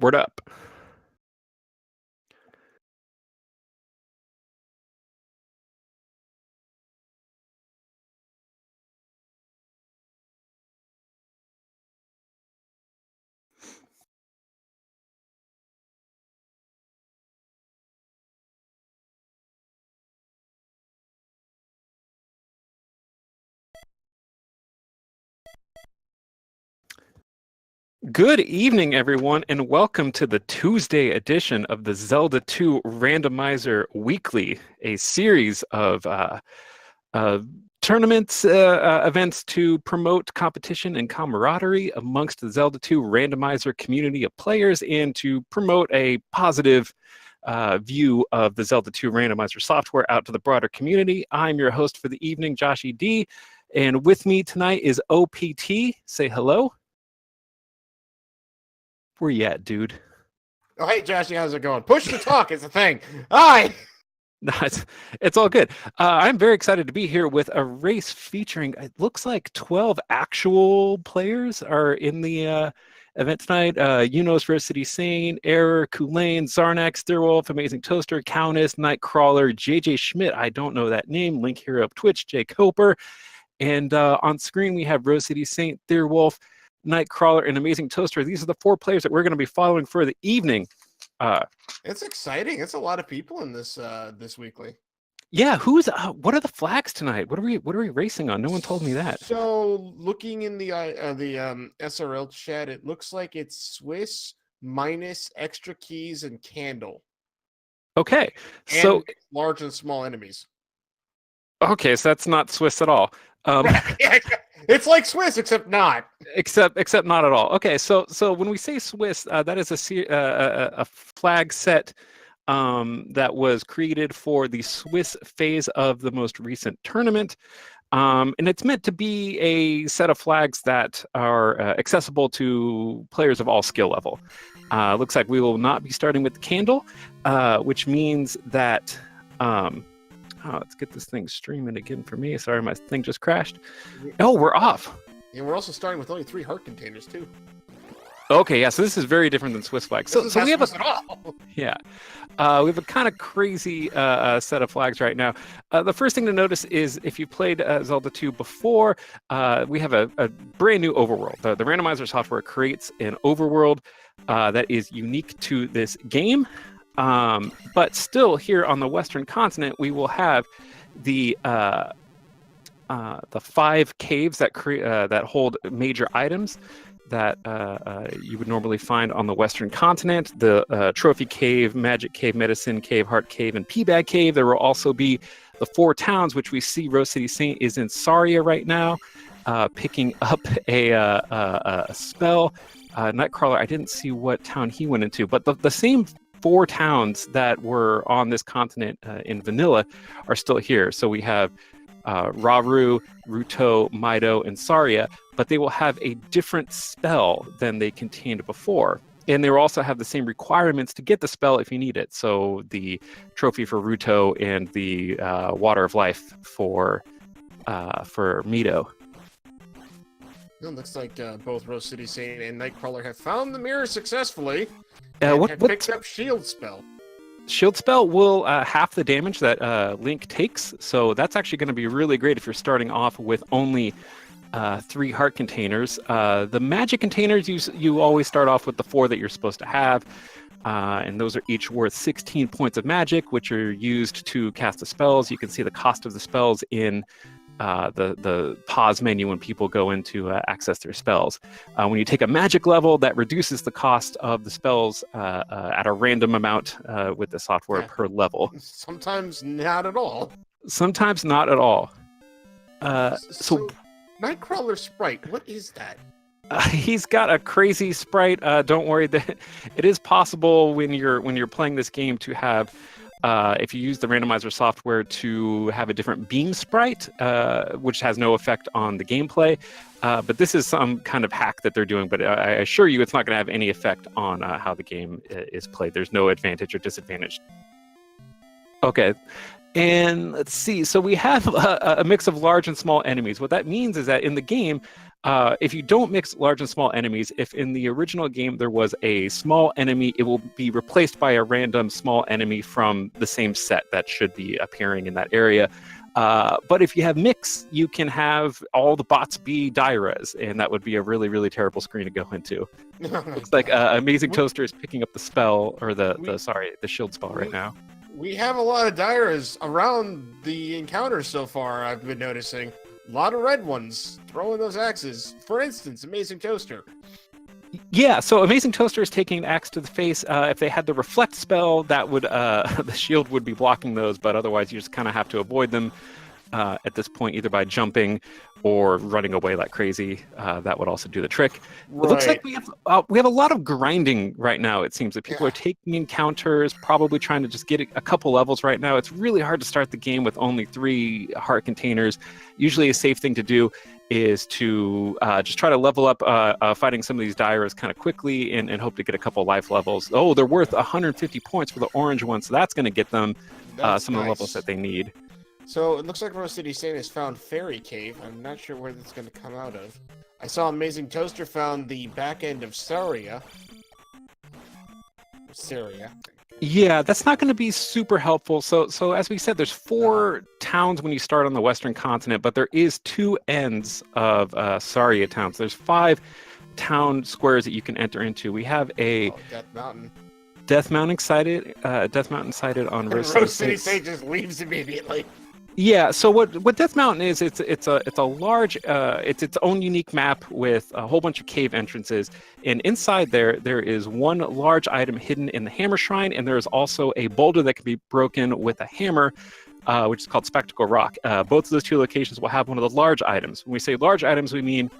Word up. Good evening, everyone, and welcome to the Tuesday edition of the Zelda 2 Randomizer Weekly, a series of tournaments, events to promote competition and camaraderie amongst the Zelda 2 Randomizer community of players and to promote a positive view of the Zelda 2 Randomizer software out to the broader community. I'm your host for the evening, Josh E.D., and with me tonight is OPT. Say hello. Where you at, dude? Oh, hey, Joshy, how's it going? Push to talk is the thing. Hi! No, it's all good. I'm very excited to be here with a race featuring, it looks like 12 actual players are in the event tonight. Unos, Rose City Sane, Error, Kulane, Zarnax, Thirwolf, Amazing Toaster, Countess, Nightcrawler, JJ Schmidt, I don't know that name, Link Hero of Twitch, Jake Hoper. And on screen, we have Rose City Saint, Thirwolf, Nightcrawler, and Amazing Toaster. These are the 4 players that we're going to be following for the evening. It's exciting. It's a lot of people in this this weekly. Yeah, who's what are the flags tonight? What are we racing on? No one told me that. So, looking in the SRL chat, it looks like it's Swiss minus extra keys and candle. Okay, and so large and small enemies. Okay, so that's not Swiss at all. It's like Swiss, except not. Except not at all. Okay, so when we say Swiss, that is a flag set that was created for the Swiss phase of the most recent tournament. And it's meant to be a set of flags that are accessible to players of all skill level. Looks like we will not be starting with the candle, which means that let's get this thing streaming again for me. Sorry, my thing just crashed. Oh, we're off. And we're also starting with only 3 heart containers, too. Okay, yeah, so this is very different than Swiss flags. So we have we have a kind of crazy set of flags right now. The first thing to notice is if you played Zelda 2 before, we have a brand new overworld. The Randomizer software creates an overworld that is unique to this game. But still, here on the Western continent, we will have the 5 caves that hold major items that you would normally find on the Western continent. The Trophy Cave, Magic Cave, Medicine Cave, Heart Cave, and Peabag Cave. There will also be the 4 towns, which we see Rose City Saint is in Saria right now, picking up a spell. Nightcrawler, I didn't see what town he went into, but the same 4 towns that were on this continent in vanilla are still here. So we have Rauru, Ruto, Mido, and Saria, but they will have a different spell than they contained before. And they will also have the same requirements to get the spell if you need it. So the trophy for Ruto and the Water of Life for Mido. It looks like both Rose City Saint and Nightcrawler have found the mirror successfully. What picked up Shield Spell. Shield Spell will half the damage that Link takes, so that's actually going to be really great if you're starting off with only 3 heart containers. The magic containers, you always start off with the 4 that you're supposed to have, and those are each worth 16 points of magic, which are used to cast the spells. You can see the cost of the spells in the pause menu when people go in to access their spells. When you take a magic level, that reduces the cost of the spells at a random amount with the software per level. Sometimes not at all. Sometimes not at all. So Nightcrawler sprite, what is that? He's got a crazy sprite. Don't worry, that it is possible when you're playing this game to have. If you use the randomizer software to have a different beam sprite, which has no effect on the gameplay. But this is some kind of hack that they're doing, but I assure you it's not going to have any effect on how the game is played. There's no advantage or disadvantage. Okay, and let's see. So we have a mix of large and small enemies. What that means is that in the game, If you don't mix large and small enemies, if in the original game there was a small enemy, it will be replaced by a random small enemy from the same set that should be appearing in that area. But if you have mix, you can have all the bots be Dairas, and that would be a really, really terrible screen to go into. Looks like Amazing Toaster is picking up the spell, or the shield spell right now. We have a lot of Dairas around the encounter so far, I've been noticing. A lot of red ones throwing those axes. For instance, Amazing Toaster. Yeah, so Amazing Toaster is taking an axe to the face. If they had the reflect spell, that would the shield would be blocking those, but otherwise you just kind of have to avoid them at this point, either by jumping or running away like crazy. That would also do the trick. Right. It looks like we have a lot of grinding right now. It seems that people are taking encounters, probably trying to just get a couple levels right now. It's really hard to start the game with only 3 heart containers. Usually a safe thing to do is to just try to level up fighting some of these Dairas kind of quickly and hope to get a couple life levels. Oh, they're worth 150 points for the orange one, so that's going to get them some of the levels that they need. So it looks like Rose City Saint has found Fairy Cave. I'm not sure where that's going to come out of. I saw Amazing Toaster found the back end of Saria. Yeah, that's not going to be super helpful. So as we said, there's 4 towns when you start on the Western continent, but there is 2 ends of Saria towns. There's 5 town squares that you can enter into. We have a Death Mountain sighted on Rose City Saint just leaves immediately. Yeah, so what Death Mountain is, it's a large, it's its own unique map with a whole bunch of cave entrances, and inside there is one large item hidden in the Hammer Shrine, and there is also a boulder that can be broken with a hammer, which is called Spectacle Rock. Both of those 2 locations will have one of the large items. When we say large items, we mean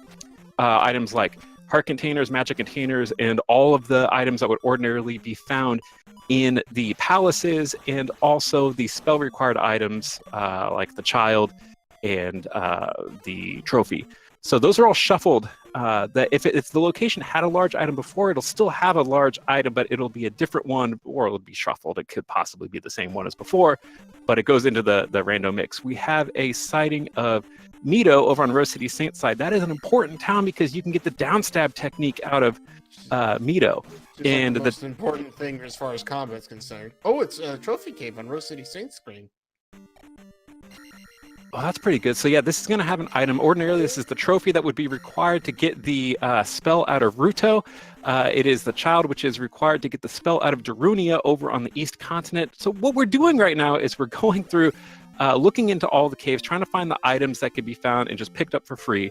items like heart containers, magic containers, and all of the items that would ordinarily be found in the palaces, and also the spell required items like the child and the trophy. So those are all shuffled. That if the location had a large item before, it'll still have a large item, but it'll be a different one, or it'll be shuffled. It could possibly be the same one as before, but it goes into the random mix. We have a sighting of Mito over on Rose City Saint side. That is an important town because you can get the downstab technique out of Mito. And like the most important thing as far as combat's concerned. Oh, it's a trophy cave on Rose City Saint screen. Oh, that's pretty good. So yeah, this is going to have an item. Ordinarily, this is the trophy that would be required to get the spell out of Ruto. It is the child which is required to get the spell out of Darunia over on the East Continent. So what we're doing right now is we're going through, looking into all the caves, trying to find the items that could be found and just picked up for free.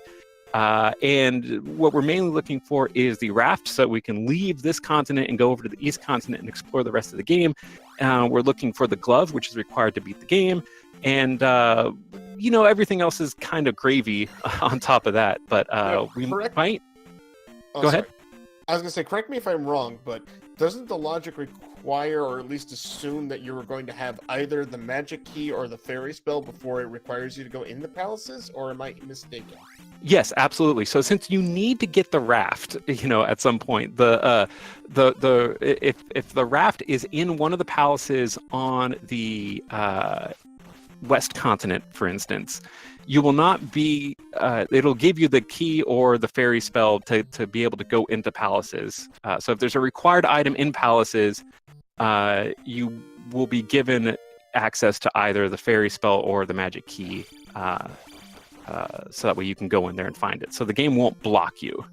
And what we're mainly looking for is the raft, so we can leave this continent and go over to the East Continent and explore the rest of the game. We're looking for the glove, which is required to beat the game. And, everything else is kind of gravy on top of that. But we might... Go ahead. I was going to say, correct me if I'm wrong, but doesn't the logic require, or at least assume, that you were going to have either the magic key or the fairy spell before it requires you to go in the palaces, or am I mistaken? Yes, absolutely. So since you need to get the raft, at some point, if the raft is in one of the palaces on the West Continent, for instance, you will not be. It'll give you the key or the fairy spell to be able to go into palaces. So if there's a required item in palaces, you will be given access to either the fairy spell or the magic key. So that way you can go in there and find it. So the game won't block you.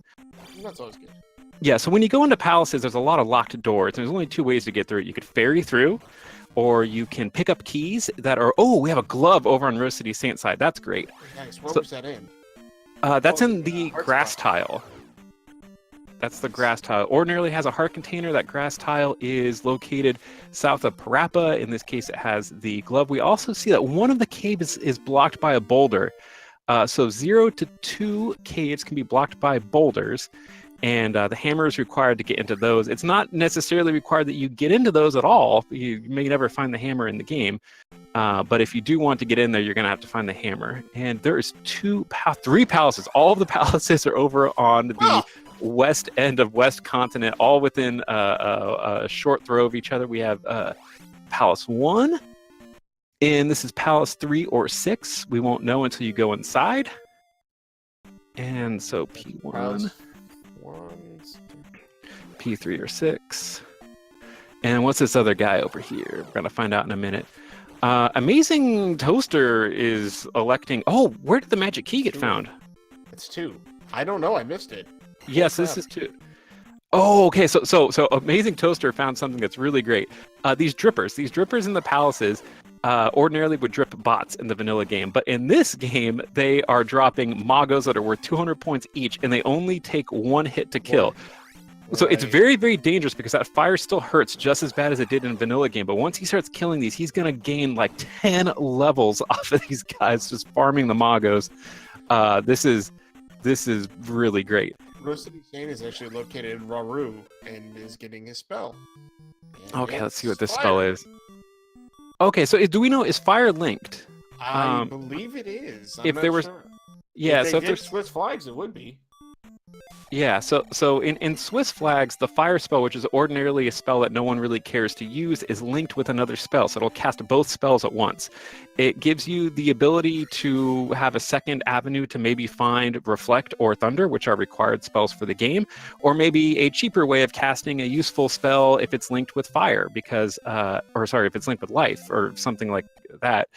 That's always good. Yeah, so when you go into palaces, there's a lot of locked doors. There's only 2 ways to get through it. You could ferry through, or you can pick up keys that are... Oh, we have a glove over on Rose City Saint side. That's great. Nice. Where was that in? That's in the grass tile. That's the grass tile. Ordinarily has a heart container. That grass tile is located south of Parappa. In this case, it has the glove. We also see that one of the caves is blocked by a boulder. So 0 to 2 caves can be blocked by boulders, and the hammer is required to get into those. It's not necessarily required that you get into those at all. You may never find the hammer in the game, but if you do want to get in there, you're going to have to find the hammer. And there's 3 palaces. All of the palaces are over on the west end of West Continent, all within a short throw of each other. We have Palace 1. And this is Palace 3 or 6. We won't know until you go inside. And so P1, Palace 1. P3 or 6. And what's this other guy over here? We're going to find out in a minute. Amazing Toaster is electing... Oh, where did the magic key get found? It's 2. I don't know. I missed it. Yes, this is 2. Oh, okay. So Amazing Toaster found something that's really great. These drippers in the palaces ordinarily would drip bots in the vanilla game, but in this game they are dropping Magos that are worth 200 points each, and they only take 1 hit to kill. So it's very, very dangerous because that fire still hurts just as bad as it did in vanilla game. But once he starts killing these, he's gonna gain like 10 levels off of these guys just farming the Magos. This is really great. Rose City Saint is actually located in Raru and is getting his spell. And Okay, let's see what this fire. spell is. Okay, so do we know, is fire linked? I believe it is. if there was- sure. Yeah, if so they if did there's Swiss flags, it would be. Yeah, so in Swiss flags, the fire spell, which is ordinarily a spell that no one really cares to use, is linked with another spell, so it'll cast both spells at once. It gives you the ability to have a second avenue to maybe find Reflect or Thunder, which are required spells for the game, or maybe a cheaper way of casting a useful spell if it's linked with fire, because, if it's linked with life or something like that.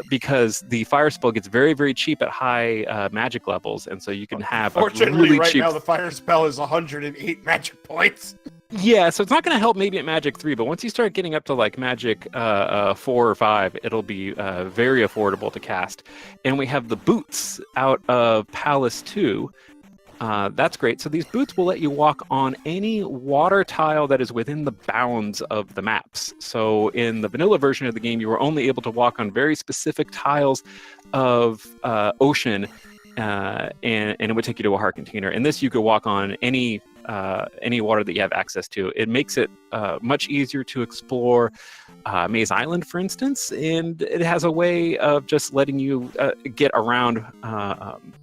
Because the fire spell gets very, very cheap at high magic levels, and so you can have a Fortunately, really right cheap... now the fire spell is 108 magic points. Yeah, so it's not going to help maybe at Magic 3, but once you start getting up to like Magic 4 or 5, it'll be very affordable to cast. And we have the boots out of Palace 2. That's great. So these boots will let you walk on any water tile that is within the bounds of the maps. So in the vanilla version of the game, you were only able to walk on very specific tiles of ocean, and it would take you to a heart container. In this, you could walk on any water that you have access to. It makes it much easier to explore Maze Island, for instance, and it has a way of just letting you get around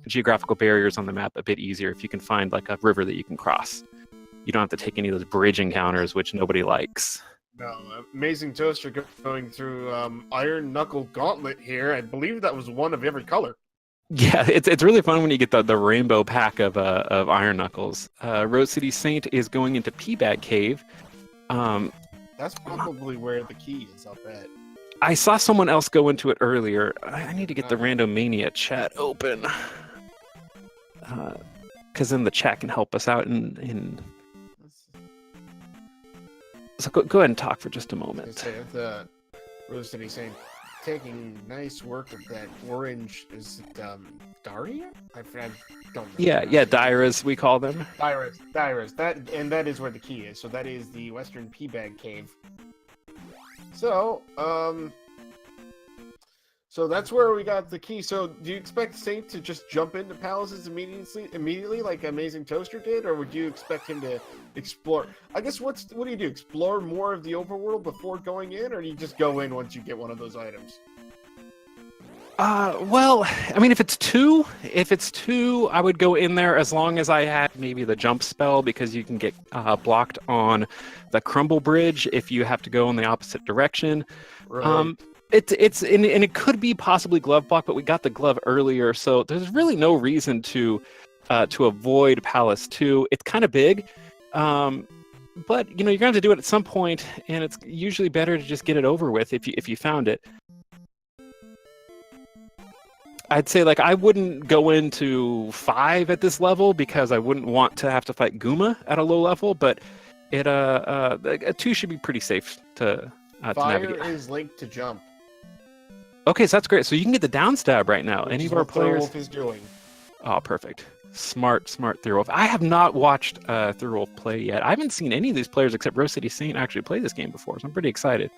geographical barriers on the map a bit easier if you can find like a river that you can cross. You don't have to take any of those bridge encounters, which nobody likes. No, Amazing Toaster going through Iron Knuckle Gauntlet here. I believe that was one of every color. Yeah, it's really fun when you get the rainbow pack of Iron Knuckles. Rose City Saint is going into Peabag Cave. That's probably where the key is, I'll bet. I saw someone else go into it earlier. I need to get the Randomania chat open. Because then the chat can help us out in... So go ahead and talk for just a moment. The Rose City Saint taking nice work of that orange. Is it Daria? I don't know. Yeah, Dairas we call them. Dairas. That is where the key is. So that is the Western Peabag Cave. So so that's where we got the key. So do you expect Saint to just jump into palaces immediately like Amazing Toaster did, or would you expect him to explore? I guess what do you do? Explore more of the overworld before going in, or do you just go in once you get one of those items? Well, I mean, if it's two, I would go in there as long as I had maybe the jump spell, because you can get blocked on the crumble bridge if you have to go in the opposite direction. Right. It could be possibly glove block, but we got the glove earlier, so there's really no reason to avoid Palace 2. It's kind of big, but you're going to have to do it at some point, and it's usually better to just get it over with if you found it. I'd say like I wouldn't go into 5 at this level because I wouldn't want to have to fight Guma at a low level, but a 2 should be pretty safe to navigate. Fire is linked to jump. Okay, so that's great. So you can get the down stab right now. Any of our players? Thorwolf is doing. Oh, perfect. Smart Thorwolf. I have not watched Thorwolf play yet. I haven't seen any of these players except Rose City Saint actually play this game before, so I'm pretty excited.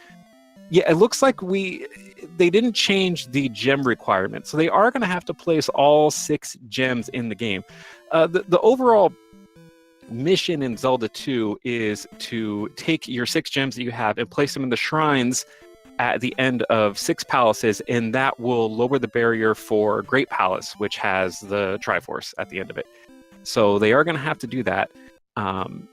Yeah, it looks like they didn't change the gem requirement, so they are going to have to place all 6 gems in the game. The overall mission in Zelda 2 is to take your 6 gems that you have and place them in the shrines at the end of 6 palaces, and that will lower the barrier for Great Palace, which has the Triforce at the end of it. So they are going to have to do that.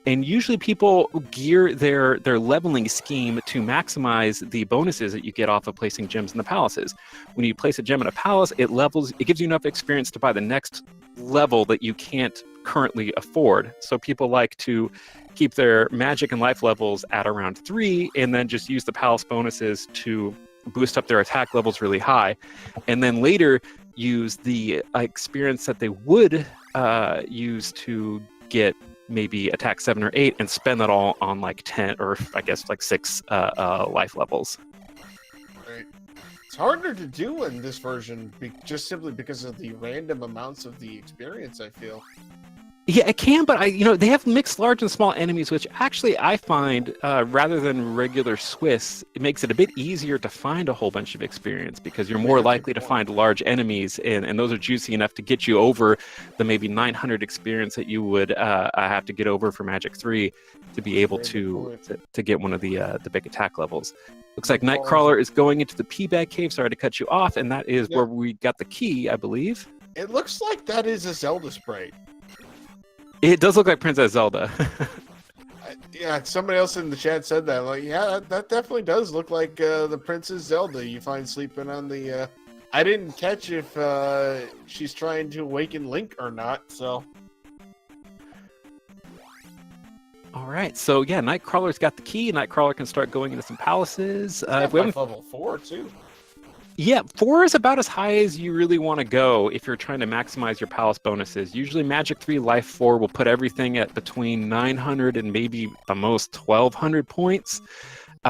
And usually people gear their leveling scheme to maximize the bonuses that you get off of placing gems in the palaces. When you place a gem in a palace, it gives you enough experience to buy the next level that you can't currently afford. So people like to keep their magic and life levels at around 3 and then just use the palace bonuses to boost up their attack levels really high. And then later use the experience that they would use to get maybe attack 7 or 8 and spend that all on like 10 or I guess like 6 life levels. Right. It's harder to do in this version just simply because of the random amounts of the experience, I feel. Yeah, it can, but they have mixed large and small enemies, which actually I find, rather than regular Swiss, it makes it a bit easier to find a whole bunch of experience because you're more likely to find large enemies, and those are juicy enough to get you over the maybe 900 experience that you would have to get over for Magic 3 to be able to get one of the big attack levels. Looks like Nightcrawler is going into the P-Bag Cave. Sorry to cut you off, and that is where we got the key, I believe. It looks like that is a Zelda sprite. It does look like Princess Zelda. Yeah, somebody else in the chat said that. Like, yeah, that definitely does look like the Princess Zelda you find sleeping on the... I didn't catch if she's trying to awaken Link or not, so... All right, so yeah, Nightcrawler's got the key. Nightcrawler can start going into some palaces. If we level 4, too. Yeah, 4 is about as high as you really want to go if you're trying to maximize your palace bonuses. Usually Magic 3 Life 4 will put everything at between 900 and maybe the most 1,200 points,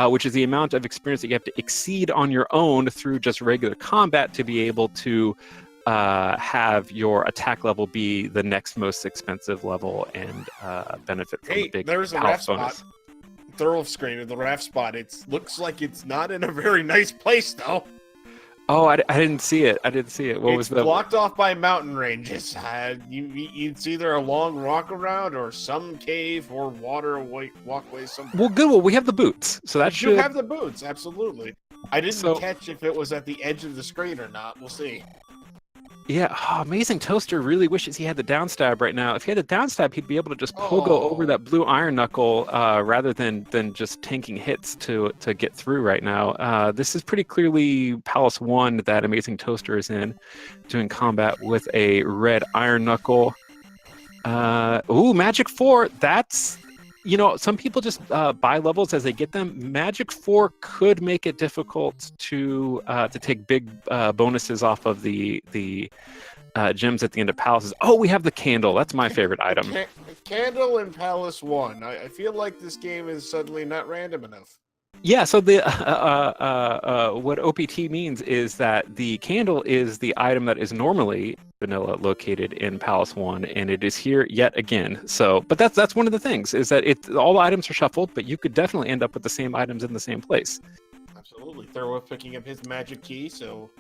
which is the amount of experience that you have to exceed on your own through just regular combat to be able to have your attack level be the next most expensive level and benefit from the big there's a palace raft bonus. spot. Thorough screen of the raft spot. It looks like it's not in a very nice place, though. Oh, I didn't see it. I didn't see it. What was the... blocked off by mountain ranges. It's either a long rock around or some cave or walkway somewhere. Well, good. Well, we have the boots, so that should... You have the boots, absolutely. I didn't catch if it was at the edge of the screen or not. We'll see. Yeah, Amazing Toaster really wishes he had the downstab right now. If he had a downstab, he'd be able to just pogo over that blue iron knuckle rather than just tanking hits to get through right now. This is pretty clearly Palace 1 that Amazing Toaster is in, doing combat with a red iron knuckle. Ooh, Magic 4, that's... some people just buy levels as they get them. Magic 4 could make it difficult to take big bonuses off of the gems at the end of palaces. Oh, we have the candle. That's my favorite item. Candle in Palace 1. I feel like this game is suddenly not random enough. Yeah, so the what OPT means is that the candle is the item that is normally vanilla located in Palace 1, and it is here yet again. So, but that's one of the things, is that all the items are shuffled, but you could definitely end up with the same items in the same place. Absolutely. Thurwood picking up his magic key, so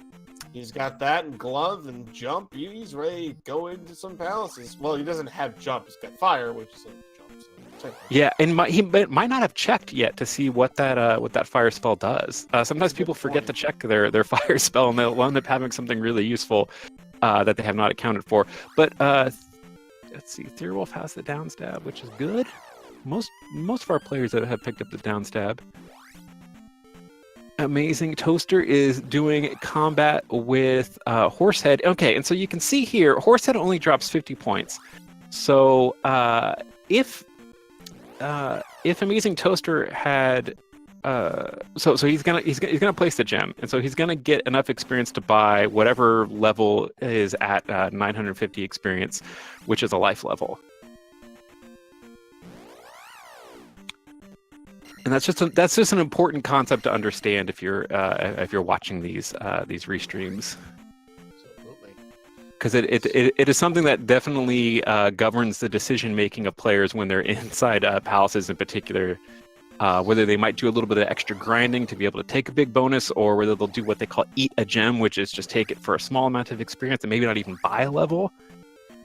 he's got that and glove and jump. He's ready to go into some palaces. Well, he doesn't have jump. He's got fire, which is a jump. So yeah, and he might not have checked yet to see what that fire spell does. Sometimes people forget to check their fire spell, and they'll end up having something really useful that they have not accounted for. But let's see, Theorwolf has the downstab, which is good. Most of our players have picked up the downstab. Amazing Toaster is doing combat with Horsehead. Okay, and so you can see here, Horsehead only drops 50 points. So if Amazing Toaster had so he's gonna place the gem, and so he's gonna get enough experience to buy whatever level is at 950 experience, which is a life level. And that's just an important concept to understand if you're watching these restreams. Because it is something that definitely governs the decision making of players when they're inside palaces in particular. Whether they might do a little bit of extra grinding to be able to take a big bonus, or whether they'll do what they call eat a gem, which is just take it for a small amount of experience and maybe not even buy a level.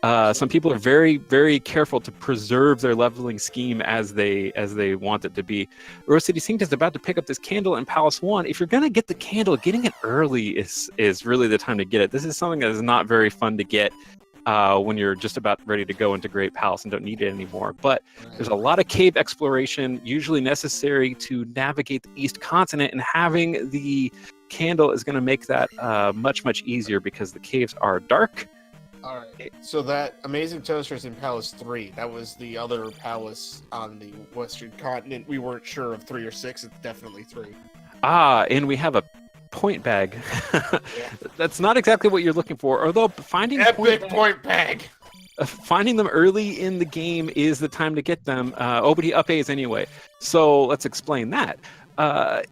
Some people are very, very careful to preserve their leveling scheme as they want it to be. Rose City Synced is about to pick up this candle in Palace 1. If you're going to get the candle, getting it early is really the time to get it. This is something that is not very fun to get when you're just about ready to go into Great Palace and don't need it anymore. But there's a lot of cave exploration usually necessary to navigate the East Continent, and having the candle is going to make that much, much easier because the caves are dark. All right. So that Amazing Toaster is in Palace 3. That was the other palace on the Western Continent. We weren't sure of 3 or 6. It's definitely 3. And we have a point bag. That's not exactly what you're looking for, although finding point bag. Finding them early in the game is the time to get them. But he up A's anyway. So let's explain that.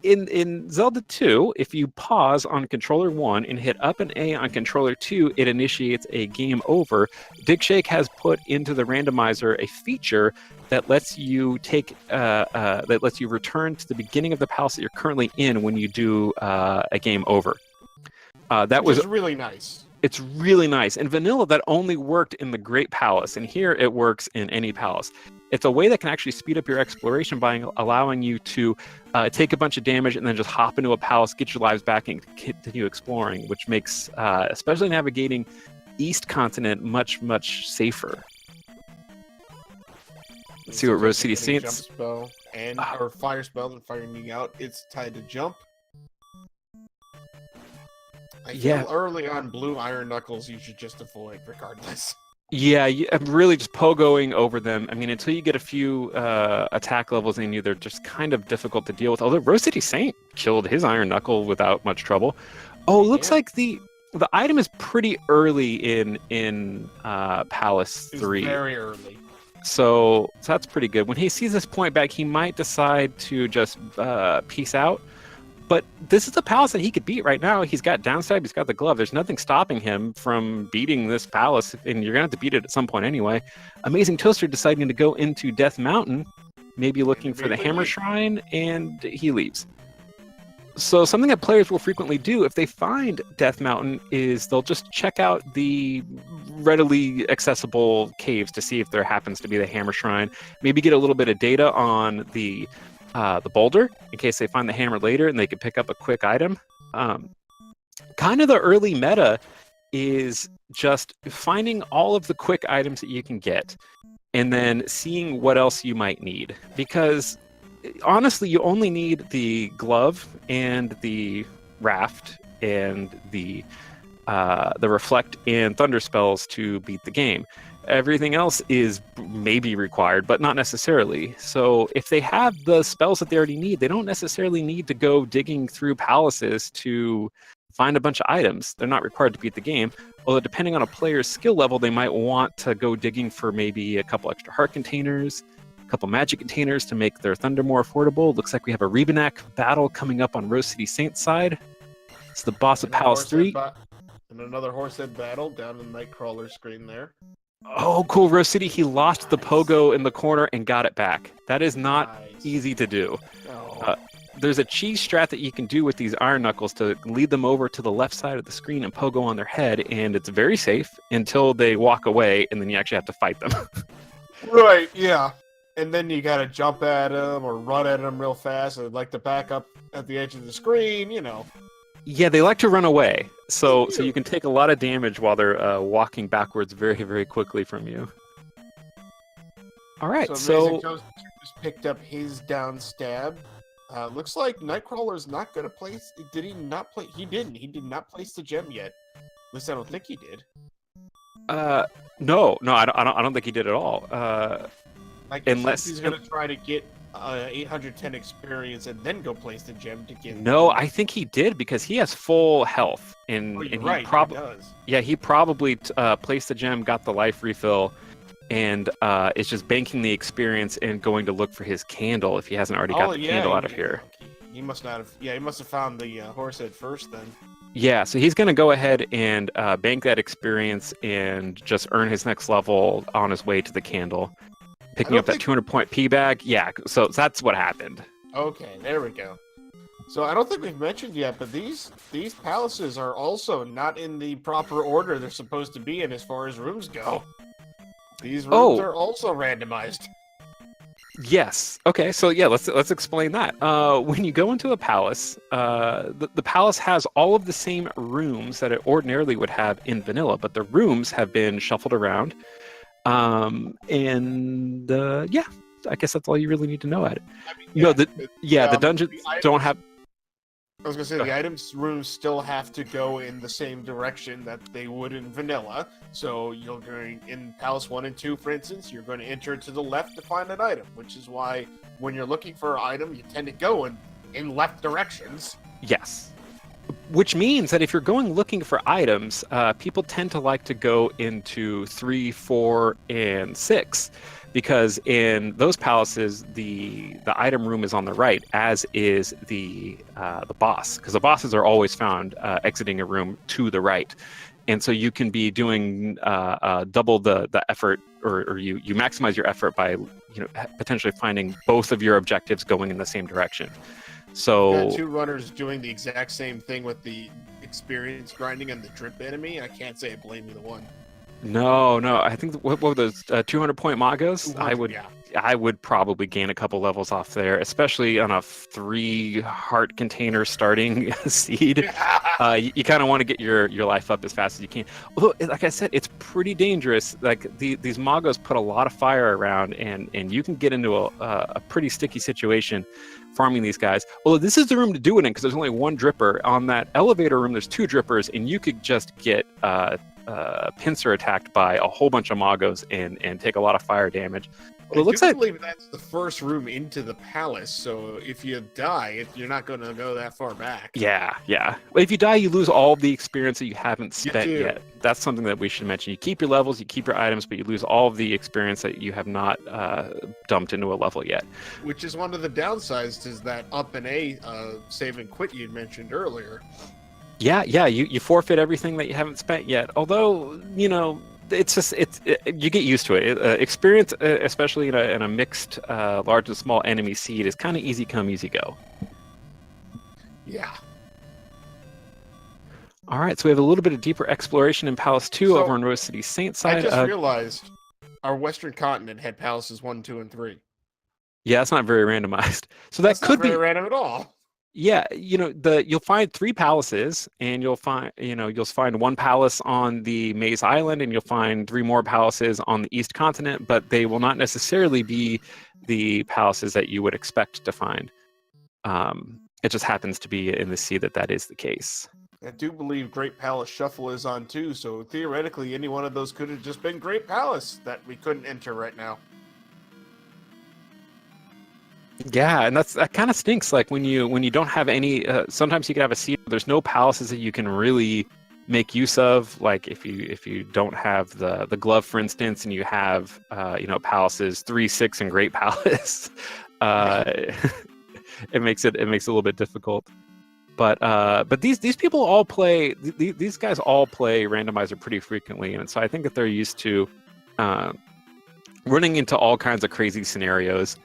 In Zelda 2, if you pause on controller 1 and hit up and A on controller 2, it initiates a game over. Dig Shake has put into the randomizer a feature that lets you return to the beginning of the palace that you're currently in when you do a game over. That was really nice. It's really nice. In vanilla, that only worked in the Great Palace, and here it works in any palace. It's a way that can actually speed up your exploration by allowing you to take a bunch of damage and then just hop into a palace, get your lives back, and continue exploring, which makes especially navigating East Continent much, much safer. Let's see what Rose City Saints... Jump spell and or fire spell and firing out. It's tied to jump. I feel early on blue iron knuckles you should just avoid regardless. Yeah, I'm really just pogoing over them. I mean, until you get a few attack levels in you, they're just kind of difficult to deal with. Although Rose City Saint killed his iron knuckle without much trouble. Oh, looks like the item is pretty early in Palace 3. Very early. So that's pretty good. When he sees this point back, he might decide to just peace out. But this is a palace that he could beat right now. He's got downstab, he's got the glove. There's nothing stopping him from beating this palace, and you're going to have to beat it at some point anyway. Amazing Toaster deciding to go into Death Mountain, maybe looking for the Hammer Shrine, and he leaves. So something that players will frequently do if they find Death Mountain is they'll just check out the readily accessible caves to see if there happens to be the Hammer Shrine, maybe get a little bit of data on the boulder in case they find the hammer later and they can pick up a quick item. Kind of the early meta is just finding all of the quick items that you can get and then seeing what else you might need, because honestly you only need the glove and the raft and the reflect and thunder spells to beat the game. Everything else is maybe required, but not necessarily. So if they have the spells that they already need, they don't necessarily need to go digging through palaces to find a bunch of items. They're not required to beat the game. Although depending on a player's skill level, they might want to go digging for maybe a couple extra heart containers, a couple magic containers to make their thunder more affordable. Looks like we have a Rebanak battle coming up on Rose City Saints side. It's the boss of Palace 3. And another horsehead battle down in the Nightcrawler screen there. Oh, cool. Rose City, he lost the pogo in the corner and got it back. That is not easy to do. Oh. There's a cheese strat that you can do with these iron knuckles to lead them over to the left side of the screen and pogo on their head, and it's very safe until they walk away, and then you actually have to fight them. Right, yeah. And then you gotta jump at them or run at them real fast, or like to back up at the edge of the screen, you know. Yeah, they like to run away, so you can take a lot of damage while they're walking backwards very, very quickly from you. All right, so Amazing Toaster just picked up his down stab. Looks like Nightcrawler's not gonna place. Did he not play? He didn't. He did not place the gem yet. At least I don't think he did. No, I don't think he did at all. Unless he's gonna try to get 810 experience and then go place the gem to get. No, I think he did because he has full health, and he does. Yeah, he probably placed the gem, got the life refill, and is just banking the experience and going to look for his candle if he hasn't already got the candle out of here. He must not have. Yeah, he must have found the horse head first then. Yeah, so he's going to go ahead and bank that experience and just earn his next level on his way to the candle. Picking up that 200-point P bag. Yeah, so that's what happened. Okay, there we go. So I don't think we've mentioned yet, but these palaces are also not in the proper order they're supposed to be in as far as rooms go. These rooms are also randomized. Yes. Okay. So yeah, let's explain that. When you go into a palace, the palace has all of the same rooms that it ordinarily would have in vanilla, but the rooms have been shuffled around. Yeah, I guess that's all you really need to know at it. I mean, No, the the dungeons don't items, have. I was gonna say Go the ahead. items rooms still have to go in the same direction that they would in vanilla. So you're going in Palace 1 and 2, for instance, you're going to enter to the left to find an item, which is why when you're looking for an item, you tend to go in left directions. Yes. Which means that if you're going looking for items, people tend to like to go into 3, 4, and 6, because in those palaces, the item room is on the right, as is the boss, because the bosses are always found exiting a room to the right, and so you can be doing double the effort, or you maximize your effort by potentially finding both of your objectives going in the same direction. So Got two runners doing the exact same thing with the experience grinding and the drip enemy. I can't say I blame either one. no, I think what were those 200-point Magos? 200, yeah. I would probably gain a couple levels off there, especially on a 3 heart container starting seed. You kind of want to get your life up as fast as you can. Although, like I said, it's pretty dangerous. Like these Magos put a lot of fire around, and you can get into a pretty sticky situation farming these guys. Although this is the room to do it in, because there's only one dripper. On that elevator room, there's 2 drippers, and you could just get pincer attacked by a whole bunch of Magos and take a lot of fire damage. Well, it looks I like believe that's the first room into the palace, so if you die, you're not going to go that far back. yeah. Well, if you die, you lose all of the experience that you haven't You spent do. yet. That's something that we should mention. You keep your levels, you keep your items, but you lose all of the experience that you have not dumped into a level yet. Which is one of the downsides, is that up and A save and quit you mentioned earlier. Yeah, you forfeit everything that you haven't spent yet. Although, it's just you get used to it. Experience, especially in a mixed large and small enemy seed, is kind of easy come, easy go. Yeah. All right, so we have a little bit of deeper exploration in Palace 2 So, over on Rose City Saint I side. just realized our Western continent had palaces 1, 2, and 3. Yeah, it's not very randomized. So That's that could not very be. random at all. Yeah, you'll find 3 palaces, and you'll find 1 palace on the Maze Island, and you'll find 3 more palaces on the East Continent, but they will not necessarily be the palaces that you would expect to find. It just happens to be in the sea that is the case. I do believe Great Palace Shuffle is on too, so theoretically any one of those could have just been Great Palace that we couldn't enter right now. Yeah, and that kind of stinks. Like when you don't have any. Sometimes you can have a seed. There's no palaces that you can really make use of. Like if you don't have the glove, for instance, and you have palaces 3, 6, and Great Palace, it makes it a little bit difficult. But these people all play. These guys all play randomizer pretty frequently, and so I think that they're used to running into all kinds of crazy scenarios.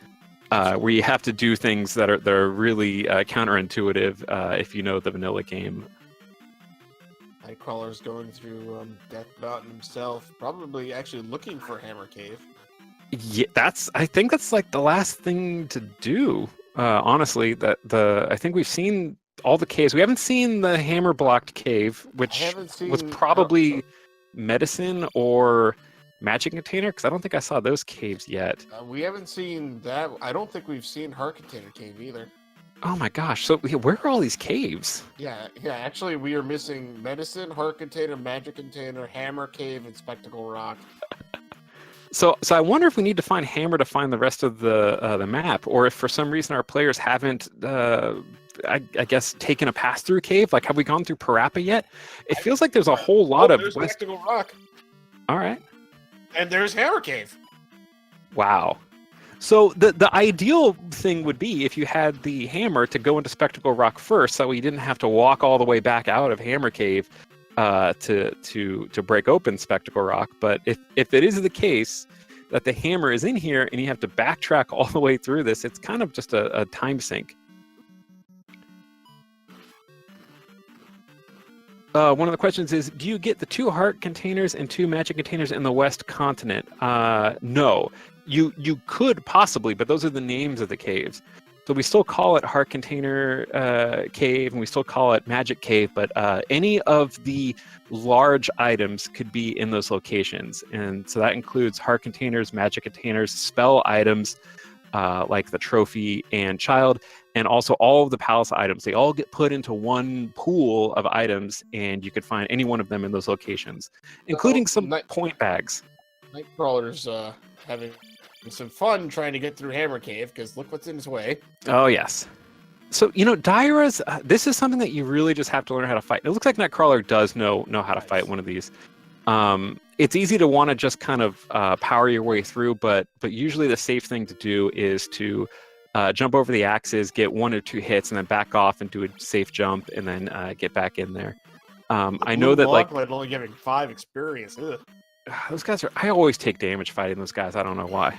Where you have to do things that are really counterintuitive if you know the vanilla game. Nightcrawler's going through Death Mountain himself, probably actually looking for Hammer Cave. Yeah, I think that's like the last thing to do. Honestly, I think we've seen all the caves. We haven't seen the hammer blocked cave, which was probably medicine or magic container, because I don't think I saw those caves yet. We haven't seen that. I don't think we've seen Heart Container Cave either. Oh my gosh! So where are all these caves? Yeah. Actually, we are missing Medicine, Heart Container, Magic Container, Hammer Cave, and Spectacle Rock. So I wonder if we need to find Hammer to find the rest of the map, or if for some reason our players haven't, I guess, taken a pass-through cave. Like, have we gone through Parappa yet? It feels like there's a whole lot of there's Spectacle Rock. All right. And there's Hammer Cave. Wow. So the ideal thing would be if you had the hammer to go into Spectacle Rock first, so you didn't have to walk all the way back out of Hammer Cave to break open Spectacle Rock. But if it is the case that the hammer is in here and you have to backtrack all the way through this, it's kind of just a time sink. One of the questions is, do you get the 2 heart containers and 2 magic containers in the West Continent? No. you could possibly, but those are the names of the caves. So we still call it Heart Container Cave, and we still call it Magic Cave, but any of the large items could be in those locations. And so that includes heart containers, magic containers, spell items, like the trophy and child, and also all of the palace items. They all get put into one pool of items, and you could find any one of them in those locations, including some point bags. Nightcrawler's having some fun trying to get through Hammer Cave, because look what's in his way. Oh, yes. So, Daira's, this is something that you really just have to learn how to fight. It looks like Nightcrawler does know how to fight one of these. It's easy to want to just kind of power your way through, but usually the safe thing to do is to jump over the axes, get 1 or 2 hits, and then back off and do a safe jump, and then get back in there. I know that only giving 5 experience. Ugh. Those guys are. I always take damage fighting those guys. I don't know why.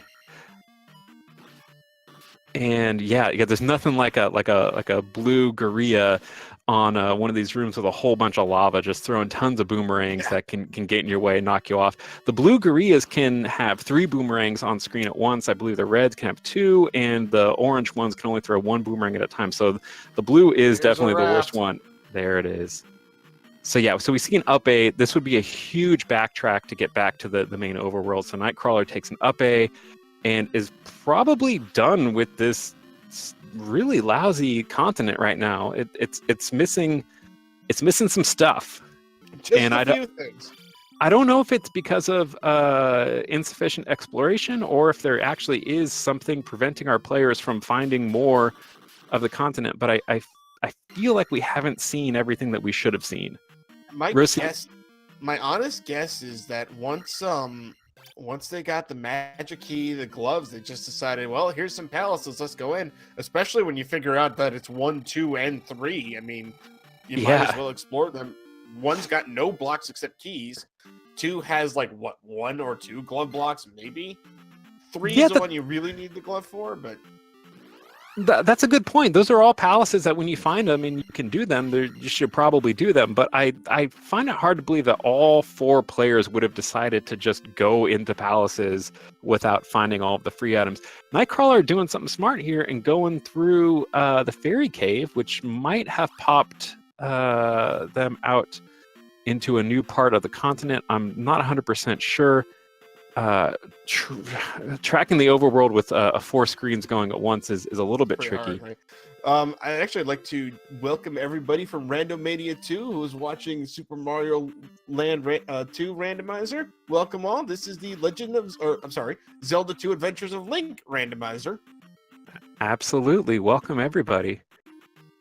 And yeah, there's nothing like a blue gorilla on one of these rooms with a whole bunch of lava, just throwing tons of boomerangs that can get in your way and knock you off. The blue gorillas can have 3 boomerangs on screen at once. I believe the reds can have 2, and the orange ones can only throw 1 boomerang at a time. So the blue is definitely the worst one. There it is. So yeah, so we see an up A. This would be a huge backtrack to get back to the main overworld. So Nightcrawler takes an up A and is probably done with this really lousy continent right now. It's missing some stuff. Just a few things. I don't know if it's because of insufficient exploration, or if there actually is something preventing our players from finding more of the continent. But I feel like we haven't seen everything that we should have seen. My honest guess is that once they got the magic key, the gloves, they just decided, well, here's some palaces, let's go in. Especially when you figure out that it's 1, 2, and 3. I mean, you might as well explore them. 1's got no blocks except keys. 2 has 1 or 2 glove blocks, maybe. 3 is the one you really need the glove for, but that's a good point. Those are all palaces that when you find them and you can do them, you should probably do them. But I find it hard to believe that all 4 players would have decided to just go into palaces without finding all of the free items. Nightcrawler doing something smart here and going through the fairy cave, which might have popped them out into a new part of the continent. I'm not 100% sure. Tracking the overworld with 4 screens going at once is a little bit tricky. Hard, right? I'd actually like to welcome everybody from Randomizer 2 who is watching Super Mario Land 2 Randomizer. Welcome all. This is the Zelda 2 Adventures of Link Randomizer. Absolutely. Welcome everybody.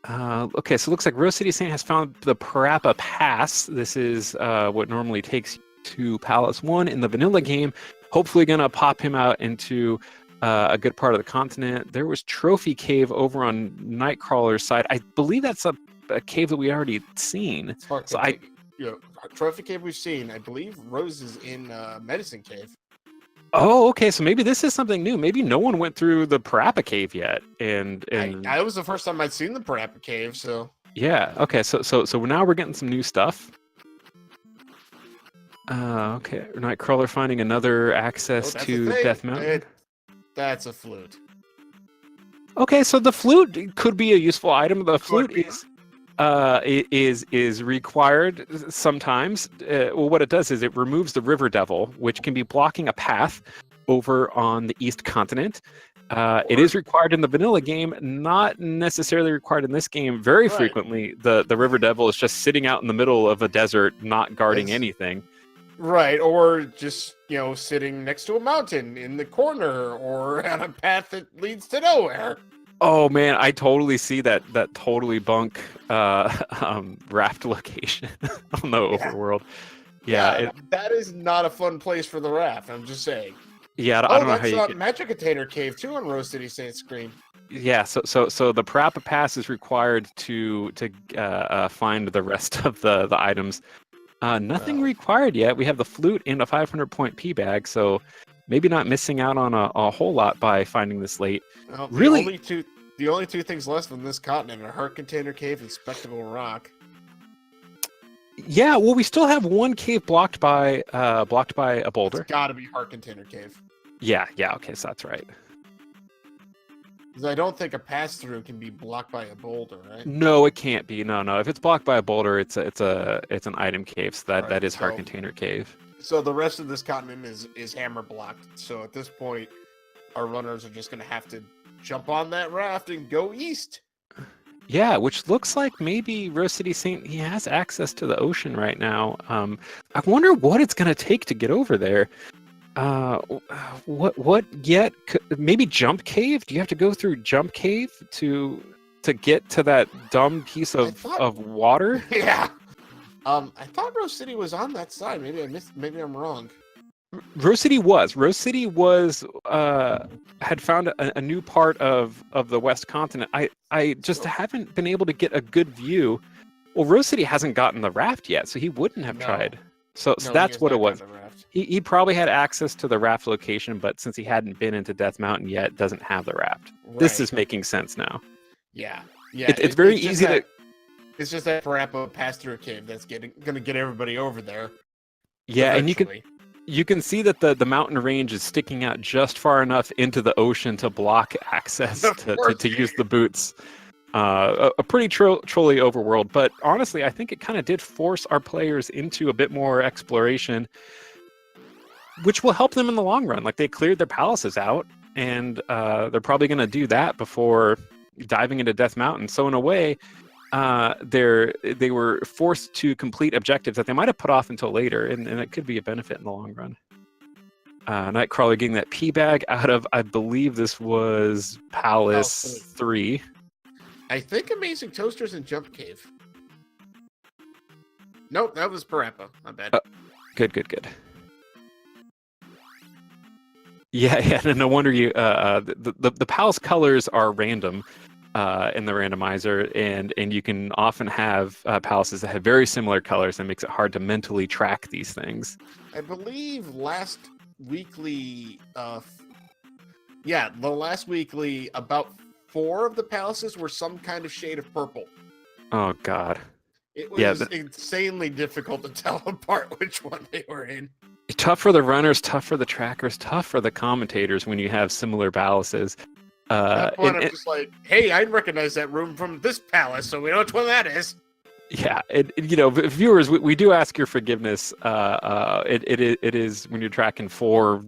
Okay, so it looks like Rose City Saint has found the Parappa Pass. This is what normally takes you to Palace 1 in the vanilla game. Hopefully gonna pop him out into a good part of the continent. There was Trophy Cave over on Nightcrawler's side. I believe that's a cave that we already seen. Trophy Cave we've seen. I believe Rose is in Medicine Cave. Oh, okay. So maybe this is something new. Maybe no one went through the Parappa Cave yet. And I was the first time I'd seen the Parappa Cave. So yeah. Okay. So now we're getting some new stuff. Okay, Nightcrawler finding another access to Death Mountain. That's a flute. Okay, so the flute could be a useful item. The flute is required sometimes. Well, what it does is it removes the River Devil, which can be blocking a path over on the East Continent. It is required in the vanilla game, not necessarily required in this game. Very frequently, the River Devil is just sitting out in the middle of a desert, not guarding anything. Right, or just, sitting next to a mountain in the corner, or on a path that leads to nowhere. Oh man, I totally see that totally bunk raft location on the overworld. Yeah, that is not a fun place for the raft, I'm just saying. Yeah, I don't know how you that's Magic Container Cave too on Rose City Saint screen. Yeah, so the Parappa Pass is required to find the rest of the items. Nothing required yet. We have the flute and a 500-point P bag, so maybe not missing out on a whole lot by finding this late. Well, really, the only two things left on this continent are Heart Container Cave and Spectacle Rock. Yeah, well, we still have one cave blocked by a boulder. It's got to be Heart Container Cave. Yeah, okay, so that's right. Because I don't think a pass-through can be blocked by a boulder, right? No, it can't be. No. If it's blocked by a boulder, it's an item cave. So that Right, is Heart so- Container Cave. So the rest of this continent is hammer blocked. So at this point, our runners are just going to have to jump on that raft and go east. Yeah, which looks like maybe Rose City Saint, he has access to the ocean right now. I wonder what it's going to take to get over there. What yet? Maybe Jump Cave? Do you have to go through Jump Cave to get to that dumb piece of water? Yeah. I thought Rose City was on that side. Maybe I missed. Maybe I'm wrong. Rose City was had found a new part of the West Continent. I just haven't been able to get a good view. Well, Rose City hasn't gotten the raft yet, so he wouldn't have tried. So No, that's he what has it not was. gotten the raft. He probably had access to the raft location, but since he hadn't been into Death Mountain yet, doesn't have the raft. This Right. is making sense now. Yeah. Yeah. It's very just easy that- to. It's just that Parappa pass-through cave that's going to get everybody over there. Yeah, and eventually. you can see that the mountain range is sticking out just far enough into the ocean to block access Of course. to use the boots. A pretty trolly overworld, but honestly, I think it kind of did force our players into a bit more exploration, which will help them in the long run. Like, they cleared their palaces out, and they're probably going to do that before diving into Death Mountain. So in a way, they were forced to complete objectives that they might have put off until later, and it could be a benefit in the long run. Nightcrawler getting that P bag out of, I believe this was Palace 3. I think Amazing Toaster's in Jump Cave. Nope, that was Parappa. My bad. Good. Yeah. No wonder you. The palace colors are random in the randomizer, and you can often have palaces that have very similar colors, and makes it hard to mentally track these things. I believe last weekly, the last weekly, about 4 of the palaces were some kind of shade of purple. Oh God. It was Yeah, insanely difficult to tell apart which one they were in. Tough for the runners, tough for the trackers, tough for the commentators when you have similar palaces. At that point, I'm just like, hey, I recognize that room from this palace, so we know which one that is. Yeah, viewers, we do ask your forgiveness. It is when you're tracking 4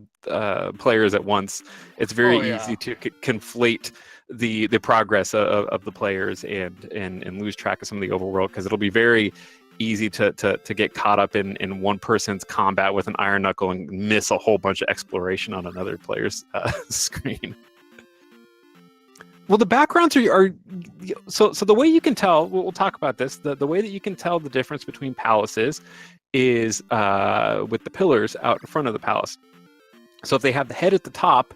players at once. It's very easy to conflate the progress of the players and lose track of some of the overworld, because it'll be very easy to get caught up in one person's combat with an iron knuckle and miss a whole bunch of exploration on another player's screen. Well, the backgrounds are so the way you can tell, we'll talk about this, the way that you can tell the difference between palaces is with the pillars out in front of the palace. So if they have the head at the top,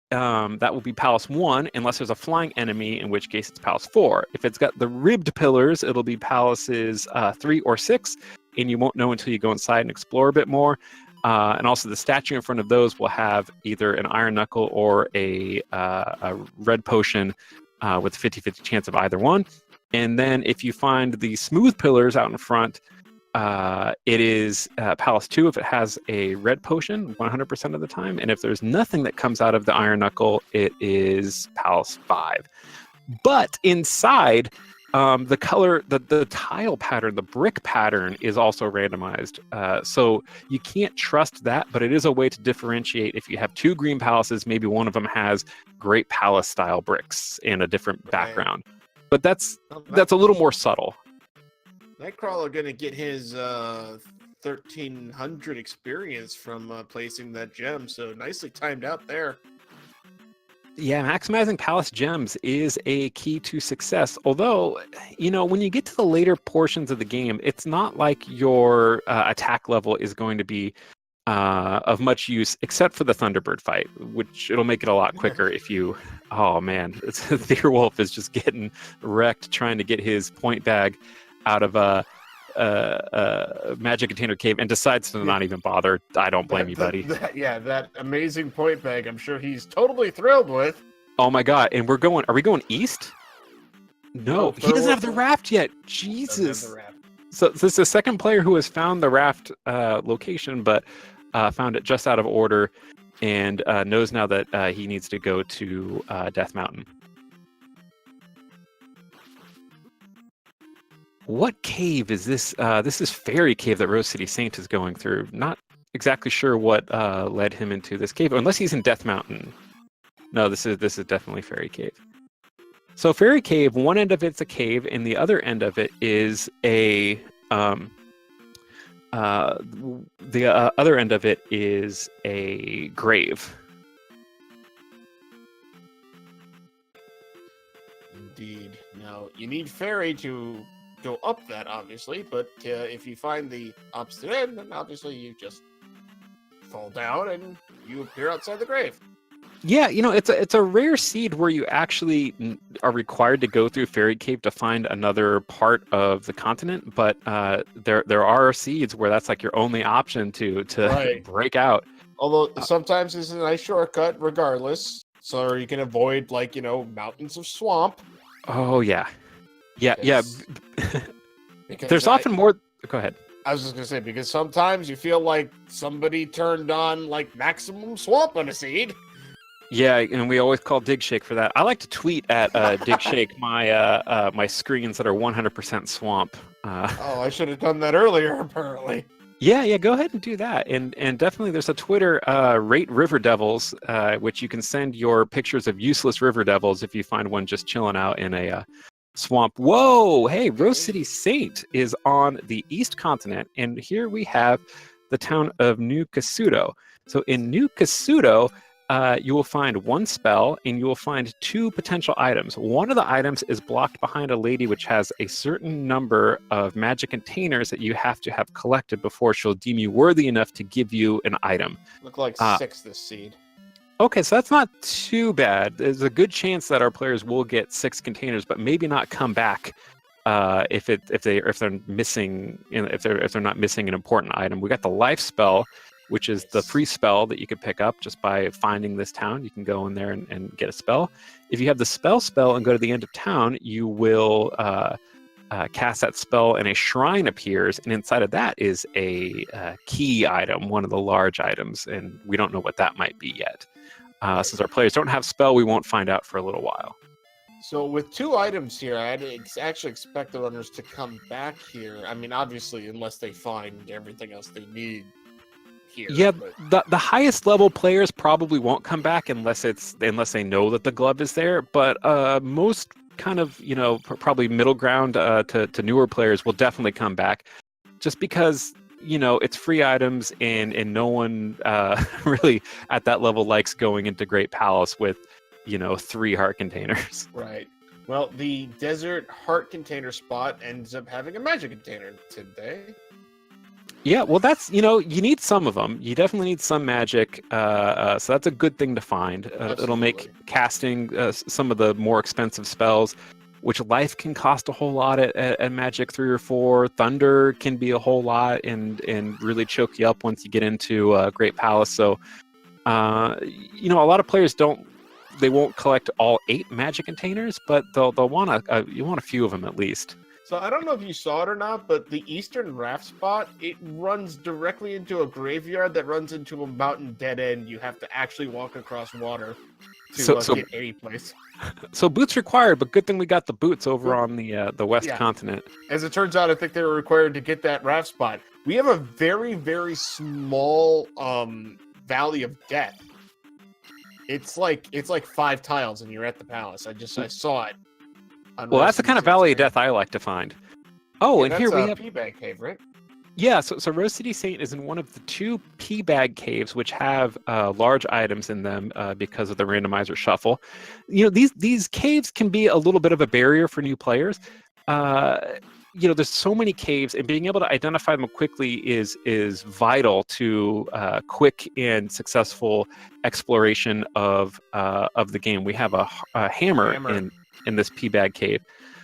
that will be Palace 1, unless there's a flying enemy, in which case it's Palace 4. If it's got the ribbed pillars, it'll be Palaces 3 or 6, and you won't know until you go inside and explore a bit more. And also the statue in front of those will have either an iron knuckle or a red potion with a 50-50 chance of either one. And then if you find the smooth pillars out in front, it is Palace 2 if it has a red potion 100% of the time. And if there's nothing that comes out of the iron knuckle, it is Palace 5. But inside, the color, the tile pattern, the brick pattern is also randomized. So you can't trust that, but it is a way to differentiate. If you have 2 green palaces, maybe one of them has great palace style bricks and a different background. But that's a little more subtle. Nightcrawler gonna get his 1300 experience from placing that gem, so nicely timed out there. Yeah, maximizing palace gems is a key to success. Although, when you get to the later portions of the game, it's not like your attack level is going to be of much use, except for the Thunderbird fight, which it'll make it a lot quicker if you... Oh, man. Theorwolf is just getting wrecked trying to get his point bag out of a magic container cave, and decides to not even bother. I don't blame you, buddy. That amazing point bag, I'm sure he's totally thrilled with. Oh my God. And are we going east? No, he doesn't have the raft yet. Jesus. So this is the second player who has found the raft location, but found it just out of order. and knows now that he needs to go to Death Mountain. What cave is this? This is Fairy Cave that Rose City Saint is going through. Not exactly sure what led him into this cave, unless he's in Death Mountain. No, this is definitely Fairy Cave. So Fairy Cave, one end of it's a cave, and the other end of it is a other end of it is a grave. Indeed. Now, you need Fairy to go up that, obviously, but if you find the opposite end, then obviously you just fall down and you appear outside the grave. Yeah, it's a rare seed where you actually are required to go through Fairy Cave to find another part of the continent, but there are seeds where that's like your only option to Right. break out. Although sometimes it's a nice shortcut regardless, so you can avoid, mountains of swamp. Oh, yeah. Yeah. Because There's often more... Go ahead. I was just going to say, because sometimes you feel like somebody turned on, maximum swamp on a seed. Yeah, and we always call DigShake for that. I like to tweet at DigShake my screens that are 100% swamp. I should have done that earlier, apparently. Yeah, go ahead and do that. And definitely there's a Twitter, Rate River Devils, which you can send your pictures of useless river devils if you find one just chilling out in a swamp. Whoa! Hey, Rose City Saint is on the East Continent, and here we have the town of New Kasuto. So in New Kasuto, you will find one spell, and you will find two potential items. One of the items is blocked behind a lady, which has a certain number of magic containers that you have to have collected before she'll deem you worthy enough to give you an item. Look like 6 this seed. Okay, so that's not too bad. There's a good chance that our players will get 6 containers, but maybe not come back if they're missing, if they're not missing an important item. We got the life spell, which is the free spell that you could pick up just by finding this town. You can go in there and get a spell. If you have the spell and go to the end of town, you will cast that spell and a shrine appears, and inside of that is a key item, one of the large items, and we don't know what that might be yet. Since our players don't have spell, we won't find out for a little while. So with 2 items here, I'd actually expect the runners to come back here. I mean, obviously, unless they find everything else they need. Here, yeah, but... the highest level players probably won't come back unless they know that the glove is there. But most kind of probably middle ground to newer players will definitely come back, just because it's free items and no one really at that level likes going into Great Palace with 3 heart containers. Right. Well, the desert heart container spot ends up having a magic container today. Yeah, well, that's, you need some of them. You definitely need some magic, so that's a good thing to find. It'll make casting some of the more expensive spells, which life can cost a whole lot at Magic 3 or 4. Thunder can be a whole lot and really choke you up once you get into Great Palace. So, a lot of players won't collect all 8 magic containers, but they'll want you want a few of them at least. So I don't know if you saw it or not, but the eastern raft spot, it runs directly into a graveyard that runs into a mountain dead end. You have to actually walk across water to get any place. So boots required, but good thing we got the boots over on the West Continent. As it turns out, I think they were required to get that raft spot. We have a very, very small Valley of Death. It's like 5 tiles and you're at the palace. I saw it. Well, that's the kind of Valley of Death I like to find. Oh, and here we have P-Bag Cave, right? Yeah, so Rose City Saint is in one of the 2 P-Bag Caves, which have large items in them because of the randomizer shuffle. These caves can be a little bit of a barrier for new players. There's so many caves, and being able to identify them quickly is vital to quick and successful exploration of the game. We have a hammer in this P-Bag Cave.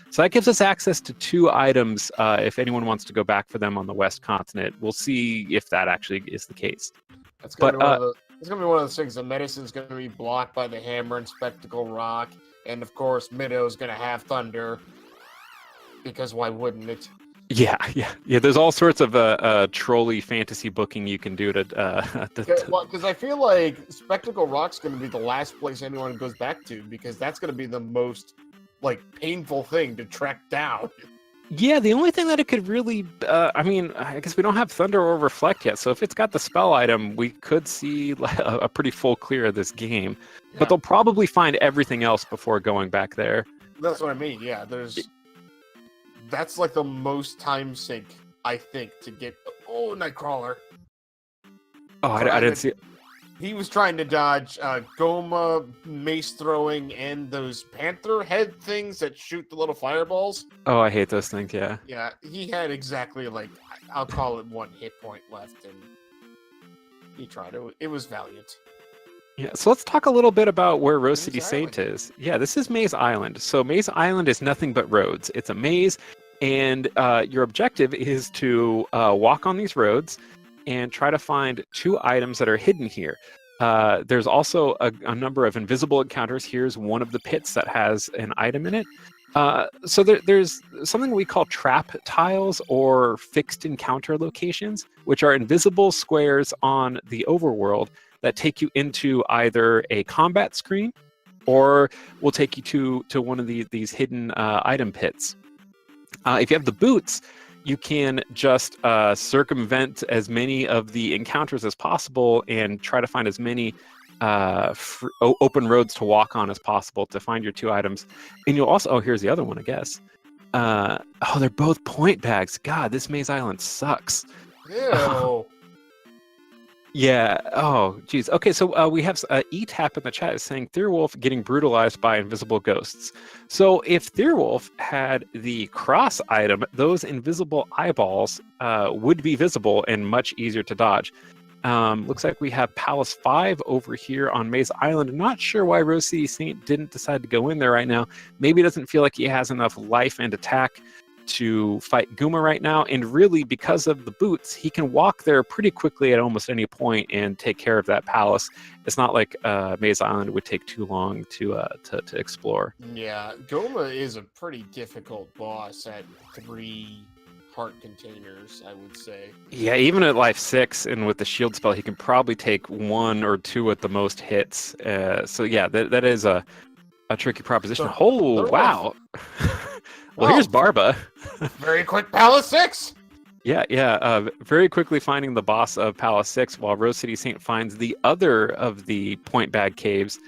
So that gives us access to 2 items if anyone wants to go back for them on the West Continent. We'll see if that actually is the case. It's going to be one of those things. The medicine's going to be blocked by the hammer and Spectacle Rock. And, of course, Midow's going to have Thunder. Because why wouldn't it? Yeah. There's all sorts of trolley fantasy booking you can do to. Because I feel like Spectacle Rock's going to be the last place anyone goes back to, because that's going to be the most like painful thing to track down. Yeah, the only thing that it could really, I guess we don't have Thunder or Reflect yet, so if it's got the spell item, we could see a pretty full clear of this game. Yeah. But they'll probably find everything else before going back there. That's what I mean. Yeah, that's like the most time sink, I think, to get. Oh, Nightcrawler. Oh, I didn't see it. He was trying to dodge Goma, mace throwing, and those panther head things that shoot the little fireballs. Oh, I hate those things, yeah. Yeah, he had exactly, like, I'll call it 1 hit point left, and he tried it. It was valiant. Yeah, so let's talk a little bit about where Rose City Maze Saint Island. is. Yeah, this is Maze Island. So Maze Island is nothing but roads. It's a maze, and your objective is to walk on these roads and try to find 2 items that are hidden here. There's also a number of invisible encounters. Here's one of the pits that has an item in it. So there's something we call trap tiles or fixed encounter locations, which are invisible squares on the overworld that take you into either a combat screen or will take you to one of these hidden item pits. If you have the boots, you can just circumvent as many of the encounters as possible and try to find as many open roads to walk on as possible to find your 2 items. And you'll also, here's the other one, I guess. They're both point bags. God, this Maze Island sucks. Ew. Yeah. Oh, geez. Okay, so we have E-Tap in the chat is saying Thierwolf getting brutalized by invisible ghosts. So if Thierwolf had the cross item, those invisible eyeballs would be visible and much easier to dodge. Looks like we have Palace 5 over here on Maze Island. I'm not sure why Rose City Saint didn't decide to go in there right now. Maybe he doesn't feel like he has enough life and attack to fight Guma right now, and really because of the boots, he can walk there pretty quickly at almost any point and take care of that palace. It's not like Maze Island would take too long to explore. Yeah, Goma is a pretty difficult boss at 3 heart containers, I would say. Yeah, even at life 6 and with the shield spell, he can probably take 1 or 2 at the most hits. So yeah, that is a tricky proposition. Wow. Well, here's Barba. Very quick Palace 6! Yeah. Very quickly finding the boss of Palace 6 while Rose City Saint finds the other of the point bag caves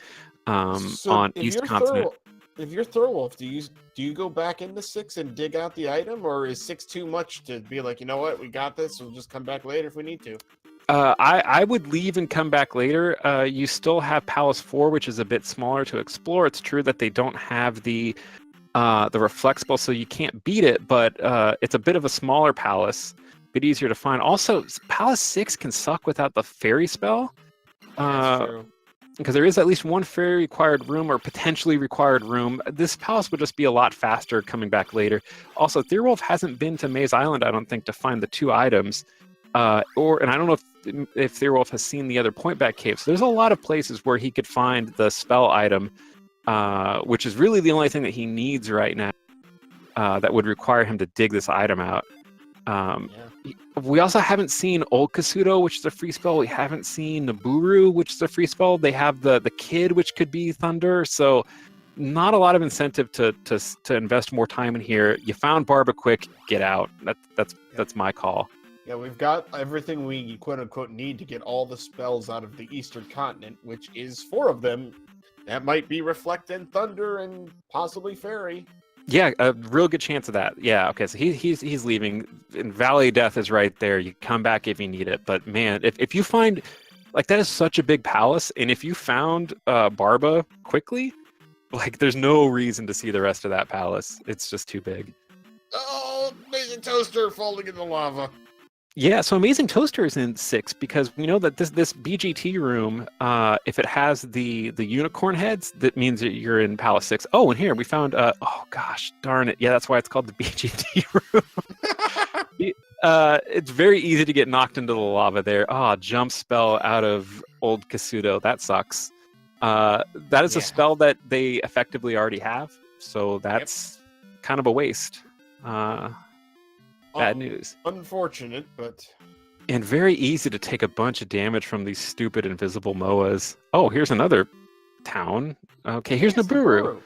on East Continent. If you're Thorwolf, do you go back into 6 and dig out the item, or is 6 too much to be like, you know what, we got this, we'll just come back later if we need to? I would leave and come back later. You still have Palace 4, which is a bit smaller to explore. It's true that they don't have the reflect spell, so you can't beat it, but it's a bit of a smaller palace, a bit easier to find. Also, Palace 6 can suck without the fairy spell. That's true. Because there is at least 1 fairy required room or potentially required room. This palace would just be a lot faster coming back later. Also, Thierwolf hasn't been to Maze Island, I don't think, to find the 2 items. And I don't know if Thierwolf has seen the other point back caves. So there's a lot of places where he could find the spell item, which is really the only thing that he needs right now that would require him to dig this item out. We also haven't seen Old Kasuto, which is a free spell. We haven't seen Naburu, which is a free spell. They have the Kid, which could be Thunder. So not a lot of incentive to invest more time in here. You found Barba quick, get out. That's my call. Yeah, we've got everything we quote-unquote need to get all the spells out of the Eastern Continent, which is 4 of them. That might be Reflect and Thunder and possibly Fairy. Yeah, a real good chance of that. Yeah, okay, so he's leaving, and Valley of Death is right there. You come back if you need it. But man, if you find, like, that is such a big palace, and if you found Barba quickly, like, there's no reason to see the rest of that palace. It's just too big. Oh, Amazing Toaster falling in the lava. Yeah, so Amazing Toaster is in 6 because we know that this BGT room, if it has the unicorn heads, that means that you're in Palace 6. Oh, and here we found, oh gosh, darn it. Yeah, that's why it's called the BGT room. It's very easy to get knocked into the lava there. Jump spell out of Old Kasuto. That sucks. That is a spell that they effectively already have, so that's kind of a waste. Bad news. Unfortunate, but... And very easy to take a bunch of damage from these stupid invisible Moas. Oh, here's another town. Okay, here's Nibiru.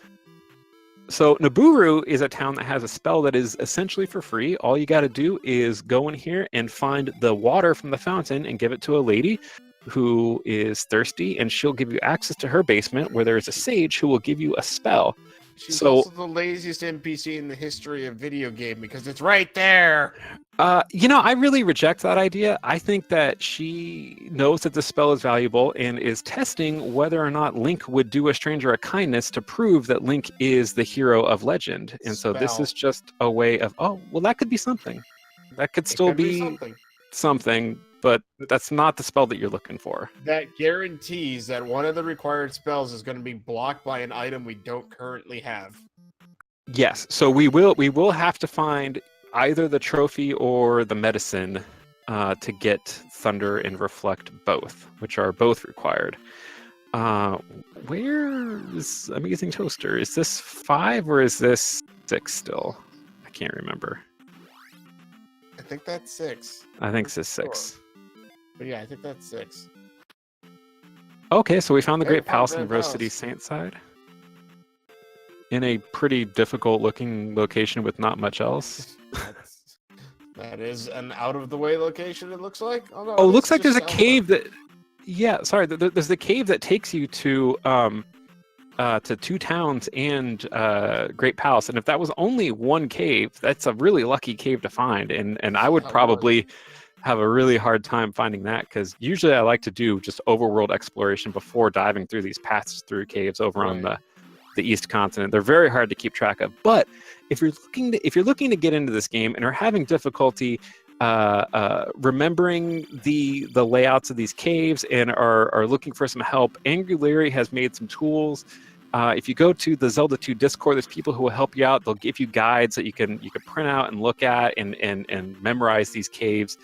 So Nibiru is a town that has a spell that is essentially for free. All you got to do is go in here and find the water from the fountain and give it to a lady who is thirsty, and she'll give you access to her basement where there is a sage who will give you a spell. She's also the laziest NPC in the history of video game because it's right there. I really reject that idea. I think that she knows that the spell is valuable and is testing whether or not Link would do a stranger a kindness to prove that Link is the hero of legend. And so this is just a way of, that could be something. That could still be something, but that's not the spell that you're looking for. That guarantees that one of the required spells is going to be blocked by an item we don't currently have. Yes, so we will have to find either the trophy or the medicine to get Thunder and Reflect both, which are both required. Where is Amazing Toaster? Is this 5 or is this 6 still? I can't remember. I think that's 6. I think this is 6. But yeah, I think that's 6. Okay, so we found the Great Palace in Great Rose Palace. City Saint side. In a pretty difficult looking location with not much else. That is an out-of-the-way location, it looks like. Oh, it looks like there's a cave that... Yeah, sorry, there's the cave that takes you to 2 towns and Great Palace. And if that was only one cave, that's a really lucky cave to find. And I would probably have a really hard time finding that, because usually I like to do just overworld exploration before diving through these paths through caves over on the East Continent. They're very hard to keep track of. But if you're looking to get into this game and are having difficulty remembering the layouts of these caves and are looking for some help, Angry Larry has made some tools. If you go to the Zelda 2 Discord, there's people who will help you out. They'll give you guides that you can print out and look at and memorize these caves.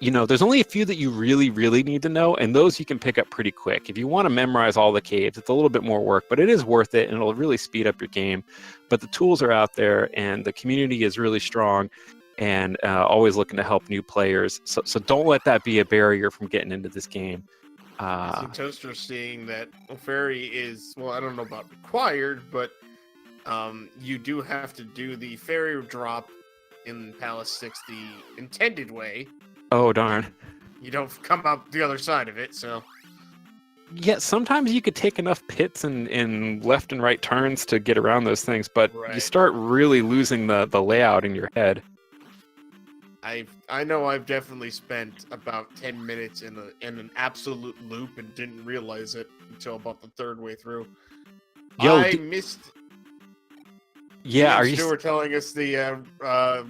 There's only a few that you really, really need to know, and those you can pick up pretty quick. If you want to memorize all the caves, it's a little bit more work, but it is worth it, and it'll really speed up your game. But the tools are out there, and the community is really strong, and always looking to help new players. So don't let that be a barrier from getting into this game. I see Toaster seeing that Fairy is, I don't know about required, but you do have to do the Fairy drop in Palace 6 the intended way. Oh, darn. You don't come out the other side of it, so... Yeah, sometimes you could take enough pits and left and right turns to get around those things, but you start really losing the layout in your head. I know I've definitely spent about 10 minutes in an absolute loop and didn't realize it until about the third way through. I missed... Yeah, are you were telling us the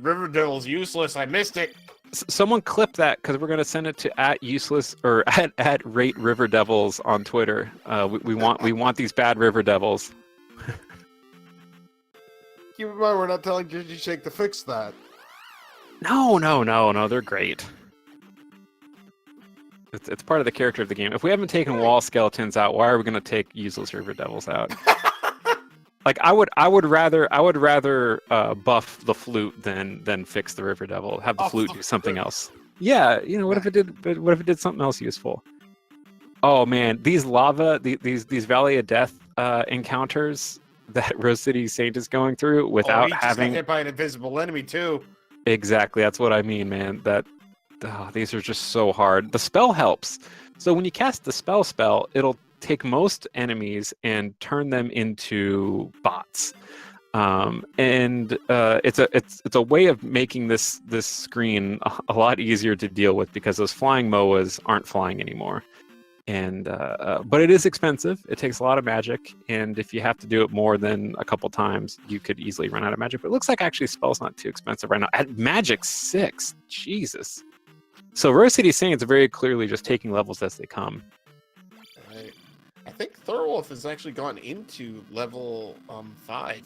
River Devil's useless? I missed it. Someone clip that, because we're going to send it to @useless or at rate River Devils on Twitter. We want these bad River Devils. Keep in mind, we're not telling Shake to fix that. No, they're great. It's part of the character of the game. If we haven't taken wall skeletons out, why are we going to take useless River Devils out? Like I would rather buff the flute than fix the River Devil. Have the flute do something else. Yeah, what if it did something else useful? Oh man, these these Valley of Death encounters that Rose City Saint is going through without having got hit by an invisible enemy too. Exactly, that's what I mean, man. These are just so hard. The spell helps. So when you cast the spell, it'll take most enemies and turn them into bots. It's a way of making this screen a lot easier to deal with, because those flying Moas aren't flying anymore. And but it is expensive. It takes a lot of magic, and if you have to do it more than a couple times, you could easily run out of magic. But it looks like actually spell's not too expensive right now. At Magic 6, Jesus. So Rose City Saints are very clearly just taking levels as they come. I think Thorwolf has actually gone into level 5.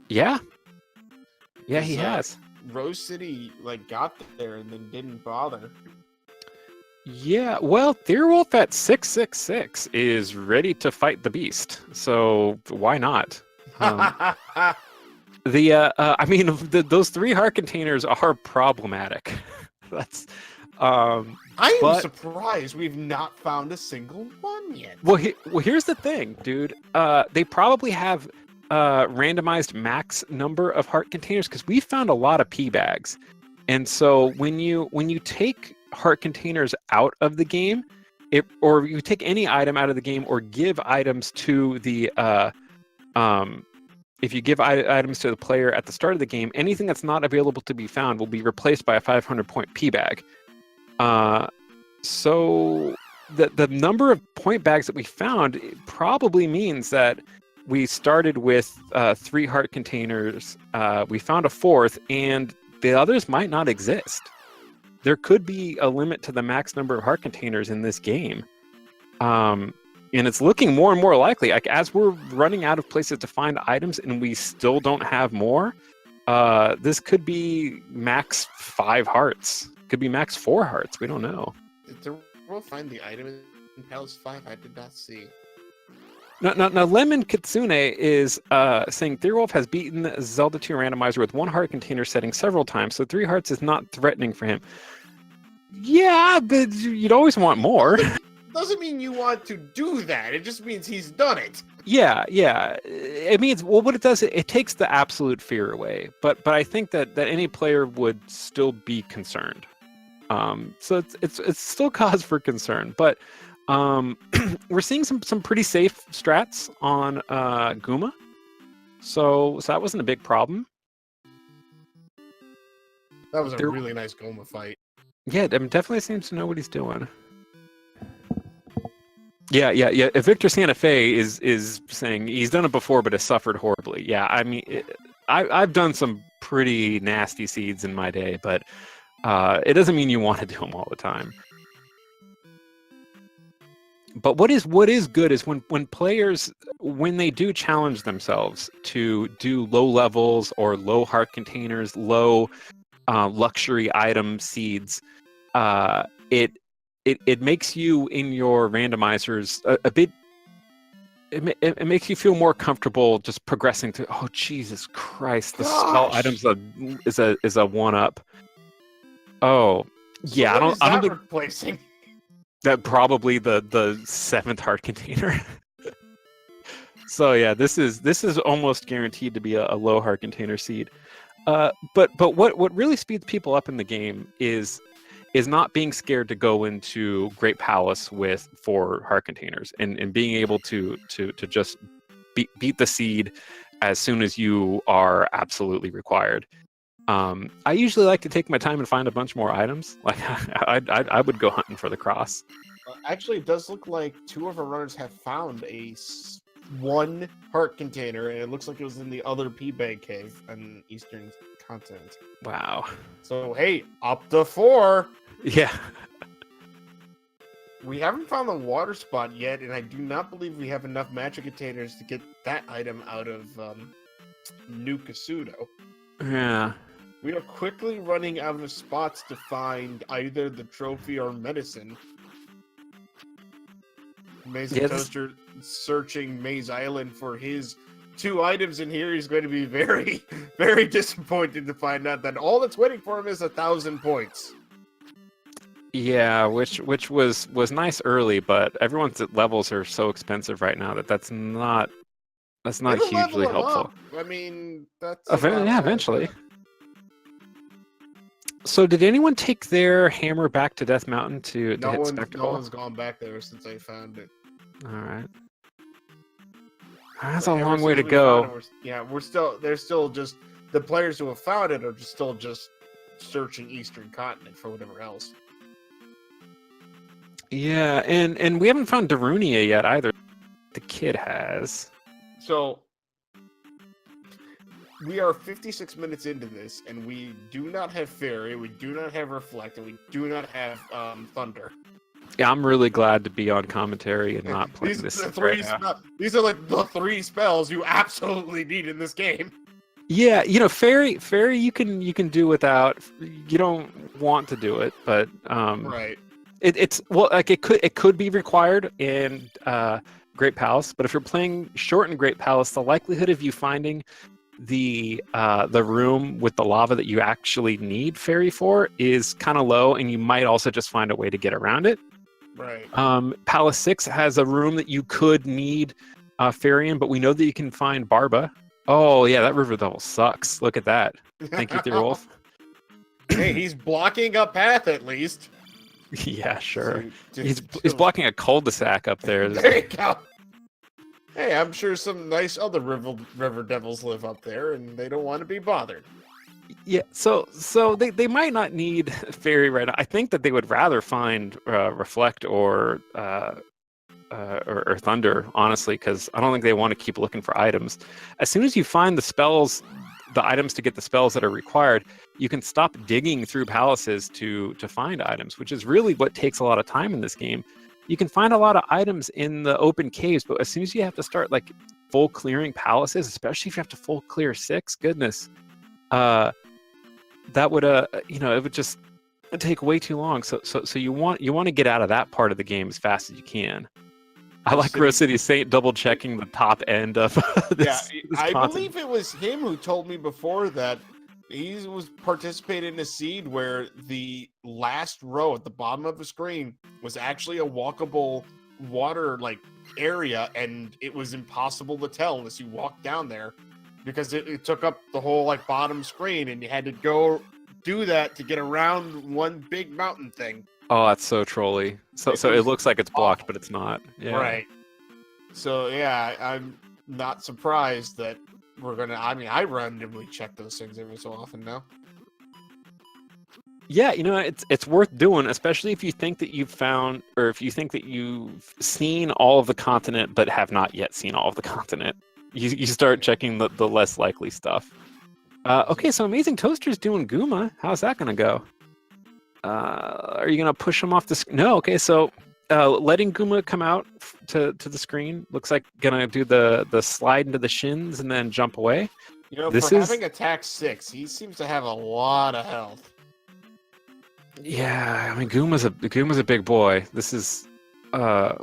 Yeah, he has. Rose City got there and then didn't bother. Yeah, well, Thorwolf at 666 is ready to fight the beast, so why not? I mean, those 3 heart containers are problematic. That's, I am but surprised we've not found a single one yet. well, here's the thing, dude. They probably have randomized max number of heart containers because we found a lot of P bags, and so when you take heart containers out of the game, or you take any item out of the game or give items to the if you give items to the player at the start of the game, anything that's not available to be found will be replaced by a 500-point P bag. So the number of point bags that we found probably means that we started with 3 heart containers. We found a 4th, and the others might not exist. There could be a limit to the max number of heart containers in this game. And it's looking more and more likely. Like, as we're running out of places to find items and we still don't have more, this could be max 5 hearts. Could be max 4 hearts. We don't know. Did we'll find the item in Palace 5? I did not see. Now Lemon Kitsune is saying Theorwolf has beaten Zelda 2 Randomizer with 1 heart container setting several times, so 3 hearts is not threatening for him. Yeah, but you'd always want more. Doesn't mean you want to do that. It just means he's done it. Yeah. It means, well, what it does, it takes the absolute fear away. But I think that any player would still be concerned. So it's still cause for concern. But we're seeing some pretty safe strats on Guma. So that wasn't a big problem. That was a really nice Goma fight. Yeah, definitely seems to know what he's doing. Yeah. Victor Santa Fe is saying he's done it before, but has suffered horribly. Yeah, I mean, I've done some pretty nasty seeds in my day, but it doesn't mean you want to do them all the time. But what is good is when players, when they do challenge themselves to do low levels or low heart containers, low luxury item seeds, it makes you in your randomizers a bit. It makes you feel more comfortable just progressing to. Oh, Jesus Christ! The spell items is a 1-up. Oh, So yeah. what I don't is think that replacing? that probably the 7th heart container. So yeah, this is almost guaranteed to be a low heart container seed. But what really speeds people up in the game is not being scared to go into Great Palace with 4 heart containers and being able to just beat the seed as soon as you are absolutely required. I usually like to take my time and find a bunch more items. Like I would go hunting for the cross. Actually, it does look like 2 of our runners have found 1 heart container, and it looks like it was in the other P-Bag cave on Eastern continent. Wow. So hey, up to 4. Yeah. We haven't found the water spot yet, and I do not believe we have enough magic containers to get that item out of New Kasudo. Yeah. We are quickly running out of spots to find either the trophy or medicine. Amazing Toaster searching Maze Island for his 2 items in here. He's going to be very, very disappointed to find out that all that's waiting for him is 1,000 points. Yeah, which was nice early, but everyone's levels are so expensive right now that's not hugely helpful. I mean, that's eventually. So did anyone take their hammer back to Death Mountain to hit Spectacle? No one's gone back there since I found it. All right. That's a long way to go. There's still just the players who have found it are still searching Eastern Continent for whatever else. Yeah, and we haven't found Darunia yet either. The kid has. So we are 56 minutes into this, and we do not have Fairy, we do not have Reflect, and we do not have Thunder. Yeah, I'm really glad to be on commentary and not playing this. These are like the 3 spells you absolutely need in this game. Yeah, Fairy you can do without. You don't want to do it, but right. It's well, like it could be required in Great Palace, but if you're playing short in Great Palace, the likelihood of you finding the room with the lava that you actually need fairy for is kind of low, and you might also just find a way to get around it. Right. Palace 6 has a room that you could need fairy in, but we know that you can find Barba. Oh yeah, that river devil sucks. Look at that. Thank you, Theorwolf. Hey, he's blocking a path at least. Yeah, sure. So He's blocking a cul-de-sac up there. There you go. Hey, I'm sure some nice other river devils live up there, and they don't want to be bothered. Yeah, so they might not need fairy right now. I think that they would rather find reflect or thunder, honestly, because I don't think they want to keep looking for items. As soon as you find the spells, the items to get the spells that are required, you can stop digging through palaces to find items, which is really what takes a lot of time in this game. You can find a lot of items in the open caves, but as soon as you have to start like full clearing palaces, especially if you have to full clear 6, goodness, that would it would just take way too long. So you want to get out of that part of the game as fast as you can. I like Rose City Saint double checking the top end of this. Yeah, this I content. believe it was him who told me before that he was participating in a seed where the last row at the bottom of the screen was actually a walkable water like area, and it was impossible to tell unless you walked down there because it took up the whole like bottom screen, and you had to go do that to get around one big mountain thing. Oh, that's so trolly. So it looks like it's blocked, but it's not. Yeah. Right. So yeah, I'm not surprised that we're gonna. I mean, I randomly check those things every so often now. Yeah, it's worth doing, especially if you think that you've found, or if you think that you've seen all of the continent but have not yet seen all of the continent. You start checking the less likely stuff. Okay, so Amazing Toaster's doing Gooma. How's that gonna go? Are you gonna push him off the screen? No. Okay, so letting Gooma come out to the screen looks like gonna do the slide into the shins and then jump away. Having attack 6, he seems to have a lot of health. Yeah, I mean Gooma's a big boy. This is all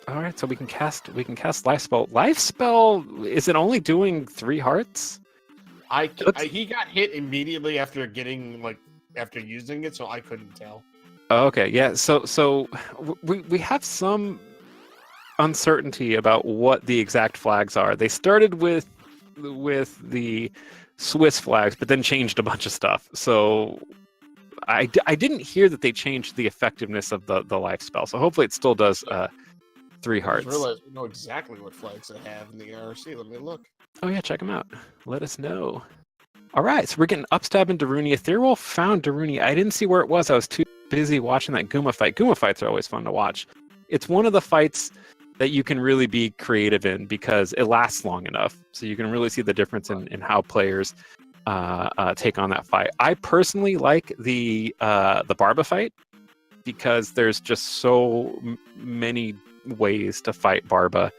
right. So we can cast Life Spell. Life Spell, is it only doing 3 hearts? He got hit immediately after using it, so I couldn't tell. Okay, yeah. So we have some uncertainty about what the exact flags are. They started with the Swiss flags, but then changed a bunch of stuff. So I didn't hear that they changed the effectiveness of the life spell. So hopefully it still does 3 hearts. I just realized we know exactly what flags they have in the RC. Let me look. Oh yeah, check them out. Let us know. All right, so we're getting upstab in Darunia. Theorwolf found Darunia. I didn't see where it was. I was too busy watching that Gooma fight. Gooma fights are always fun to watch. It's one of the fights that you can really be creative in because it lasts long enough. So you can really see the difference in how players take on that fight. I personally like the Barba fight because there's just so many ways to fight Barba.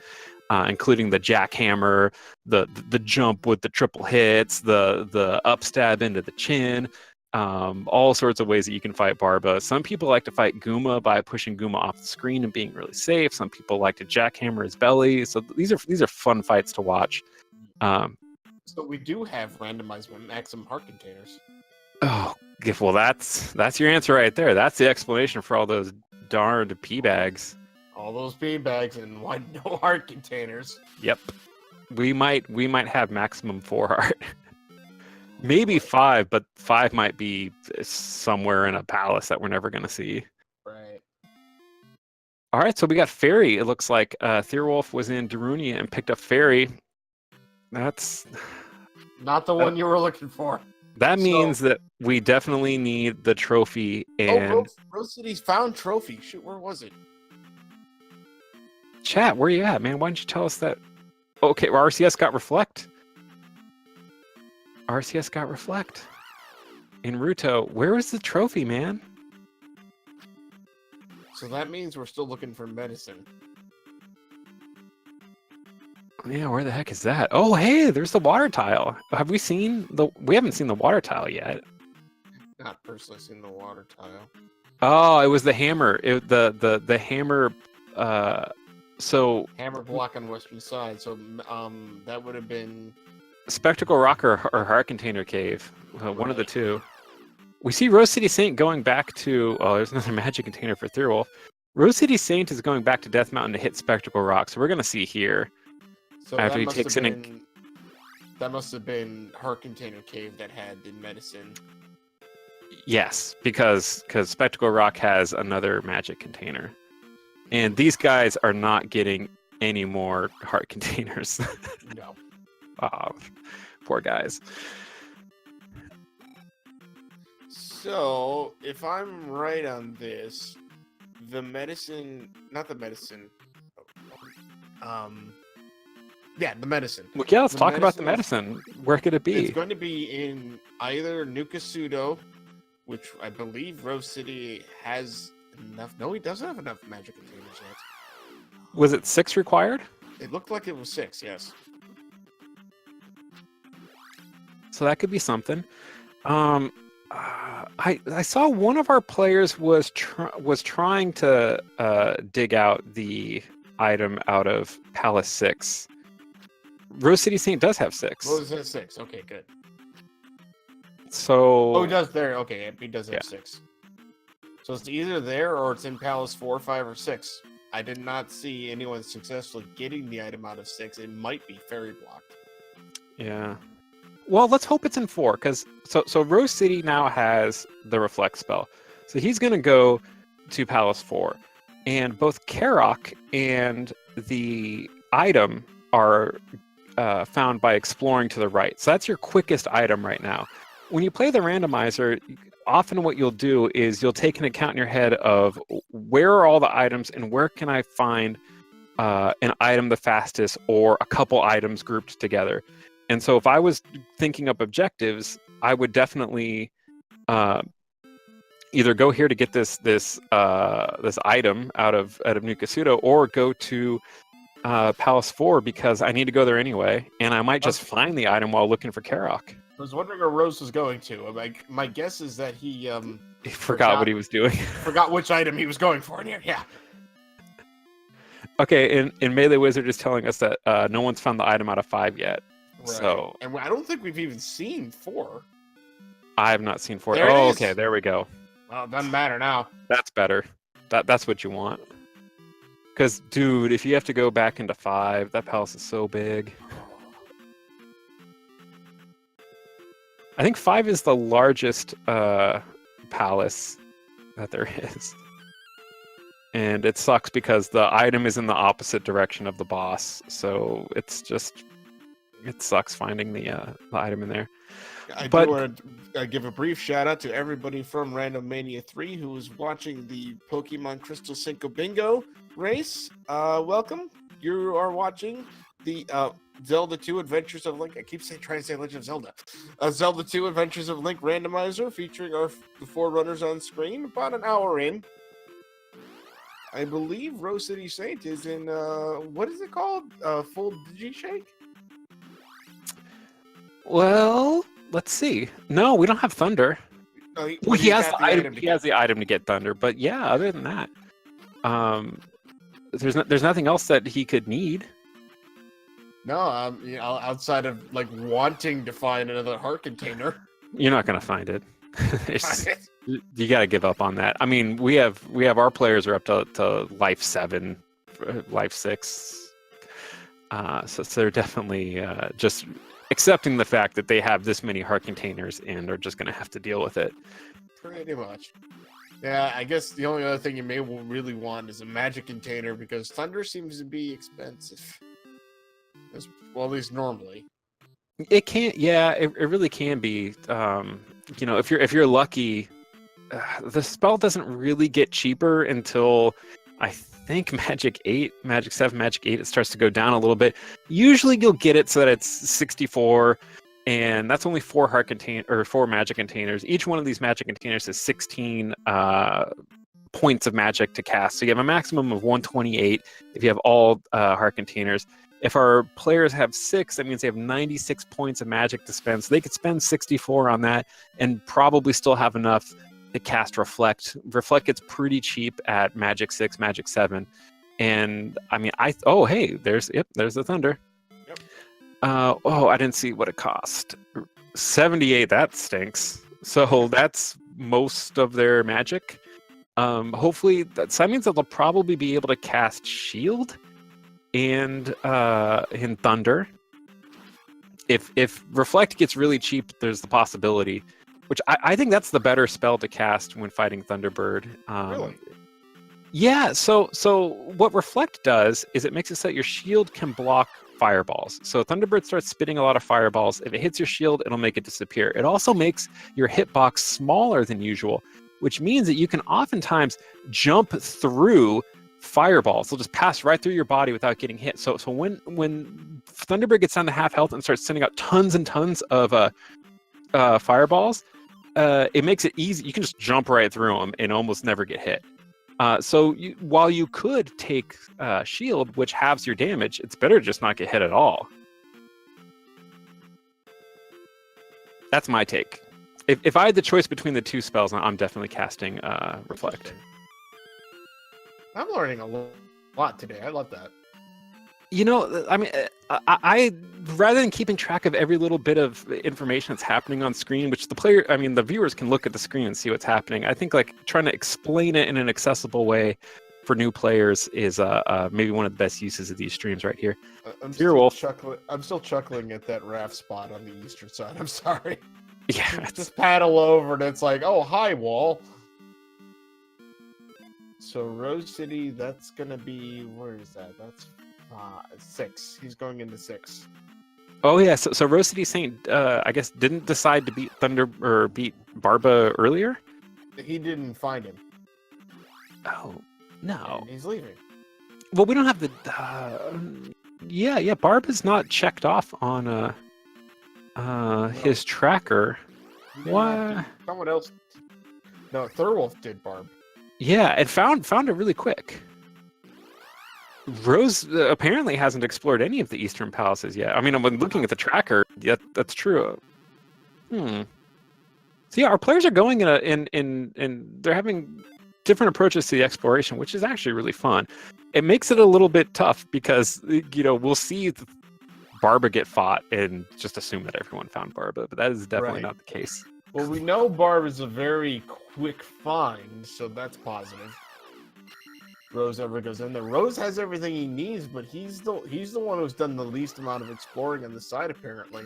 Including the jackhammer, the jump with the triple hits, the upstab into the chin, all sorts of ways that you can fight Barba. Some people like to fight Gooma by pushing Gooma off the screen and being really safe. Some people like to jackhammer his belly. So these are fun fights to watch. So we do have randomized maximum heart containers. Oh, well, that's your answer right there. That's the explanation for all those darned pea bags. All those beanbags and no heart containers. Yep. We might have maximum 4 heart. Maybe 5, but 5 might be somewhere in a palace that we're never going to see. Right. All right, so we got Fairy. It looks like Theorwolf was in Darunia and picked up Fairy. That's not the one you were looking for. That means that we definitely need the trophy. And Rose City's found trophy. Shoot, where was it? Chat, where you at, man? Why don't you tell us that? Okay, well, RCS got Reflect. RCS got Reflect. In Ruto, where was the trophy, man? So that means we're still looking for medicine. Yeah, where the heck is that? Oh, hey, there's the water tile. Have we seen we haven't seen the water tile yet. Not personally seen the water tile. Oh, it was the hammer. The hammer. So hammer block on western side. So that would have been Spectacle Rock or Heart Container Cave. One of the Right. two. We see Rose City Saint going back to... Oh, there's another magic container for Thirlwolf. Rose City Saint is going back to Death Mountain to hit Spectacle Rock. So we're going to see here. So After that he must takes have it in- been that must have been Heart Container Cave that had the medicine. Yes, because Spectacle Rock has another magic container. And these guys are not getting any more heart containers. No. Oh, poor guys. So if I'm right on this, the medicine, not the medicine. Yeah, the medicine. Well, yeah, let's The talk about the medicine medicine. Where could it be? It's going to be in either Nukasudo, which I believe Rose City has enough. No, he doesn't have enough magic containers yet. Was it 6 required? It looked like it was 6, yes. So that could be something. I saw one of our players was trying to dig out the item out of Palace 6. Rose City Saint does have 6. What was that 6? Okay, good. So Oh, he does there. Okay, he does have Yeah. 6. So it's either there or it's in Palace 4, 5, or 6. I did not see anyone successfully getting the item out of 6. It might be fairy blocked. yeah. Well, let's hope it's in 4, because so Rose City now has the Reflect spell. So he's going to go to Palace 4. And both Karok and the item are found by exploring to the right. So that's your quickest item right now. When you play the randomizer, often what you'll do is you'll take an account in your head of where are all the items and where can I find an item the fastest or a couple items grouped together. And so if I was thinking up objectives, I would definitely either go here to get this item out of Nukasudo, or go to Palace 4 because I need to go there anyway, and I might just find the item while looking for Karok. I was wondering where Rose was going to. My guess is that he He forgot what he was doing. forgot which item he was going for in here. Yeah. Okay, and Melee Wizard is telling us that no one's found the item out of 5 yet. Right. So and I don't think we've even seen 4. I have not seen 4. There it Oh, is. okay, there we go. Well, it doesn't matter now. That's better. That's what you want. Because, dude, if you have to go back into 5, that palace is so big. I think 5 is the largest palace that there is. And it sucks because the item is in the opposite direction of the boss. So it's just... It sucks finding the item in there. I But- do want to give a brief shout out to everybody from Random Mania 3 who is watching the Pokemon Crystal Cinco Bingo race. Welcome. You are watching the Zelda 2 Adventures of Link. I keep trying to say Legend of Zelda. Zelda 2 Adventures of Link randomizer featuring the 4 runners on screen. About an hour in. I believe Rose City Saint is in, what is it called? Full Digi-Shake? Well, let's see. No, we don't have Thunder. No, Well, he has got the item. to He has the item to get Thunder, but yeah, other than that, there's nothing else that he could need. No, you know, outside of like wanting to find another heart container. You're not gonna find it. It's just- you gotta give up on that. I mean, we have our players are up to life 7, life 6. So they're definitely just accepting the fact that they have this many heart containers and are just gonna have to deal with it. Pretty much. Yeah, I guess the only other thing you may really want is a magic container because Thunder seems to be expensive. Well, at least normally. It can't. Yeah, it really can be. You know, if you're lucky, the spell doesn't really get cheaper until I think Magic 8, Magic 7, Magic 8. It starts to go down a little bit. Usually, you'll get it so that it's 64, and that's only 4 magic containers. Each one of these magic containers is 16 points of magic to cast. So you have a maximum of 128 if you have all heart containers. If our players have 6, that means they have 96 points of magic to spend. So they could spend 64 on that and probably still have enough to cast Reflect. Reflect gets pretty cheap at Magic 6, Magic 7. And I mean, hey, there's the Thunder. Yep. Oh, I didn't see what it cost. 78. That stinks. So that's most of their magic. Hopefully, that means that they'll probably be able to cast Shield and in Thunder. If Reflect gets really cheap, there's the possibility, which I think that's the better spell to cast when fighting Thunderbird. Really? Yeah. So what Reflect does is it makes it so that your shield can block fireballs. So Thunderbird starts spitting a lot of fireballs. If it hits your shield, it'll make it disappear. It also makes your hitbox smaller than usual, which means that you can oftentimes jump through fireballs. They'll just pass right through your body without getting hit. So when Thunderbird gets down to half health and starts sending out tons and tons of fireballs, it makes it easy. You can just jump right through them and almost never get hit. While you could take shield, which halves your damage, it's better to just not get hit at all. That's my take. If I had the choice between the two spells, I'm definitely casting Reflect. I'm learning a lot today. I love that. You know, I mean, I rather than keeping track of every little bit of information that's happening on screen, which the viewers can look at the screen and see what's happening. I think like trying to explain it in an accessible way for new players is maybe one of the best uses of these streams right here. I'm still chuckling at that raft spot on the eastern side. I'm sorry. Yeah, Just paddle over and it's like, oh, hi, wall. So Rose City, that's gonna be, where is that? That's 6. He's going into 6. Oh yeah, so Rose City Saint, I guess, didn't decide to beat beat Barba earlier. He didn't find him. Oh no, And he's leaving. well, we don't have the. Yeah, Barba's not checked off on his tracker. He didn't Why? have to- Someone else. No, Thurwolf did, Barb. Yeah, it found it really quick. Rose apparently hasn't explored any of the Eastern Palaces yet. I mean, when looking at the tracker, yeah, that's true. So yeah, our players are going in they're having different approaches to the exploration, which is actually really fun. It makes it a little bit tough because we'll see Barba get fought and just assume that everyone found Barba, but that is definitely Right. not the case. Well, we know Barb is a very quick find, so that's positive. Rose never goes in there. Rose has everything he needs, but he's the one who's done the least amount of exploring on the side, apparently.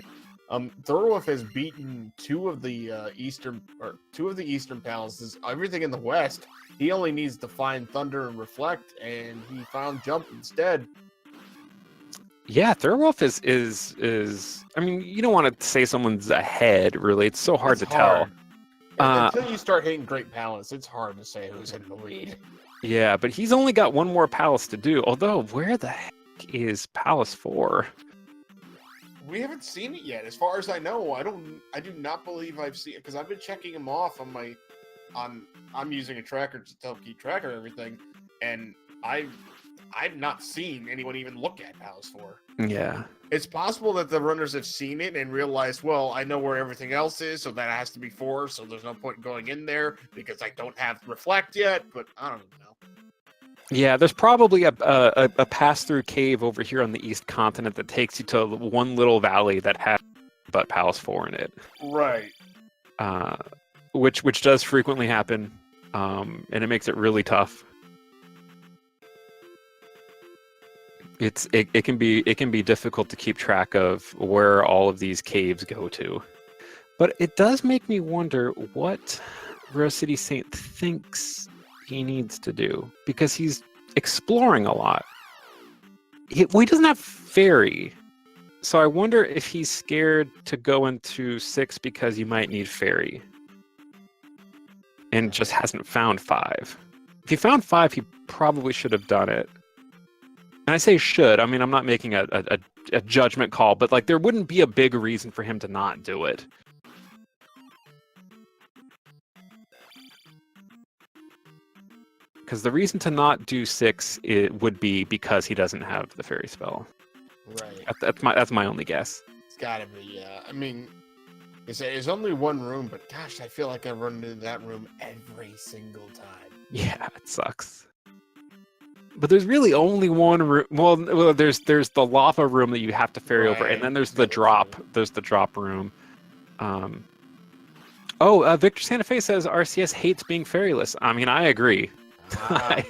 Thorolf has beaten two of the eastern palaces. Everything in the west, he only needs to find Thunder and Reflect, and he found Jump instead. Yeah, Thorolf is. I mean, you don't want to say someone's ahead, really. It's so hard It's to tell. Until you start hitting Great Palace, it's hard to say who's in the lead. Yeah, but he's only got one more palace to do. Although, where the heck is Palace 4? We haven't seen it yet, as far as I know. I do not believe I've seen it because I've been checking him off on my, I'm using a tracker to keep track of everything, and I've not seen anyone even look at Palace 4. Yeah. It's possible that the runners have seen it and realized, well, I know where everything else is, so that has to be 4, so there's no point in going in there because I don't have Reflect yet, but I don't even know. Yeah, there's probably a pass-through cave over here on the East Continent that takes you to one little valley that has but Palace 4 in it. Right. Which does frequently happen, and it makes it really tough. It can be difficult to keep track of where all of these caves go to, but it does make me wonder what Rose City Saint thinks he needs to do, because he's exploring a lot. He doesn't have fairy, so I wonder if he's scared to go into 6 because you might need fairy, and just hasn't found 5. If he found 5, he probably should have done it. And I say should, I mean, I'm not making a judgment call, but like there wouldn't be a big reason for him to not do it. Because the reason to not do 6 would be because he doesn't have the fairy spell. Right. That's my only guess. It's gotta be, yeah. I mean, it's only one room, but gosh, I feel like I run into that room every single time. Yeah, it sucks. But there's really only one room. Well, there's the lava room that you have to ferry over, and then there's the drop. There's the drop room. Victor Santa Fe says RCS hates being ferryless. I mean, I agree. Ah.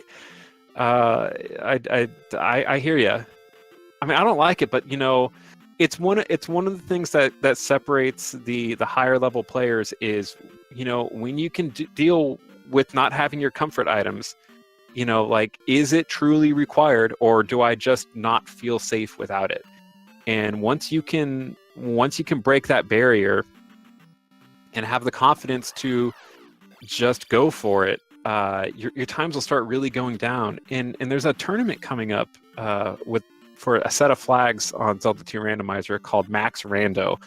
I hear you. I mean, I don't like it, but it's one of the things that separates the higher level players is, when you can deal with not having your comfort items. Like, is it truly required, or do I just not feel safe without it? And once you can break that barrier and have the confidence to just go for it, your times will start really going down. And there's a tournament coming up for a set of flags on Zelda 2 Randomizer called Max Rando,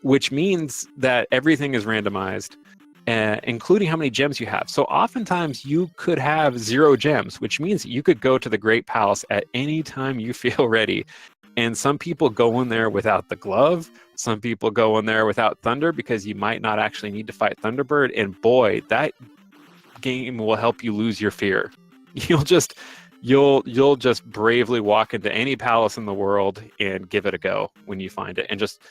which means that everything is randomized, including how many gems you have. So oftentimes you could have 0 gems, which means you could go to the Great Palace at any time you feel ready. And some people go in there without the glove. Some people go in there without Thunder because you might not actually need to fight Thunderbird. And boy, that game will help you lose your fear. You'll just bravely walk into any palace in the world and give it a go when you find it. And just,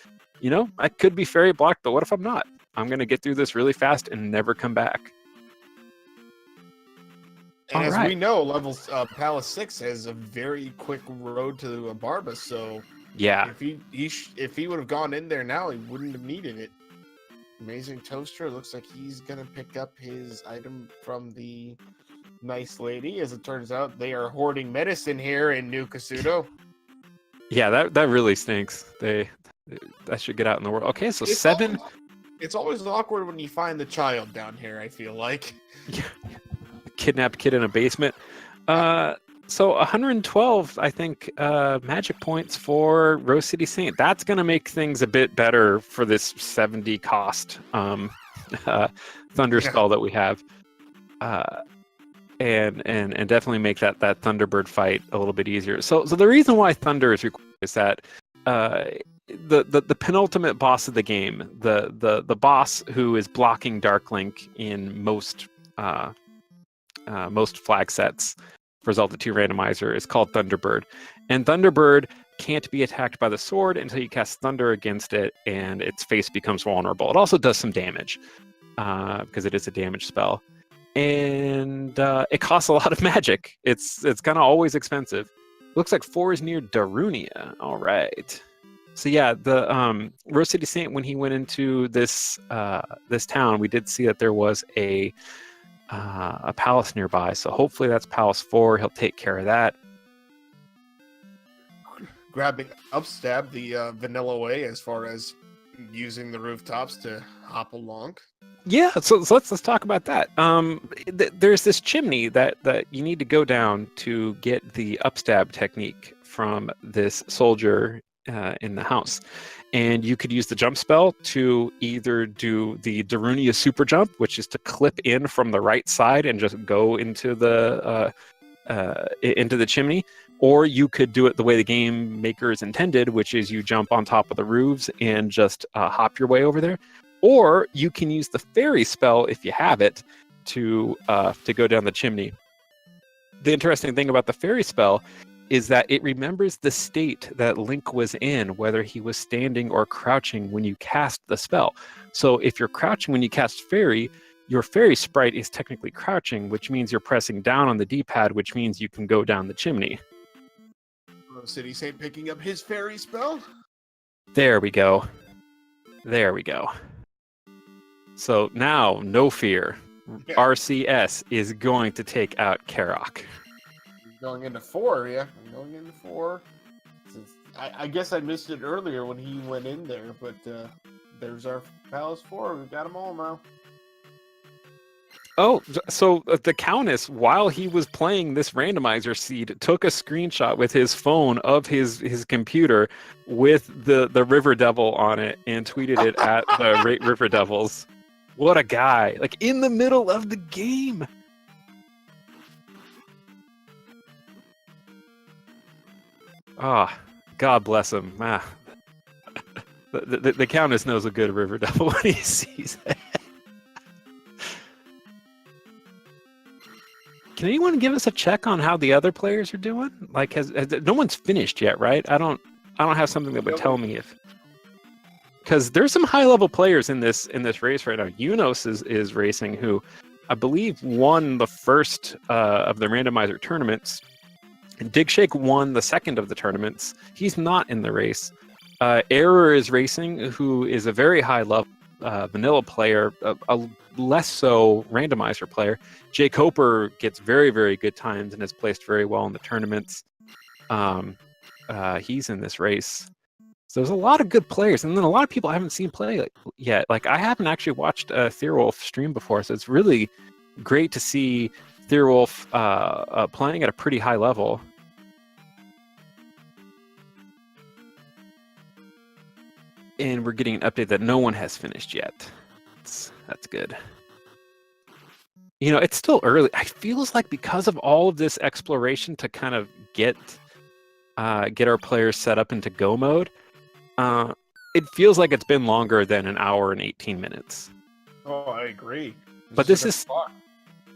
I could be fairy blocked, but what if I'm not? I'm going to get through this really fast and never come back. And as we know, Palace 6 has a very quick road to Barba, so yeah, if he would have gone in there now, he wouldn't have needed it. Amazing Toaster looks like he's going to pick up his item from the nice lady. As it turns out, they are hoarding medicine here in New Kasuto. Yeah, that really stinks. That should get out in the world. Okay, so It's always awkward when you find the child down here, I feel like. Yeah. Kidnapped kid in a basement. So 112, I think, magic points for Rose City Saint. That's going to make things a bit better for this 70 cost Thunder Spell that we have. And definitely make that Thunderbird fight a little bit easier. So the reason why Thunder is required is that the penultimate boss of the game, the boss who is blocking Dark Link in most flag sets for Zelda 2 Randomizer, is called Thunderbird. And Thunderbird can't be attacked by the sword until you cast Thunder against it, and its face becomes vulnerable. It also does some damage because it is a damage spell. And it costs a lot of magic. It's kind of always expensive. Looks like 4 is near Darunia. All right. So yeah, the Rose City Saint, when he went into this town, we did see that there was a palace nearby. So hopefully that's Palace 4. He'll take care of that. Grabbing Upstab the vanilla way as far as using the rooftops to hop along. Yeah, so let's talk about that. There's this chimney that you need to go down to get the upstab technique from this soldier in the house. And you could use the jump spell to either do the Darunia super jump, which is to clip in from the right side and just go into the chimney, or you could do it the way the game makers intended, which is you jump on top of the roofs and just hop your way over there. Or you can use the fairy spell if you have it to go down the chimney. The interesting thing about the fairy spell is that it remembers the state that Link was in, whether he was standing or crouching when you cast the spell. So if you're crouching when you cast fairy, your fairy sprite is technically crouching, which means you're pressing down on the D-pad, which means you can go down the chimney. Rose City Saint picking up his fairy spell. There we go. There we go. So now, no fear. Yeah. RCS is going to take out Karok. Going into 4, yeah. Going into 4. I guess I missed it earlier when he went in there, but there's our Palace 4. We've got them all now. Oh, so the Countess, while he was playing this randomizer seed, took a screenshot with his phone of his computer with the River Devil on it and tweeted it at the River Devils. What a guy. Like, in the middle of the game. Ah, oh, God bless him. The Countess knows a good River Devil when he sees it. Can anyone give us a check on how the other players are doing? Like, has no one's finished yet, right? I don't have something that would tell me if, because there's some high level players in this race right now. Unos is racing, who I believe won the first of the randomizer tournaments. And Digshake won the second of the tournaments. He's not in the race. Error is racing, who is a very high level vanilla player, a less so randomizer player. Jay Coper gets very, very good times and has placed very well in the tournaments. He's in this race. So there's a lot of good players, and then a lot of people I haven't seen play yet. Like, I haven't actually watched Theorwolf stream before, so it's really great to see Theorwolf playing at a pretty high level. And we're getting an update that no one has finished yet. That's good. You know, it's still early. It feels like because of all of this exploration to kind of get our players set up into go mode, it feels like it's been longer than an hour and 18 minutes. Oh, I agree. But this is fun.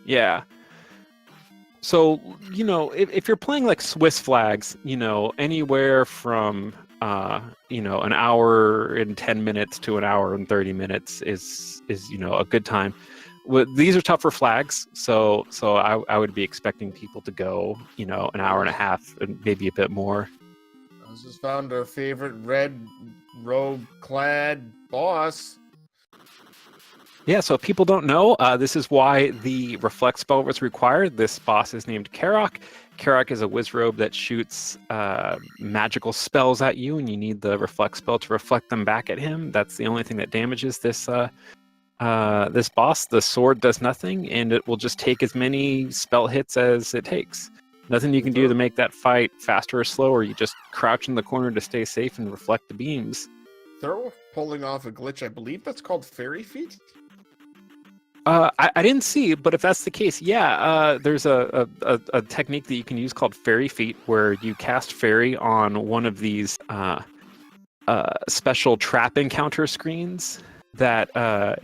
Yeah. So, you know, if you're playing like Swiss flags, you know, anywhere from you know, an hour and 10 minutes to an hour and 30 minutes is you know, a good time. These are tougher flags, so I would be expecting people to go, you know, an hour and a half and maybe a bit more. I just found our favorite red robe-clad boss. Yeah, so if people don't know, this is why the Reflect spell was required. This boss is named Karok. Karok is a wizrobe that shoots magical spells at you, and you need the Reflect spell to reflect them back at him. That's the only thing that damages this this boss. The sword does nothing, and it will just take as many spell hits as it takes. Nothing you can do to make that fight faster or slower. You just crouch in the corner to stay safe and reflect the beams. They're pulling off a glitch. I believe that's called Fairy Feet. I didn't see, but if that's the case, yeah, there's a technique that you can use called Fairy Feet, where you cast Fairy on one of these special trap encounter screens that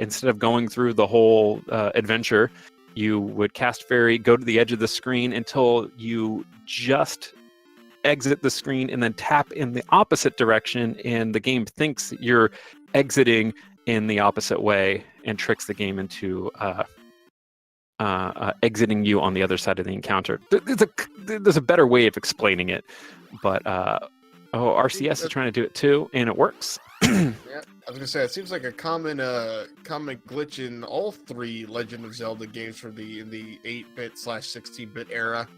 instead of going through the whole adventure, you would cast Fairy, go to the edge of the screen until you just exit the screen and then tap in the opposite direction, and the game thinks you're exiting in the opposite way and tricks the game into exiting you on the other side of the encounter. There's a better way of explaining it, but RCS is trying to do it too, and it works. Yeah, I was gonna say, it seems like a common glitch in all three Legend of Zelda games for the 8-bit / 16-bit era.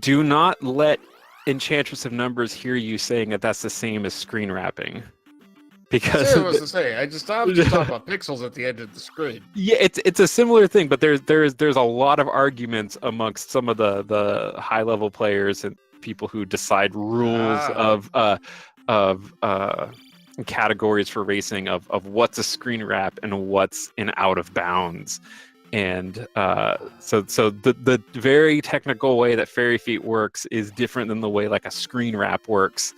Do not let Enchantress of Numbers hear you saying that that's the same as screen wrapping. Because I was to say, I'm just talking about pixels at the end of the screen. Yeah, it's a similar thing, but there's a lot of arguments amongst some of the high level players and people who decide rules of categories for racing of what's a screen wrap and what's an out of bounds. And so the very technical way that Fairy Feet works is different than the way like a screen wrap works.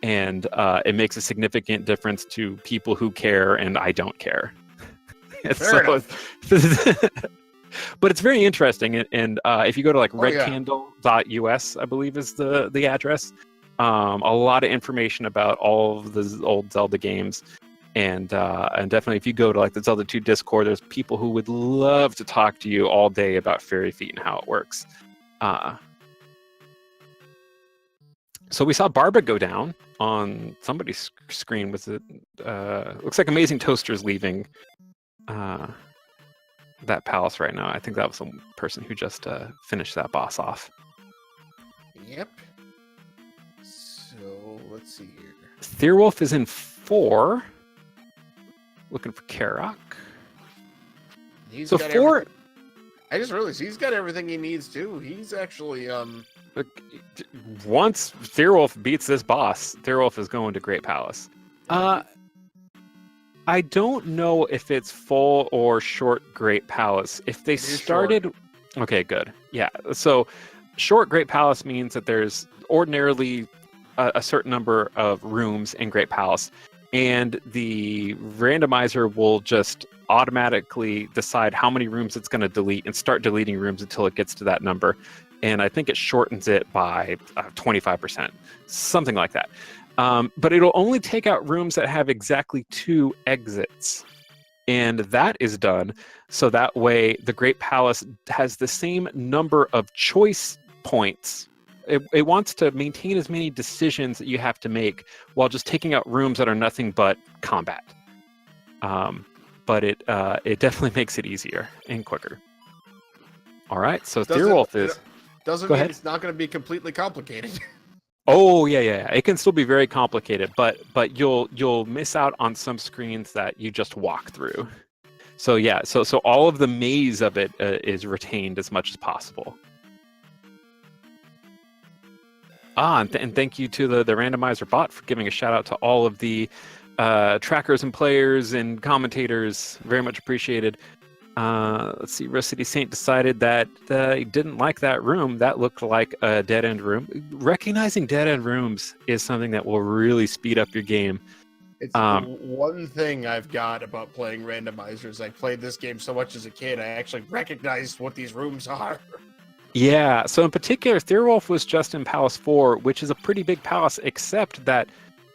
And it makes a significant difference to people who care, and I don't care. Fair enough. But it's very interesting, and if you go to like redcandle.us, I believe is the address, a lot of information about all of the old Zelda games, and definitely if you go to like the Zelda 2 Discord, there's people who would love to talk to you all day about Fairy Feet and how it works. So we saw Barba go down on somebody's screen. Was it? Looks like Amazing Toaster's leaving that palace right now. I think that was the person who just finished that boss off. Yep. So let's see here. Theorwolf is in 4. Looking for Karok. So 4. I just realized he's got everything he needs too. He's actually once Theorwolf beats this boss, Theorwolf is going to Great Palace. I don't know if it's full or short Great Palace. If they started... Short. Okay, good. Yeah, so short Great Palace means that there's ordinarily a certain number of rooms in Great Palace, and the randomizer will just automatically decide how many rooms it's going to delete and start deleting rooms until it gets to that number. And I think it shortens it by 25%, something like that. But it'll only take out rooms that have exactly 2 exits. And that is done so that way the Great Palace has the same number of choice points. It wants to maintain as many decisions that you have to make while just taking out rooms that are nothing but combat. But it definitely makes it easier and quicker. All right, so Thierwolf is... Doesn't Go mean ahead. it's not going to be completely complicated. Oh yeah. It can still be very complicated, but you'll miss out on some screens that you just walk through. So yeah, so all of the maze of it is retained as much as possible. And thank you to the Randomizer bot for giving a shout out to all of the trackers and players and commentators. Very much appreciated. Let's see, Rose City Saint decided that he didn't like that room. That looked like a dead-end room. Recognizing dead-end rooms is something that will really speed up your game. It's the one thing I've got about playing randomizers. I played this game so much as a kid, I actually recognized what these rooms are. Yeah, so in particular, Thierwolf was just in Palace 4, which is a pretty big palace, except that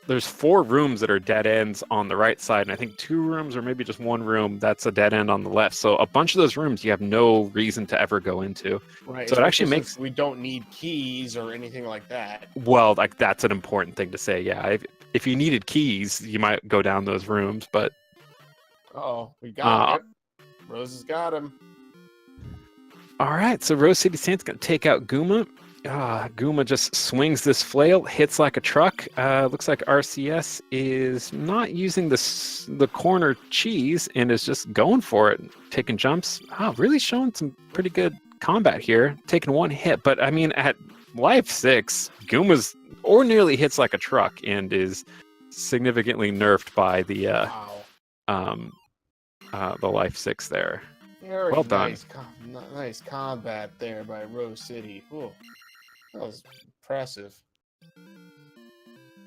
there's 4 rooms that are dead ends on the right side, and I think 2 rooms or maybe just 1 room that's a dead end on the left. So a bunch of those rooms you have no reason to ever go into. Right. So it actually makes... We don't need keys or anything like that. Well, like that's an important thing to say, yeah. If you needed keys, you might go down those rooms, but... Uh-oh, we got him. Rose has got him. All right, so Rose City Saint's going to take out Guma. Guma just swings this flail, hits like a truck. Looks like RCS is not using the corner cheese and is just going for it, taking jumps. Really showing some pretty good combat here, taking 1 hit. But I mean, at life 6, Guma's ordinarily hits like a truck and is significantly nerfed by the life 6 there. Very well done. Nice combat there by Rose City. Ooh, that was impressive.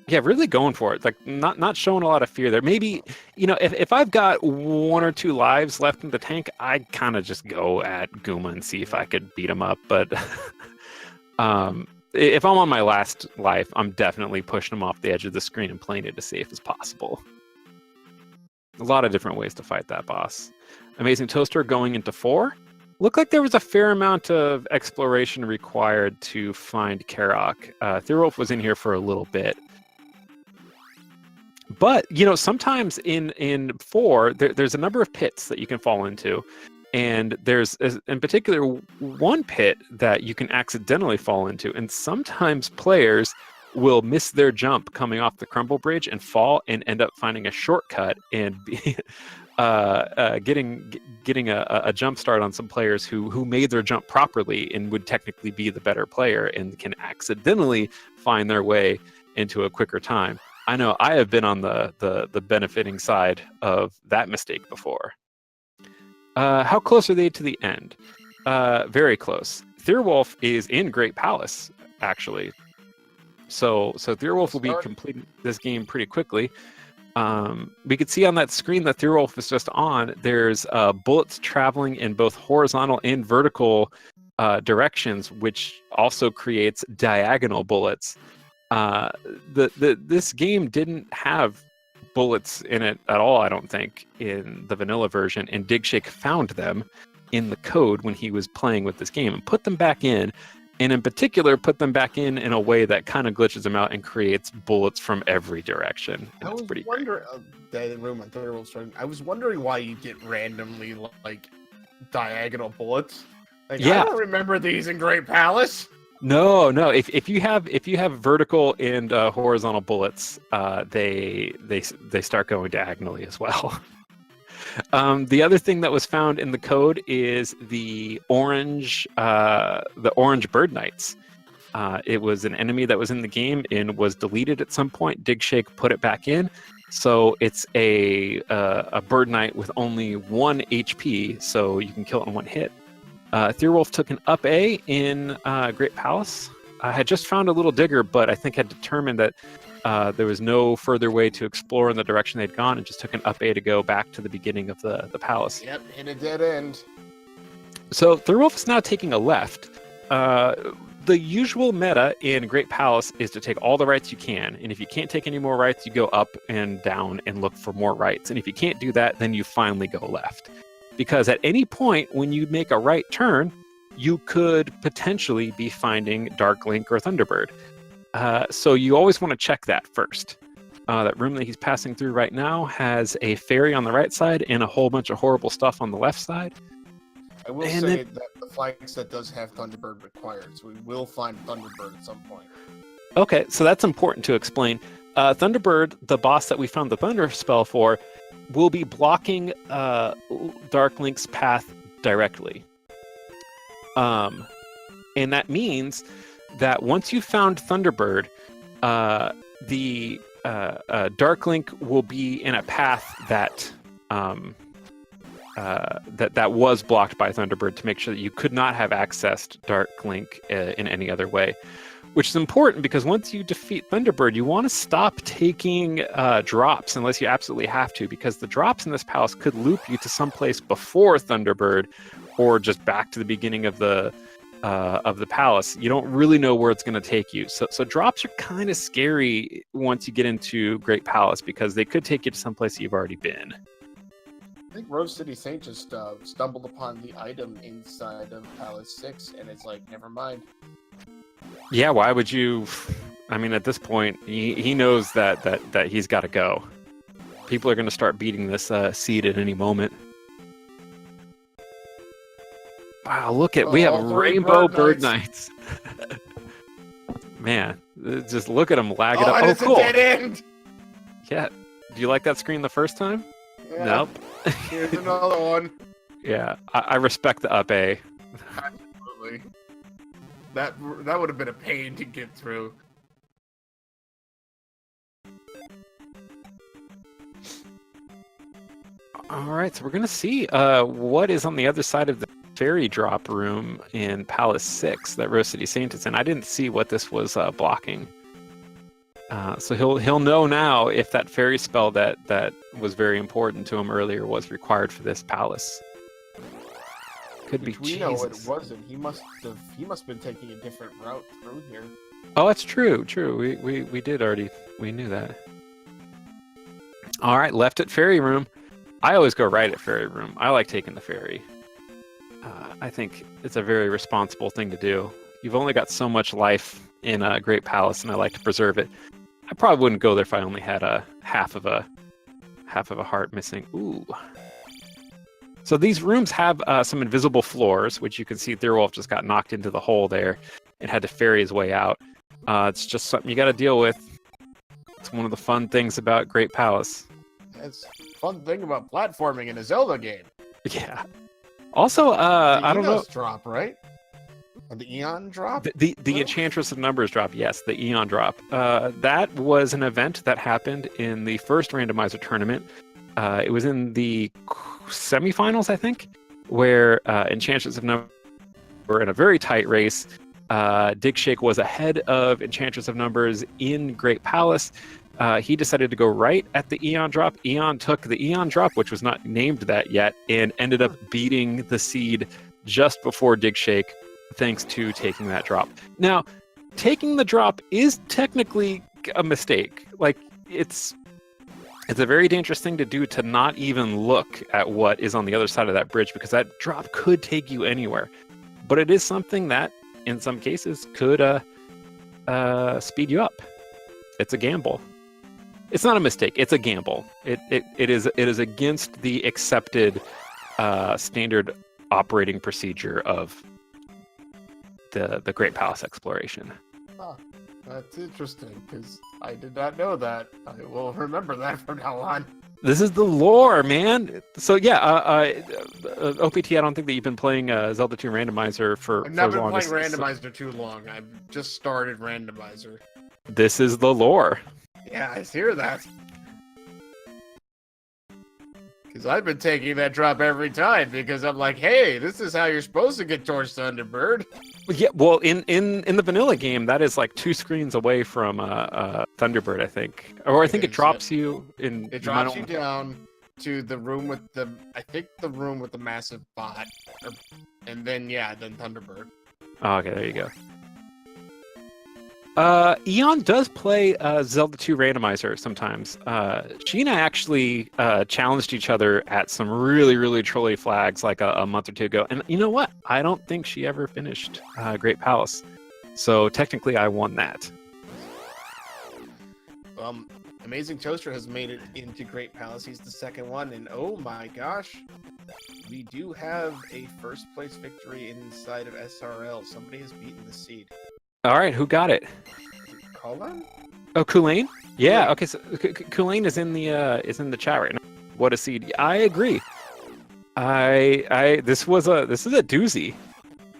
Yeah, really going for it. Like not showing a lot of fear there. Maybe, if I've got 1 or 2 lives left in the tank, I'd kind of just go at Guma and see if I could beat him up. But if I'm on my last life, I'm definitely pushing him off the edge of the screen and playing it as safe as possible. A lot of different ways to fight that boss. Amazing Toaster going into 4. Looked like there was a fair amount of exploration required to find Karok. Thierwolf was in here for a little bit. But, sometimes in 4, there's a number of pits that you can fall into. And there's, in particular, 1 pit that you can accidentally fall into. And sometimes players will miss their jump coming off the crumble bridge and fall and end up finding a shortcut and getting a jump start on some players who made their jump properly and would technically be the better player and can accidentally find their way into a quicker time. I know I have been on the benefiting side of that mistake before. How close are they to the end? Very close. Thierwolf is in Great Palace, actually. So Thierwolf will be completing this game pretty quickly. We could see on that screen that Thierwolf is just on, there's bullets traveling in both horizontal and vertical directions, which also creates diagonal bullets. This game didn't have bullets in it at all, I don't think, in the vanilla version, and Digshake found them in the code when he was playing with this game and put them back in. And in particular, put them back in a way that kind of glitches them out and creates bullets from every direction. And I was pretty wondering, I was wondering why you get randomly like diagonal bullets. Like, Yeah. I don't remember these in Great Palace. No. If you have vertical and horizontal bullets, they start going diagonally as well. The other thing that was found in the code is the orange bird knights. It was an enemy that was in the game and was deleted at some point. Digshake put it back in, so it's a bird knight with only 1 HP, so you can kill it in 1 hit. Thierwolf took an up A in Great Palace. I had just found a little digger, but I think had determined that There was no further way to explore in the direction they'd gone. It just took an up A to go back to the beginning of the palace. Yep, in a dead end. So Thorwolf is now taking a left. The usual meta in Great Palace is to take all the rights you can, and if you can't take any more rights, you go up and down and look for more rights. And if you can't do that, then you finally go left. Because at any point when you make a right turn, you could potentially be finding Dark Link or Thunderbird. So you always want to check that first. That room that he's passing through right now has a fairy on the right side and a whole bunch of horrible stuff on the left side. I will say that the flying set does have Thunderbird required, so we will find Thunderbird at some point. Okay, so that's important to explain. Thunderbird, the boss that we found the Thunder spell for, will be blocking Dark Link's path directly. And that means that once you've found Thunderbird, the Dark Link will be in a path that that was blocked by Thunderbird to make sure that you could not have accessed Dark Link in any other way. Which is important because once you defeat Thunderbird, you want to stop taking drops unless you absolutely have to, because the drops in this palace could loop you to someplace before Thunderbird or just back to the beginning of the palace. You don't really know where it's going to take you. So drops are kind of scary once you get into Great Palace because they could take you to someplace you've already been. I think Rose City Saint just stumbled upon the item inside of Palace 6, and it's like, never mind. Yeah, why would you? I mean, at this point, he knows that he's got to go. People are going to start beating this seed at any moment. Wow, look at we have Rainbow Bird Knights. Man, just look at them lag it up. Oh, Cool. It's a dead end. Yeah. Do you like that screen the first time? Yeah. Nope. Here's another one. Yeah, I respect the up A. Absolutely. That would have been a pain to get through. All right, so we're gonna see what is on the other side of the fairy drop room in Palace 6 that Rose City Saint is in. I didn't see what this was blocking. So he'll know now if that fairy spell that was very important to him earlier was required for this palace. Could be. We know it wasn't. He must have been taking a different route through here. Oh, that's true. True. We did already. We knew that. All right, left at fairy room. I always go right at fairy room. I like taking the fairy. I think it's a very responsible thing to do. You've only got so much life in a great palace, and I like to preserve it. I probably wouldn't go there if I only had a half of a heart missing. Ooh. So these rooms have some invisible floors, which you can see Thorwolf just got knocked into the hole there and had to ferry his way out. It's just something you got to deal with. It's one of the fun things about Great Palace. That's a fun thing about platforming in a Zelda game. Yeah. Also, I don't know. Drop, right? Or the Eon drop? The Enchantress of Numbers drop, yes, the Eon drop. That was an event that happened in the first randomizer tournament. It was in the semifinals, I think, where Enchantress of Numbers were in a very tight race. Digshake was ahead of Enchantress of Numbers in Great Palace. He decided to go right at the Eon drop. Eon took the Eon drop, which was not named that yet, and ended up beating the seed just before Digshake, thanks to taking that drop. Now, taking the drop is technically a mistake. Like, it's a very dangerous thing to do, to not even look at what is on the other side of that bridge, because that drop could take you anywhere. But it is something that, in some cases, could speed you up. It's a gamble. It's not a mistake. It's a gamble. It is against the accepted standard operating procedure of the Great Palace exploration. Huh. That's interesting, because I did not know that. I will remember that from now on. This is the lore, man. So yeah, OPT, I don't think that you've been playing Zelda 2 Randomizer for I've not as been long playing as, Randomizer too long. I've just started Randomizer. This is the lore. Yeah, I hear that. Because I've been taking that drop every time because I'm like, hey, this is how you're supposed to get towards Thunderbird. Yeah, well, in the vanilla game, that is like 2 screens away from Thunderbird, I think, or I think it drops you in. It drops you down to the room with the massive bot, and then then Thunderbird. Oh, okay, there you go. Eon does play Zelda 2 Randomizer sometimes. She and I actually challenged each other at some really, really trolly flags like a month or two ago. And you know what? I don't think she ever finished Great Palace. So technically I won that. Amazing Toaster has made it into Great Palace. He's the second one. And oh my gosh, we do have a first place victory inside of SRL. Somebody has beaten the seed. All right, who got it? Colin? Oh, Kulain? Yeah. Okay, so Kulain is in the chat right now. What a seed! I agree. This is a doozy.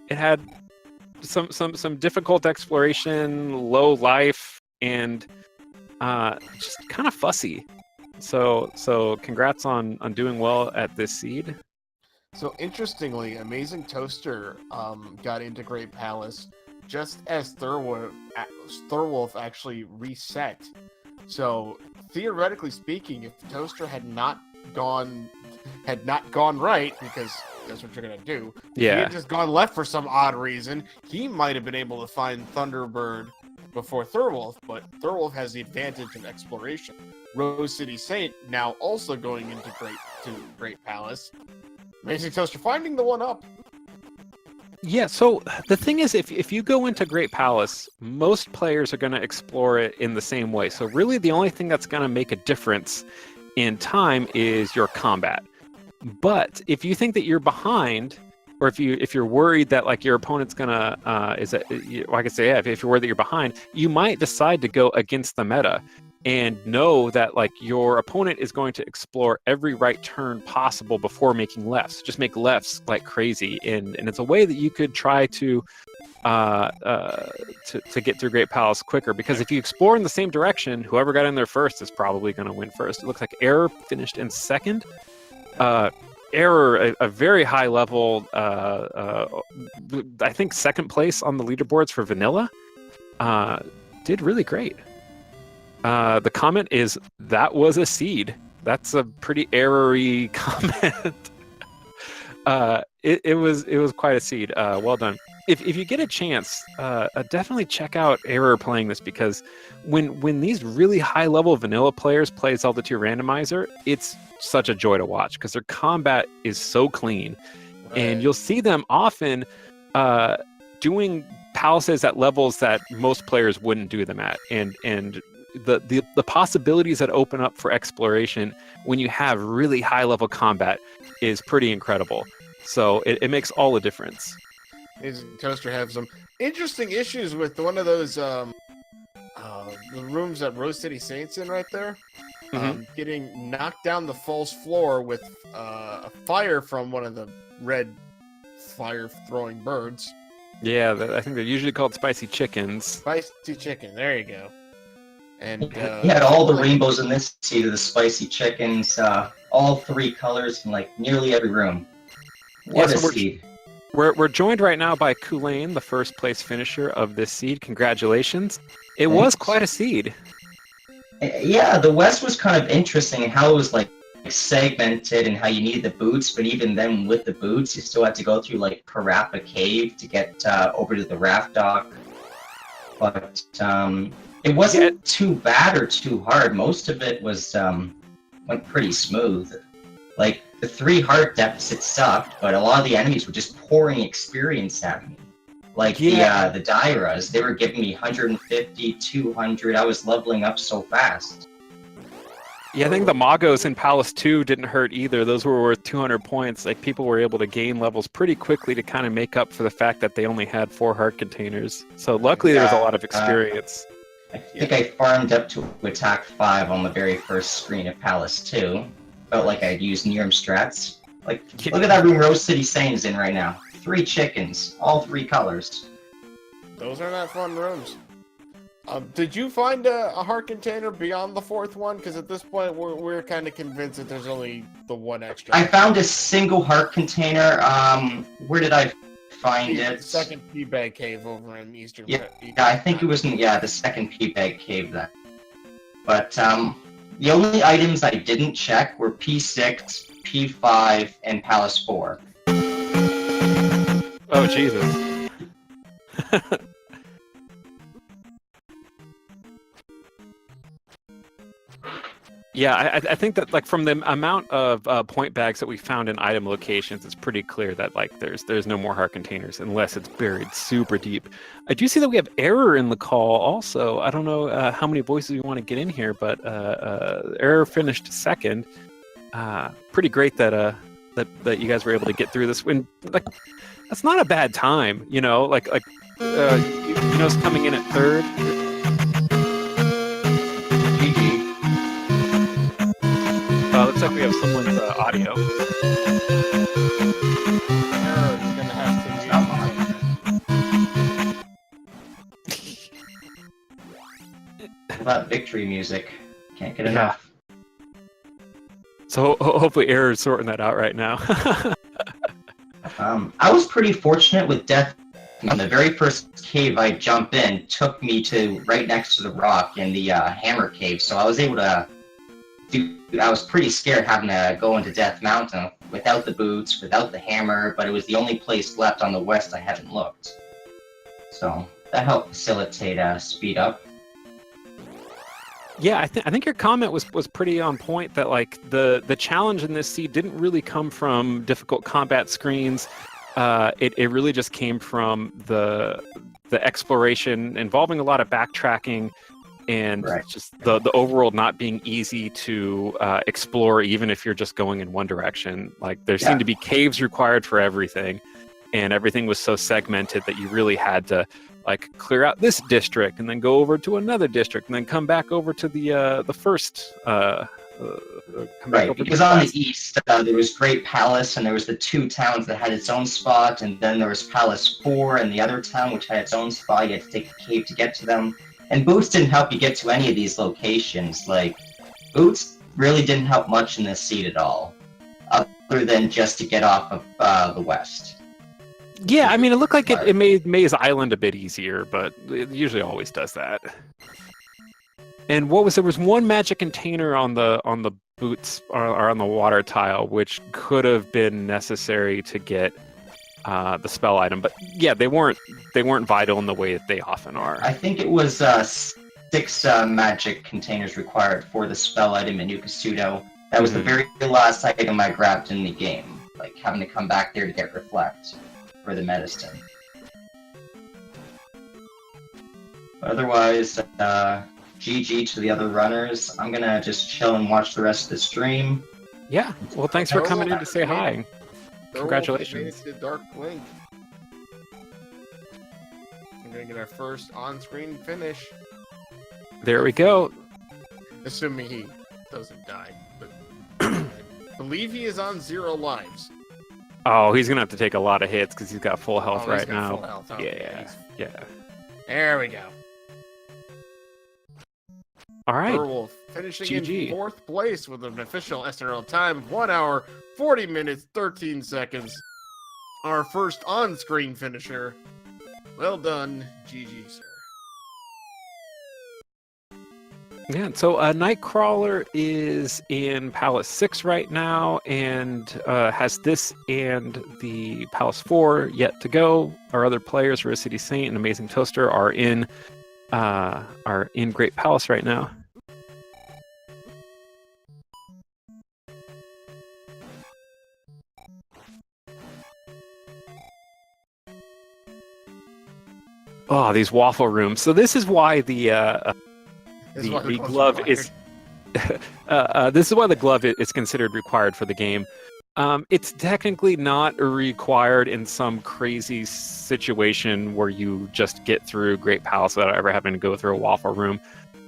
It had some difficult exploration, low life, and just kind of fussy. So congrats on doing well at this seed. So interestingly, Amazing Toaster got into Great Palace just as Thorwolf actually reset. So theoretically speaking, if Toaster had not gone right, because that's what you're gonna do. Yeah. If he had just gone left for some odd reason, he might have been able to find Thunderbird before Thorwolf, but Thorwolf has the advantage of exploration. Rose City Saint now also going into Great Palace. Amazing Toaster finding the 1-up. Yeah, so the thing is, if you go into Great Palace, most players are going to explore it in the same way. So really the only thing that's going to make a difference in time is your combat. But if you think that you're behind, or if you're worried that like your opponent's gonna if you're worried that you're behind, you might decide to go against the meta and know that like your opponent is going to explore every right turn possible before making lefts. Just make lefts like crazy, and it's a way that you could try to get through Great Palace quicker, because if you explore in the same direction, whoever got in there first is probably going to win first. It looks like Error finished in second. Error, a very high level, I think second place on the leaderboards for Vanilla, did really great. The comment is, that was a seed. That's a pretty error-y comment. It was quite a seed. Well done. If you get a chance, definitely check out Error playing this, because when these really high-level vanilla players play Zelda 2 Randomizer, it's such a joy to watch, because their combat is so clean. Right. And you'll see them often doing palaces at levels that most players wouldn't do them at. And the possibilities that open up for exploration when you have really high-level combat is pretty incredible. So it makes all the difference. Toaster have some interesting issues with one of those the rooms that Rose City Saints in right there. Mm-hmm. Getting knocked down the false floor with a fire from one of the red fire-throwing birds. Yeah, I think they're usually called spicy chickens. Spicy chicken, there you go. And he had all the rainbows in this seed of the spicy chickens, all 3 colors in like nearly every room. What a seed. We're joined right now by Kulain, the first place finisher of this seed. Congratulations. It was quite a seed. Yeah, the West was kind of interesting in how it was like segmented and how you needed the boots, but even then with the boots, you still had to go through like Parappa Cave to get over to the raft dock. But it wasn't too bad or too hard. Most of it was went pretty smooth. Like, the 3 heart deficits sucked, but a lot of the enemies were just pouring experience at me. Like the Dairas, they were giving me 150, 200. I was leveling up so fast. Yeah, I think the Magos in Palace 2 didn't hurt either. Those were worth 200 points. Like, people were able to gain levels pretty quickly to kind of make up for the fact that they only had 4 heart containers. So luckily there was a lot of experience. I think I farmed up to attack 5 on the very first screen of Palace 2. Felt like I'd used Niram strats. Like, look at that room Rose City Saint's in right now. 3 chickens, all 3 colors. Those are not fun rooms. Did you find a heart container beyond the fourth one? Because at this point, we're kind of convinced that there's only the one extra. I found a single heart container. Where did I find The it? second pea bag cave over in Eastern. Yeah, I think it was in the second pea bag cave then. But the only items I didn't check were P6, P5, and Palace 4. Oh, Jesus. Yeah, I think that like from the amount of point bags that we found in item locations, it's pretty clear that like there's no more heart containers unless it's buried super deep. I do see that we have error in the call also. I don't know how many voices we want to get in here, but error finished second. Pretty great that that you guys were able to get through this. When like that's not a bad time, you know. Like Yuno's coming in at third. Looks like we have someone's audio. Error's gonna have to That victory music. Can't get enough. So hopefully Error's sorting that out right now. I was pretty fortunate with death. The very first cave I jump in took me to right next to the rock in the hammer cave, so I was able to I was pretty scared having to go into Death Mountain without the boots, without the hammer, but it was the only place left on the west I hadn't looked. So that helped facilitate speed up. Yeah, I think your comment was pretty on point. That like the challenge in this seed didn't really come from difficult combat screens. It really just came from the exploration involving a lot of backtracking. And just the overworld not being easy to explore, even if you're just going in one direction. Like there seemed to be caves required for everything, and everything was so segmented that you really had to like clear out this district and then go over to another district and then come back over to the first. Because on the east there was Great Palace, and there was the two towns that had its own spot, and then there was Palace 4 and the other town which had its own spot. You had to take a cave to get to them. And boots didn't help you get to any of these locations. Like, boots really didn't help much in this seed at all, other than just to get off of the west. Yeah, I mean, it looked like it made Maze Island a bit easier, but it usually always does that. And there was one magic container on the boots or on the water tile, which could have been necessary to get the spell item, but yeah, they weren't vital in the way that they often are. I think it was 6 magic containers required for the spell item in Ukasudo. That was the very last item I grabbed in the game, like having to come back there to get Reflect for the medicine. Otherwise, GG to the other runners. I'm gonna just chill and watch the rest of the stream. Yeah, well, thanks for coming in to say hi. Congratulations. Made it to Dark Link. We're gonna get our first on-screen finish. There we go. Assuming he doesn't die, but I believe he is on 0 lives. Oh, he's gonna have to take a lot of hits because he's got full health right now. Full health. Yeah. There we go. All right. Werewolf finishing GG. in 4th place with an official SNL time of 1 hour, 40 minutes, 13 seconds. Our first on-screen finisher. Well done, GG, sir. Yeah, so Nightcrawler is in Palace 6 right now and has this and the Palace 4 yet to go. Our other players, Rose City Saint and Amazing Toaster, are in Great Palace right now. Oh, these waffle rooms. So this is why the glove is this is why the glove is considered required for the game. It's technically not required in some crazy situation where you just get through Great Palace without ever having to go through a waffle room.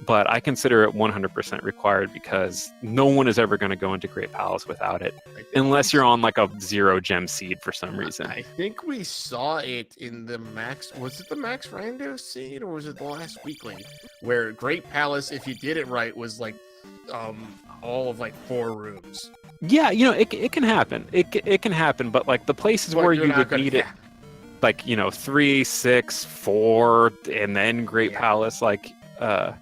but I consider it 100% required because no one is ever going to go into Great Palace without it, unless you're on like a 0 gem seed for some reason. I think we saw it in the Max. Was it the Max Rando seed or was it the last weekly? Where Great Palace, if you did it right, was like all of like 4 rooms. Yeah, it can happen. It can happen, but like the places where you would need it, like 3, 6, 4, and then Great Palace, like you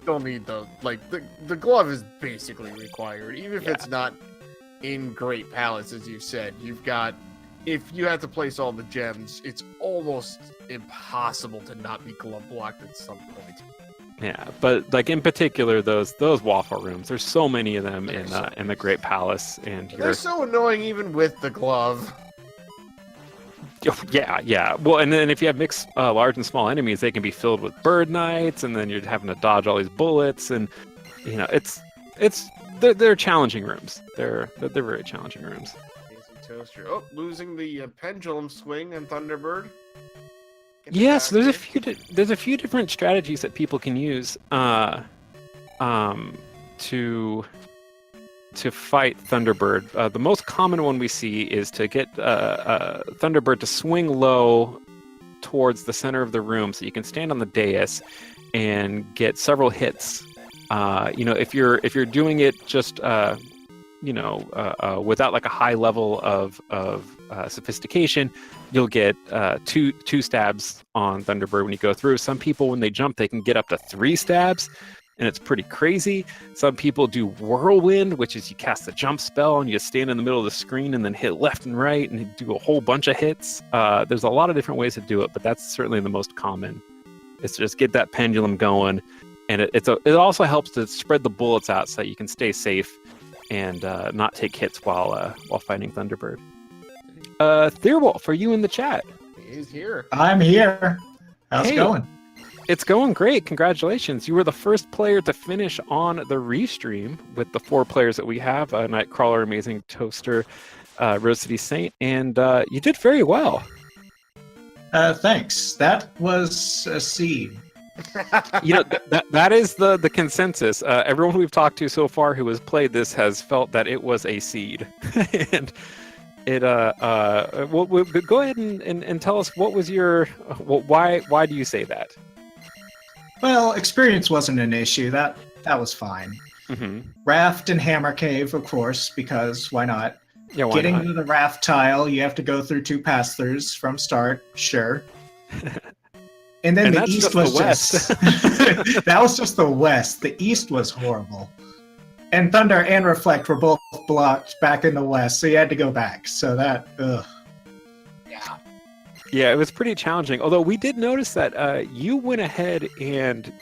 don't need those. Like the glove is basically required, even if it's not in Great Palace, as you said. You've got, if you have to place all the gems, it's almost impossible to not be glove blocked at some point. Yeah, but like in particular, those waffle rooms. There's so many of them in the Great Palace, and they're so annoying even with the glove. Yeah. Well, and then if you have mixed large and small enemies, they can be filled with bird knights, and then you're having to dodge all these bullets, and they're challenging rooms. They're very challenging rooms. Amazing Toaster. Oh, losing the pendulum swing and Thunderbird. Yes, there's a few different strategies that people can use to fight Thunderbird. The most common one we see is to get Thunderbird to swing low towards the center of the room, so you can stand on the dais and get several hits. If you're doing it just without like a high level of sophistication, you'll get two stabs on Thunderbird when you go through. Some people, when they jump, they can get up to 3 stabs, and it's pretty crazy. Some people do Whirlwind, which is you cast a jump spell and you stand in the middle of the screen and then hit left and right and do a whole bunch of hits. There's a lot of different ways to do it, but that's certainly the most common. Is to just get that pendulum going, and it also helps to spread the bullets out so that you can stay safe and not take hits while fighting Thunderbird. Theerwolf, are you in the chat? He's here. I'm here. How's it going? It's going great. Congratulations. You were the first player to finish on the restream with the 4 players that we have, Nightcrawler, Amazing Toaster, Rose City Saint, and you did very well. Thanks. That was a seed. That is the consensus. Everyone we've talked to so far who has played this has felt that it was a seed. And it well, go ahead and tell us what was your why do you say that? Well, experience wasn't an issue. That was fine. Mm-hmm. Raft and Hammer Cave, of course, because why not? Yeah, why Getting not? to the raft tile, you have to go through 2 pass-throughs from start. Sure. And then the east was just that was just the west. The east was horrible. And Thunder and Reflect were both blocked back in the west, so you had to go back. So that, ugh. Yeah, it was pretty challenging. Although we did notice that you went ahead and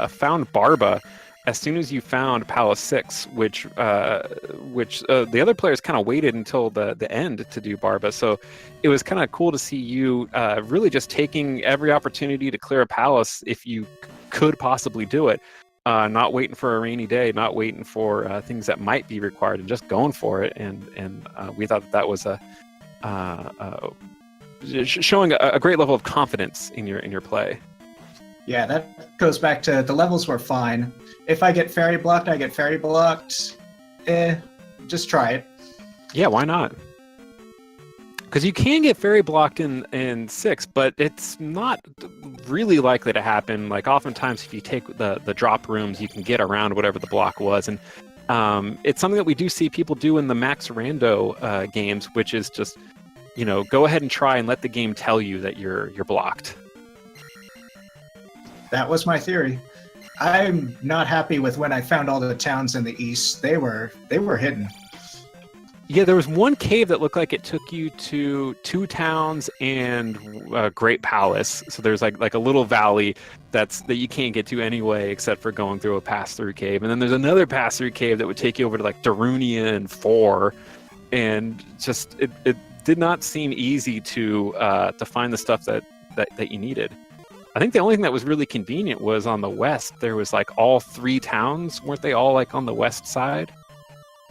found Barba as soon as you found Palace 6, which the other players kind of waited until the end to do Barba. So it was kind of cool to see you really just taking every opportunity to clear a palace if you could possibly do it. Not waiting for a rainy day, not waiting for things that might be required, and just going for it. And we thought that was showing a great level of confidence in your play. Yeah, that goes back to the levels were fine. If I get fairy blocked, I get fairy blocked. Just try it. Yeah, why not? Because you can get fairy blocked in 6, but it's not really likely to happen. Like oftentimes, if you take the drop rooms, you can get around whatever the block was, and it's something that we do see people do in the Max Rando games, which is just go ahead and try and let the game tell you that you're blocked. That was my theory. I'm not happy with when I found all the towns in the east. They were hidden. Yeah, there was one cave that looked like it took you to 2 towns and Great Palace. So there's like a little valley that you can't get to anyway, except for going through a pass-through cave. And then there's another pass-through cave that would take you over to like Darunia and 4, and just it did not seem easy to find the stuff that you needed. I think the only thing that was really convenient was on the west. There was like all 3 towns, weren't they all like on the west side?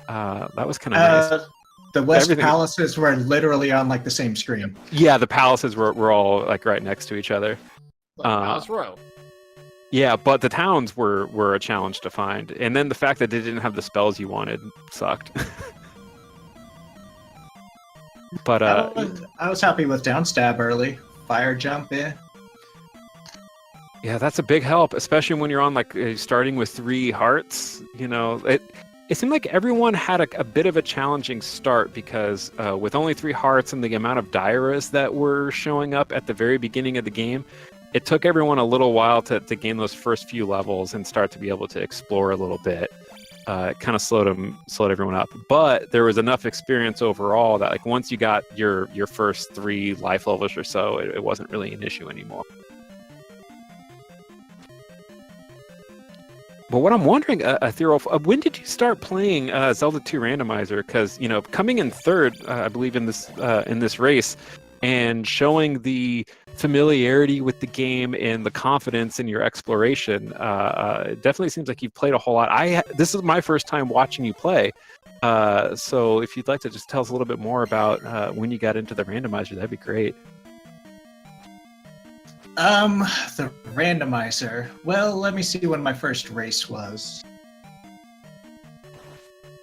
That was kind of nice. The west palaces were literally on like the same screen. Yeah, the palaces were all like right next to each other. Palace Row. Yeah, but the towns were a challenge to find, and then the fact that they didn't have the spells you wanted sucked. But I was happy with downstab early. Fire jump, yeah, that's a big help, especially when you're on like starting with 3 hearts. You know, it seemed like everyone had a bit of a challenging start because with only 3 hearts and the amount of Dairas that were showing up at the very beginning of the game, it took everyone a little while to gain those first few levels and start to be able to explore a little bit. It kind of slowed everyone up, but there was enough experience overall that like once you got your first 3 life levels or so, it wasn't really an issue anymore. But what I'm wondering, Ethereal, when did you start playing Zelda 2 Randomizer? Because coming in third, I believe in this race, and showing the familiarity with the game and the confidence in your exploration, it definitely seems like you've played a whole lot. This is my first time watching you play, so if you'd like to just tell us a little bit more about when you got into the Randomizer, that'd be great. The Randomizer. Well, let me see when my first race was.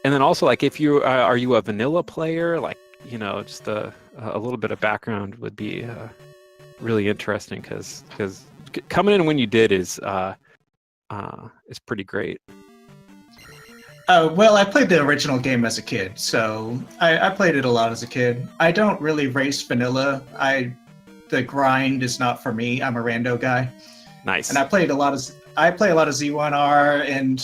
And then also, like, if you are you a vanilla player? Like, just a little bit of background would be really interesting because coming in when you did is pretty great. Well, I played the original game as a kid, so I played it a lot as a kid. I don't really race vanilla. The grind is not for me. I'm a rando guy. Nice. And I play a lot of Z1R, and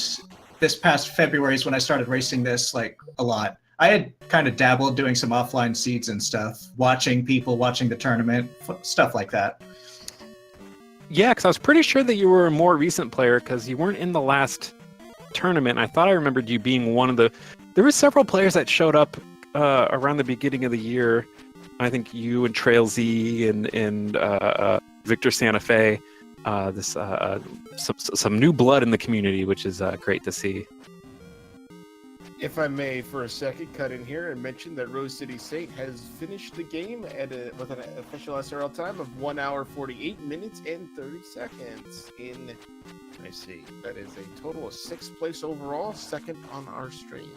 this past February is when I started racing this like a lot. I had kind of dabbled doing some offline seeds and stuff, watching the tournament, stuff like that. Yeah, because I was pretty sure that you were a more recent player because you weren't in the last tournament. I thought I remembered you being one of the... There were several players that showed up around the beginning of the year. I think you and Trail Z and Victor Santa Fe. Some new blood in the community, which is great to see. If I may, for a second, cut in here and mention that Rose City Saint has finished the game with an official SRL time of 1 hour 48 minutes and 30 seconds. I see, that is a total of 6th place overall, 2nd on our stream.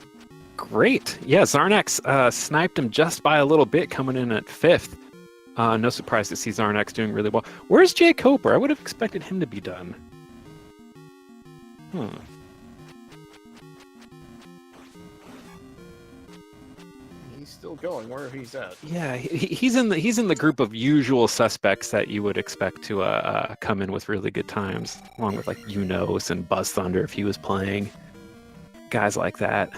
Great. Yeah, Zarnax sniped him just by a little bit, coming in at 5th. No surprise to see Zarnax doing really well. Where's Jay Coper? I would have expected him to be done. He's still going where he's at. Yeah, he's in the group of usual suspects that you would expect to come in with really good times, along with like Unos and Buzz Thunder if he was playing. Guys like that.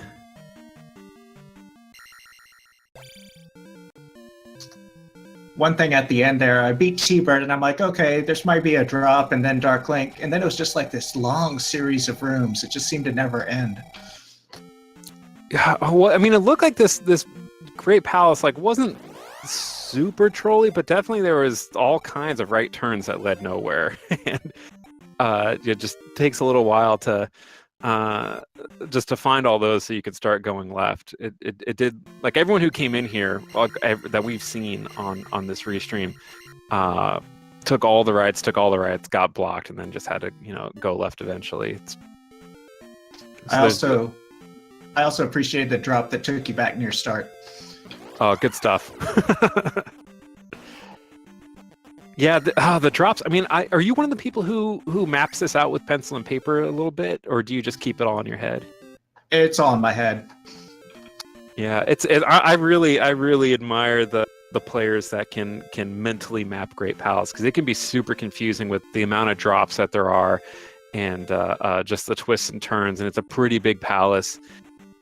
One thing at the end there, I beat T-Bird, and I'm like, okay, this might be a drop, and then Dark Link, and then it was just like this long series of rooms. It just seemed to never end. Yeah, well, I mean, it looked like this great palace like wasn't super trolly, but definitely there was all kinds of right turns that led nowhere, and it just takes a little while to just to find all those so you could start going left. It did, like everyone who came in here that we've seen on this restream took all the rights, got blocked, and then just had to go left eventually. I also appreciate the drop that took you back near start. Oh, good stuff. Yeah, the drops. I mean, are you one of the people who maps this out with pencil and paper a little bit, or do you just keep it all in your head? It's all in my head. Yeah, I really admire the players that can mentally map Great Palace, because it can be super confusing with the amount of drops that there are, and just the twists and turns. And it's a pretty big palace.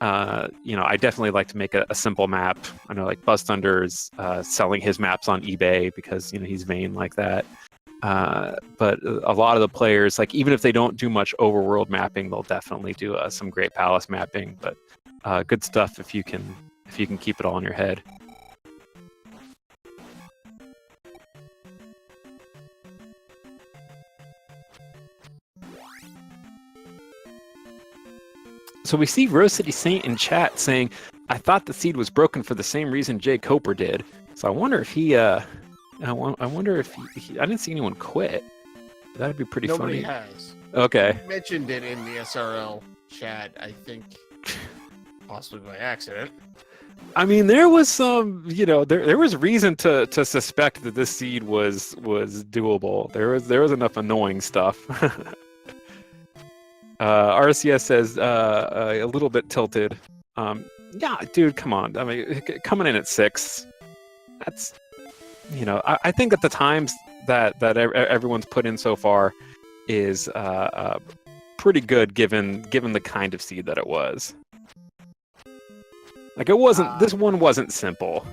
I definitely like to make a simple map. I know like Buzz Thunder is selling his maps on eBay because he's vain like that. But a lot of the players, like even if they don't do much overworld mapping, they'll definitely do some Great Palace mapping. But good stuff if you can keep it all in your head. So we see Rose City Saint in chat saying, "I thought the seed was broken for the same reason Jay Coper did." So I wonder if I wonder if I didn't see anyone quit. That'd be pretty funny. Nobody has. Okay. You mentioned it in the SRL chat, I think, possibly by accident. I mean, there was some, there was reason to suspect that this seed was doable. There was enough annoying stuff. RCS says a little bit tilted. Yeah, dude, come on. I mean, coming in at 6, that's, I think that the times that everyone's put in so far is pretty good given the kind of seed that it was. Like, this one wasn't simple.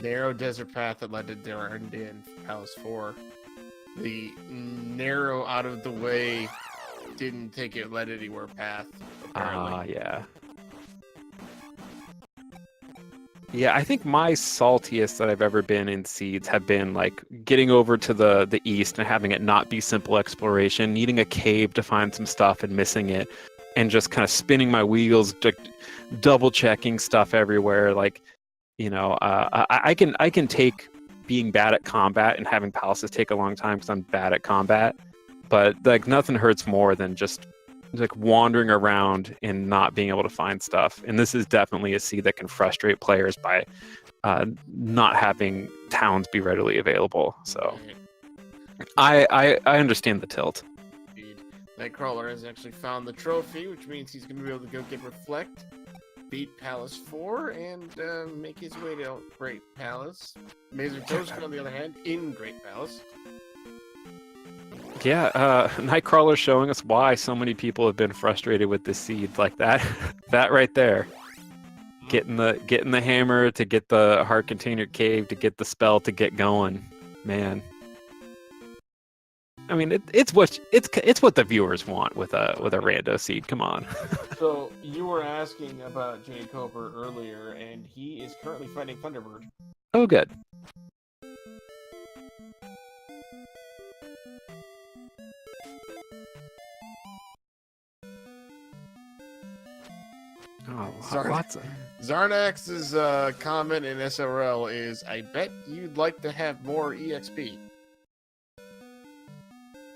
Narrow desert path that led to Durandin Palace 4. The narrow, out of the way, didn't think it led anywhere path, apparently. Yeah. Yeah, I think my saltiest that I've ever been in seeds have been like getting over to the east and having it not be simple exploration, needing a cave to find some stuff and missing it, and just kind of spinning my wheels, double checking stuff everywhere. Like, I can take being bad at combat and having palaces take a long time because I'm bad at combat, but like nothing hurts more than just like wandering around and not being able to find stuff. And this is definitely a seed that can frustrate players by not having towns be readily available. So I understand the tilt. Indeed. Nightcrawler has actually found the trophy, which means he's going to be able to go get Reflect, beat Palace 4, and make his way to Great Palace. Amazing Toaster, on the other hand, in Great Palace. Yeah, Nightcrawler showing us why so many people have been frustrated with this seed like that. That right there. Getting the hammer to get the heart container cave to get the spell to get going. Man. I mean, it's what the viewers want with a rando seed. Come on. So you were asking about Jay Coper earlier, and he is currently fighting Thunderbird. Oh, good. Oh, lots of... Zarnax's comment in SRL is, "I bet you'd like to have more EXP."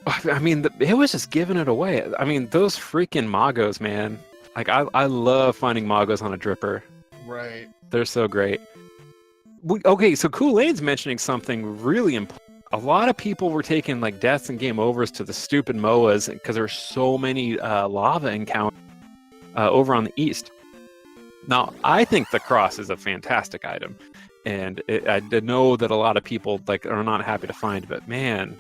I mean, it was just giving it away. I mean, those freaking Magos, man. Like, I love finding Magos on a dripper. Right. They're so great. Okay, so Kool-Aid's mentioning something really important. A lot of people were taking like deaths and game overs to the stupid MOAs because there were so many lava encounters over on the east. Now, I think the cross is a fantastic item, and I know that a lot of people like are not happy to find it, but man,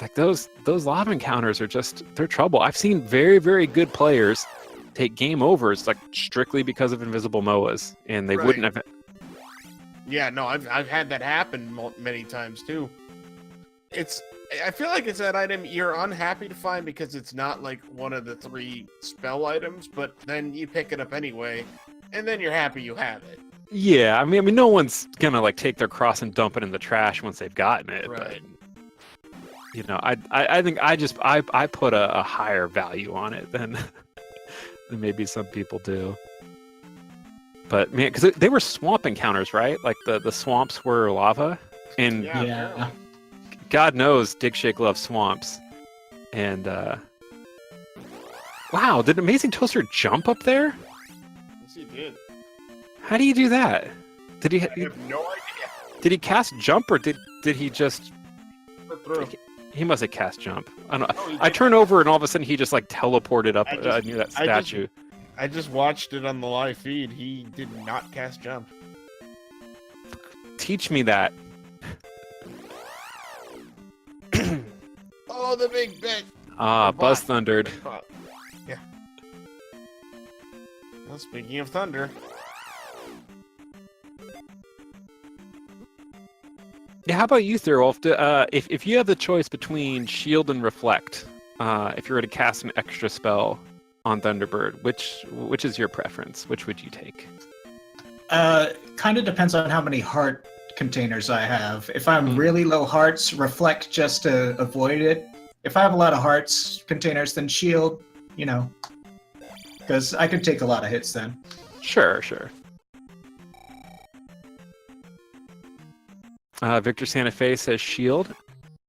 like those lava encounters are they're trouble. I've seen very, very good players take game overs like strictly because of invisible MOAs, and they wouldn't have. Yeah, no, I've had that happen many times too. I feel like it's that item you're unhappy to find because it's not like one of the 3 spell items, but then you pick it up anyway, and then you're happy you have it. Yeah, I mean, no one's gonna like take their cross and dump it in the trash once they've gotten it. Right. But, I think I put a higher value on it than maybe some people do. But man, because they were swamp encounters, right? Like the swamps were lava, and Yeah. God knows Dig Shake loves swamps. And wow, did Amazing Toaster jump up there? Yes, he did. How do you do that? Did he? I have no idea. Did he cast jump, or did he just? Flip through. He must have cast jump. I don't know. Oh, he I did. turn over and all of a sudden he just like teleported up near that I just- statue. I just watched it on the live feed. He did not cast jump. Teach me that. Oh, the big bit. Buzz thundered. Yeah. Well, speaking of thunder, Yeah, how about you, Thirwolf? If you have the choice between Shield and Reflect, if you were to cast an extra spell on Thunderbird, which is your preference? Which would you take? Kind of depends on how many heart containers I have. If I'm really low hearts, Reflect just to avoid it. If I have a lot of hearts containers, then Shield, because I could take a lot of hits then. Sure. Victor Santa Fe says Shield.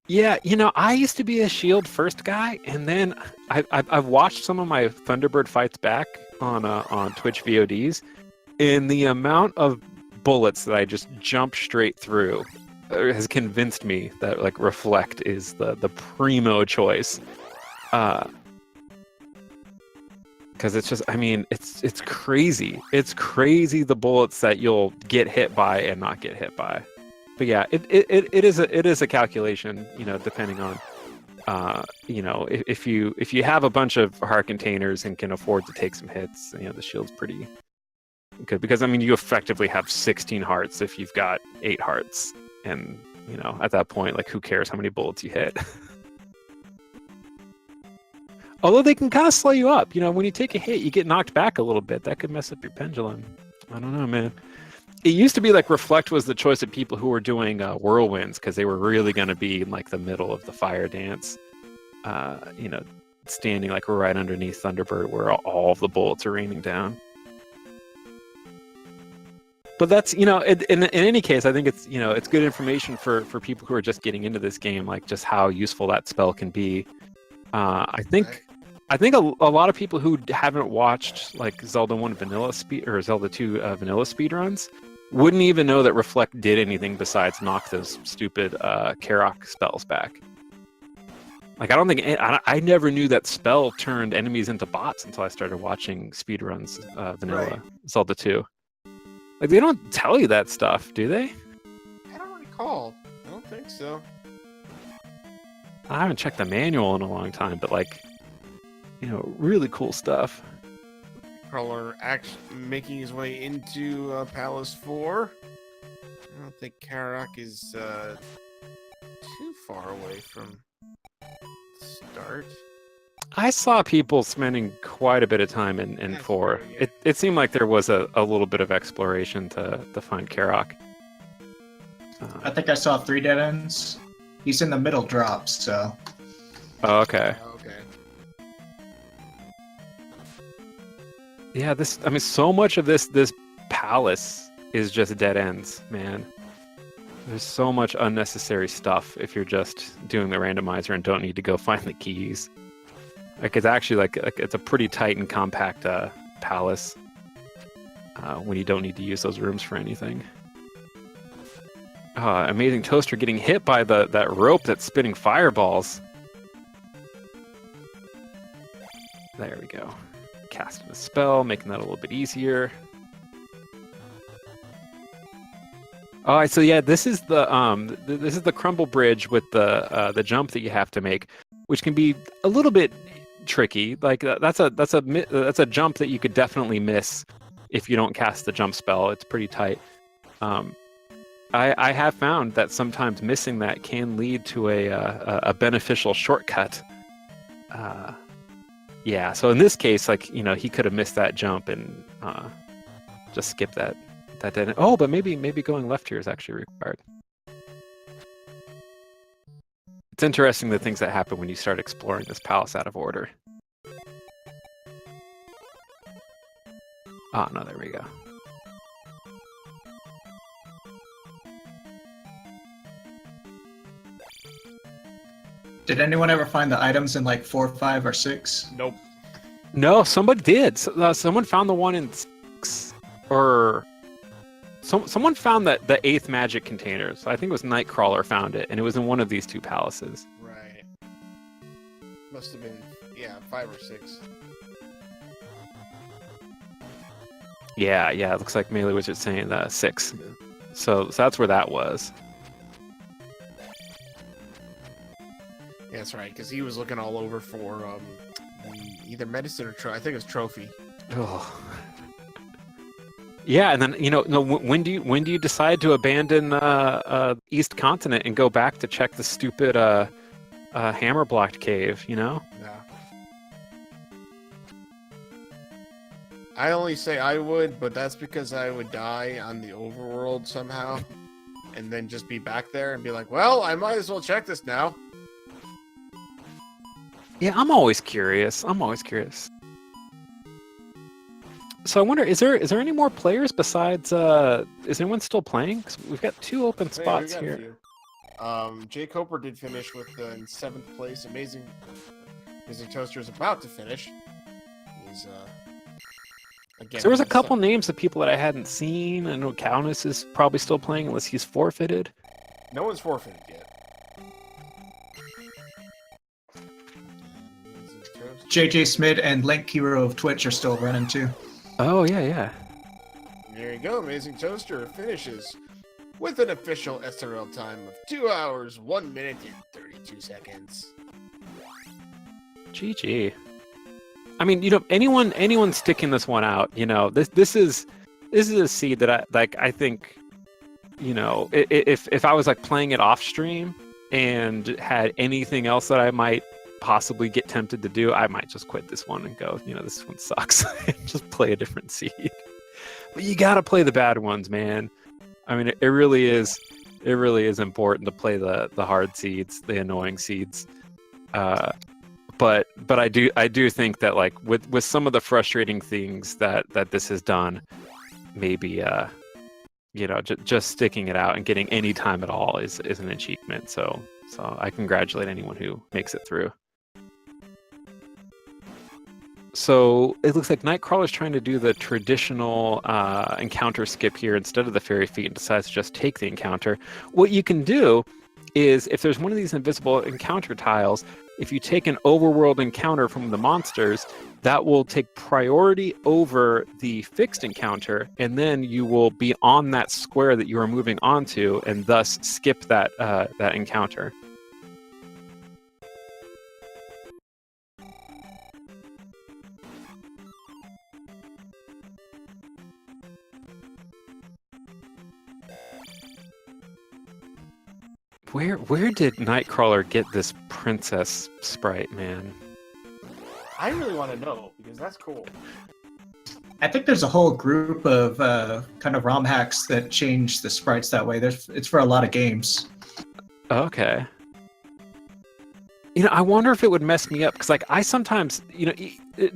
Yeah, I used to be a shield first guy, and then I've watched some of my Thunderbird fights back on Twitch VODs, and the amount of bullets that I just jump straight through has convinced me that like Reflect is the primo choice. Because it's just, I mean, it's crazy. It's crazy the bullets that you'll get hit by and not get hit by. But yeah, it is a calculation, depending on, if you have a bunch of heart containers and can afford to take some hits, the shield's pretty good. Because I mean, you effectively have 16 hearts if you've got 8 hearts, and at that point, like, who cares how many bullets you hit? Although they can kind of slow you up. When you take a hit, you get knocked back a little bit. That could mess up your pendulum. I don't know, man. It used to be like Reflect was the choice of people who were doing whirlwinds, because they were really going to be in like the middle of the fire dance. Standing like right underneath Thunderbird where all of the bullets are raining down. But that's, in any case, I think it's, it's good information for people who are just getting into this game, like just how useful that spell can be. I think a lot of people who haven't watched like Zelda 1 vanilla speed or Zelda 2 vanilla speedruns wouldn't even know that Reflect did anything besides knock those stupid Karok spells back. Like, I never knew that spell turned enemies into bots until I started watching speedruns vanilla Zelda 2. Like, they don't tell you that stuff, do they? I don't recall. I don't think so. I haven't checked the manual in a long time, but like, really cool stuff. Crawler actually making his way into Palace 4. I don't think Karok is too far away from the start. I saw people spending quite a bit of time in 4. Yeah. It seemed like there was a little bit of exploration to find Karok. I think I saw 3 dead ends. He's in the middle drops, so. Oh, okay. Okay. Yeah, so much of this palace is just dead ends, man. There's so much unnecessary stuff if you're just doing the randomizer and don't need to go find the keys. Like, it's actually like it's a pretty tight and compact palace when you don't need to use those rooms for anything. Amazing Toaster getting hit by that rope that's spinning fireballs. There we go. Casting a spell, making that a little bit easier. All right, so yeah, this is the crumble bridge with the jump that you have to make, which can be a little bit tricky. Like, that's a jump that you could definitely miss if you don't cast the jump spell. It's pretty tight. I have found that sometimes missing that can lead to a beneficial shortcut. Yeah, so in this case, like, he could have missed that jump and just skip that dead end. Oh, but maybe going left here is actually required. It's interesting the things that happen when you start exploring this palace out of order. Oh, no, there we go. Did anyone ever find the items in like 4, 5, or 6? Nope. No, somebody did. Someone found the one in 6, or someone found the 8th magic container. So I think it was Nightcrawler found it, and it was in one of these 2 palaces. Right. Must have been, 5 or 6. Yeah, it looks like Melee was just saying 6. So that's where that was. Yeah, that's right, because he was looking all over for either medicine or I think it was trophy. Oh. Yeah, and then when do you decide to abandon East Continent and go back to check the stupid hammer blocked cave? Yeah. I only say I would, but that's because I would die on the overworld somehow, and then just be back there and be like, well, I might as well check this now. Yeah, I'm always curious. So I wonder, is there any more players besides? Is anyone still playing? 'Cause we've got 2 open spots We've got a here. few. Jake Hoper did finish with in 7th place. Amazing Toaster is about to finish. He's again. So there was a couple names of people that I hadn't seen. I know Kaunis is probably still playing unless he's forfeited. No one's forfeited yet. JJ Smith and Link Hero of Twitch are still running too. Oh yeah. There you go. Amazing Toaster finishes with an official SRL time of 2 hours, 1 minute, and 32 seconds. GG. I mean, anyone sticking this one out, this is a seed that I think, if I was like playing it off stream and had anything else that I might possibly get tempted to do, I might just quit this one and go, this one sucks. Just play a different seed. But you gotta play the bad ones, man. I mean, it really is important to play the hard seeds, the annoying seeds. But I do think that like with some of the frustrating things that this has done, maybe just sticking it out and getting any time at all is an achievement. So I congratulate anyone who makes it through. So it looks like Nightcrawler's trying to do the traditional encounter skip here instead of the fairy feet and decides to just take the encounter. What you can do is, if there's one of these invisible encounter tiles, if you take an overworld encounter from the monsters, that will take priority over the fixed encounter, and then you will be on that square that you are moving onto, and thus skip that encounter. Where did Nightcrawler get this princess sprite, man? I really want to know, because that's cool. I think there's a whole group of kind of ROM hacks that change the sprites that way. It's for a lot of games. Okay. I wonder if it would mess me up, because like I sometimes,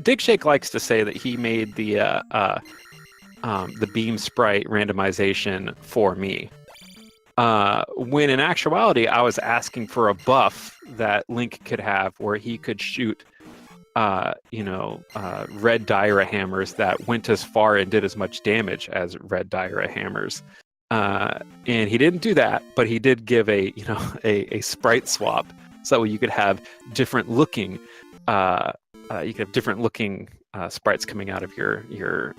Dig Shake likes to say that he made the beam sprite randomization for me. When in actuality, I was asking for a buff that Link could have where he could shoot, red Daira hammers that went as far and did as much damage as red Daira hammers. And he didn't do that, but he did give a sprite swap so you could have different looking, sprites coming out of your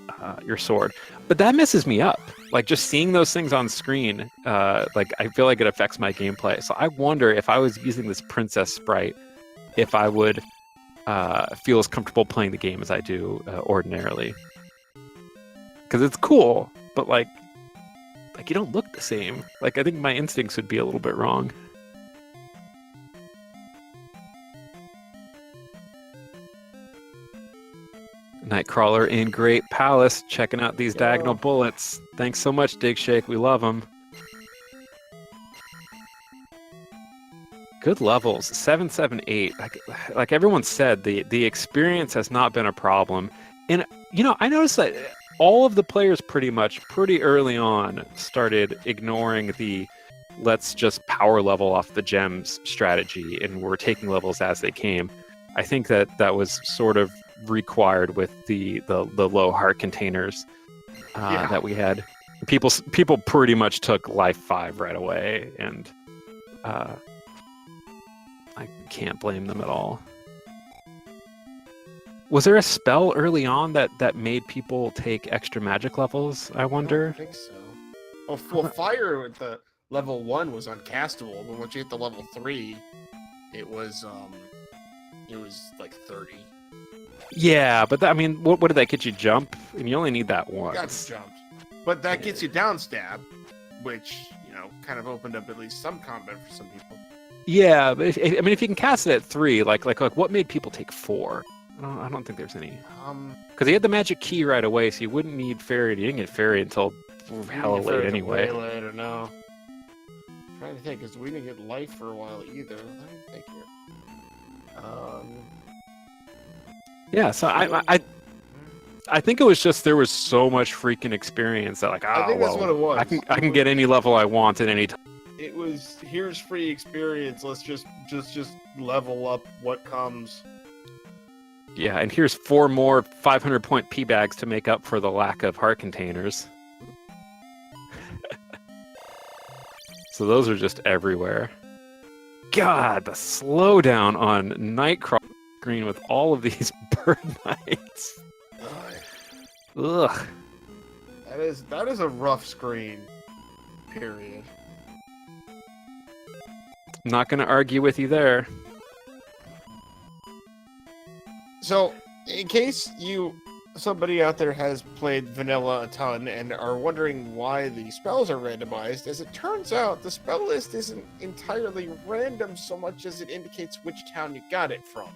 sword. But that messes me up. Like just seeing those things on screen, I feel like it affects my gameplay. So I wonder if I was using this princess sprite, if I would feel as comfortable playing the game as I do ordinarily. Because it's cool, but like you don't look the same. Like I think my instincts would be a little bit wrong. Nightcrawler in Great Palace, checking out these diagonal bullets. Thanks so much, Dig Shake. We love them. Good levels, 7, 7, 8. Like everyone said, the experience has not been a problem. And I noticed that all of the players pretty early on started ignoring the let's just power level off the gems strategy, and were taking levels as they came. I think that was sort of required with the low heart containers that we had. People pretty much took life 5 right away, and I can't blame them at all. Was there a spell early on that made people take extra magic levels, I wonder? I don't think so. Well, fire at the level 1 was uncastable, but once you hit the level 3, it was like 30. Yeah, but what did that get you? Jump? And you only need that once. Got to jump. But that gets you down stab, which, kind of opened up at least some combat for some people. Yeah, but if you can cast it at 3, like what made people take 4? I don't think there's any. Because he had the magic key right away, so you wouldn't need fairy. You didn't get fairy until hella late anyway. Way later, no. I'm trying to think, because we didn't get life for a while either. Let me think here. Yeah, so I think it was just there was so much freaking experience that I think that's what it was. I can get any level I want at any time. here's free experience. Let's just level up what comes. Yeah, and here's 4 more 500-point P bags to make up for the lack of heart containers. So those are just everywhere. God, the slowdown on Nightcrawler screen with all of these bird knights. Ugh. That is a rough screen. Period. Not gonna argue with you there. So, in case somebody out there has played vanilla a ton and are wondering why the spells are randomized, as it turns out, the spell list isn't entirely random so much as it indicates which town you got it from.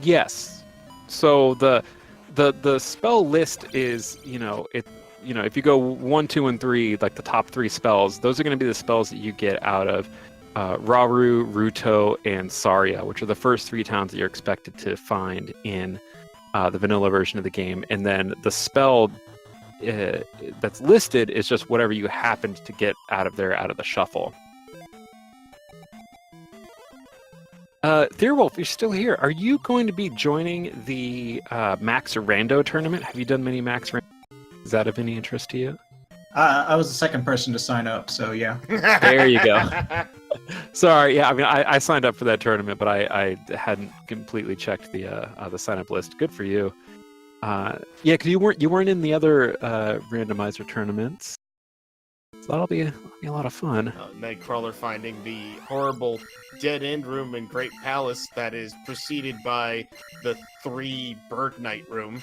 Yes. So the spell list is, if you go 1, 2, and 3, like the top 3 spells, those are going to be the spells that you get out of Rauru, Ruto, and Saria, which are the first 3 towns that you're expected to find in the vanilla version of the game. And then the spell that's listed is just whatever you happened to get out of the shuffle. Theorwolf, you're still here. Are you going to be joining the Max Rando tournament? Have you done many Max Rando? Is that of any interest to you? I was the second person to sign up, so yeah. There you go. Sorry, yeah. I mean, I signed up for that tournament, but I hadn't completely checked the sign-up list. Good for you. Yeah, because you weren't in the other randomizer tournaments. So that'll be a lot of fun. Nightcrawler finding the horrible dead-end room in Great Palace that is preceded by the 3 Bird Knight room.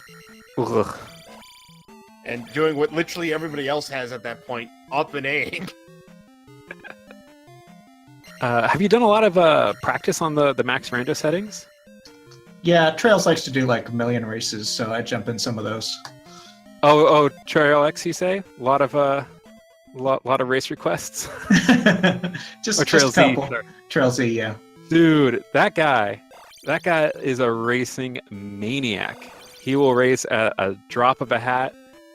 Ugh. And doing what literally everybody else has at that point, up and A. Have you done a lot of practice on the Max Rando settings? Yeah, Trails likes to do like a million races, so I jump in some of those. Oh, Trail X, you say? A lot of race requests. just Trail a couple. Z. Trail Z, yeah. Dude, that guy is a racing maniac. He will race at a drop of a hat,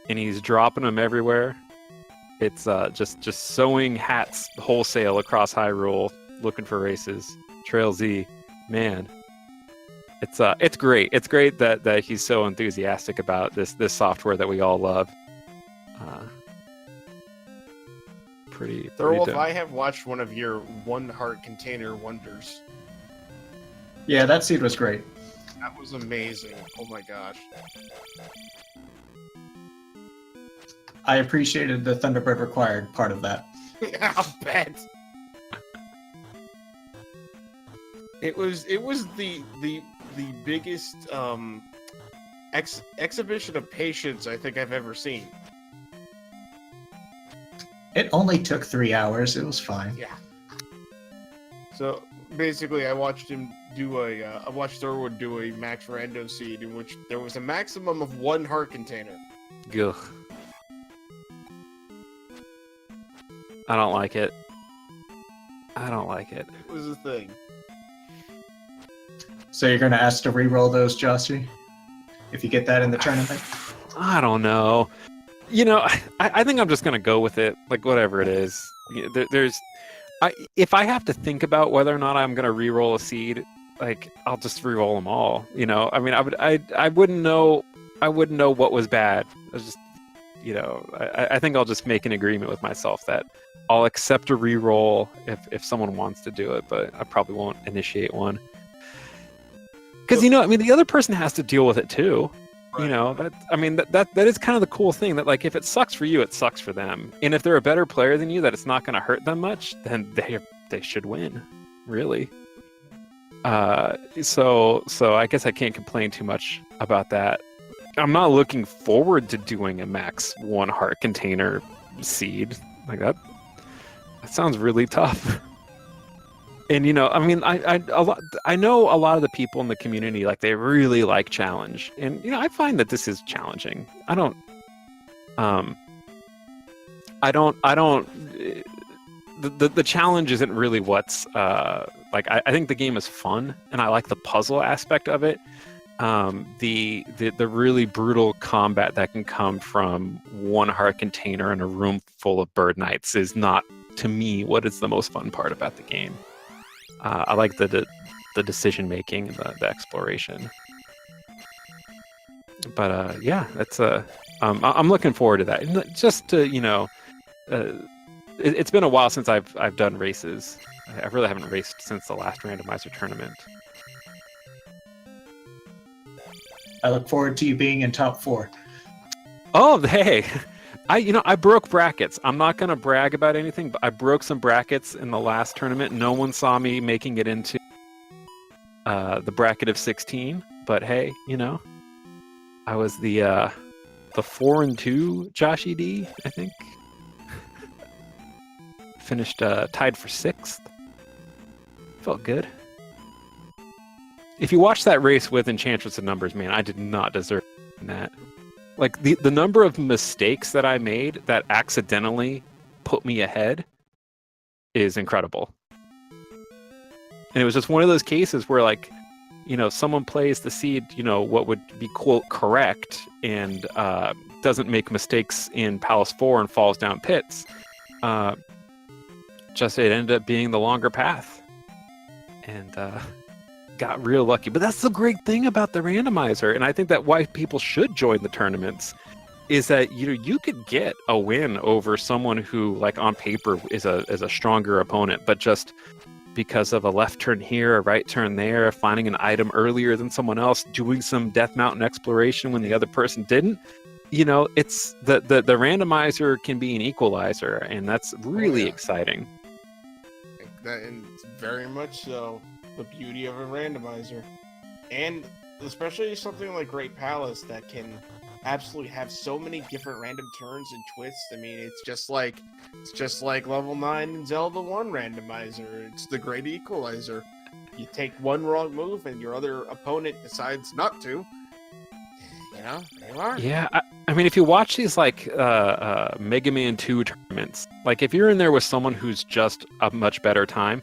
and he's dropping them everywhere. It's just sewing hats wholesale across Hyrule, looking for races. Trail Z, man, it's great. It's great that he's so enthusiastic about this download that we all love. Pretty Thorwolf, dope. I have watched one of your 1 heart container wonders. Yeah, that seed was great. That was amazing. Oh my gosh. I appreciated the Thunderbird required part of that. I'll bet. It was the biggest exhibition of patience I think I've ever seen. It only took 3 hours. It was fine. Yeah. So basically, I watched Thorwood do a Max Rando seed in which there was a maximum of 1 heart container. Ugh. I don't like it. It was a thing. So you're gonna ask to re-roll those, Jossie? If you get that in the tournament? I don't know. I think I'm just gonna go with it, like whatever it is. If I have to think about whether or not I'm gonna re-roll a seed, like I'll just re-roll them all. I mean, I wouldn't know what was bad. I was just, I think I'll just make an agreement with myself that I'll accept a re-roll if someone wants to do it, but I probably won't initiate one. Because the other person has to deal with it too. Right. That is kind of the cool thing, that like if it sucks for you, it sucks for them. And if they're a better player than you, that it's not going to hurt them much, then they should win, really. So I guess I can't complain too much about that. I'm not looking forward to doing a max 1 heart container seed like that. That sounds really tough. And I know a lot of the people in the community, like, they really like challenge, and I find that this is challenging. The challenge isn't really what's like. I think the game is fun, and I like the puzzle aspect of it. the really brutal combat that can come from one heart container in a room full of bird knights is not, to me, what is the most fun part about the game. I like the decision making and the exploration. But yeah, that's I'm looking forward to that. And just to it's been a while since I've done races. I really haven't raced since the last randomizer tournament. I look forward to you being in top 4. Oh, hey, I broke brackets. I'm not gonna brag about anything, but I broke some brackets in the last tournament. No one saw me making it into the bracket of 16. But hey, I was the 4-2 Josh ED, I think. Finished tied for 6th. Felt good. If you watch that race with Enchantress of Numbers, man, I did not deserve that. Like, the number of mistakes that I made that accidentally put me ahead is incredible. And it was just one of those cases where, like, someone plays the seed, what would be, quote, correct, and doesn't make mistakes in Palace 4 and falls down pits. Just it ended up being the longer path. And got real lucky. But that's the great thing about the randomizer, and I think that why people should join the tournaments is that you could get a win over someone who, like, on paper is a stronger opponent, but just because of a left turn here, a right turn there, finding an item earlier than someone else, doing some Death Mountain exploration when the other person didn't, it's the randomizer can be an equalizer, and that's really exciting. And very much so the beauty of a randomizer, and especially something like Great Palace that can absolutely have so many different random turns and twists. I mean, it's just like level 9 in Zelda 1 randomizer. It's the great equalizer. You take one wrong move and your other opponent decides not to. There you are. Yeah, I mean, if you watch these, like, Mega Man 2 tournaments, like, if you're in there with someone who's just a much better time,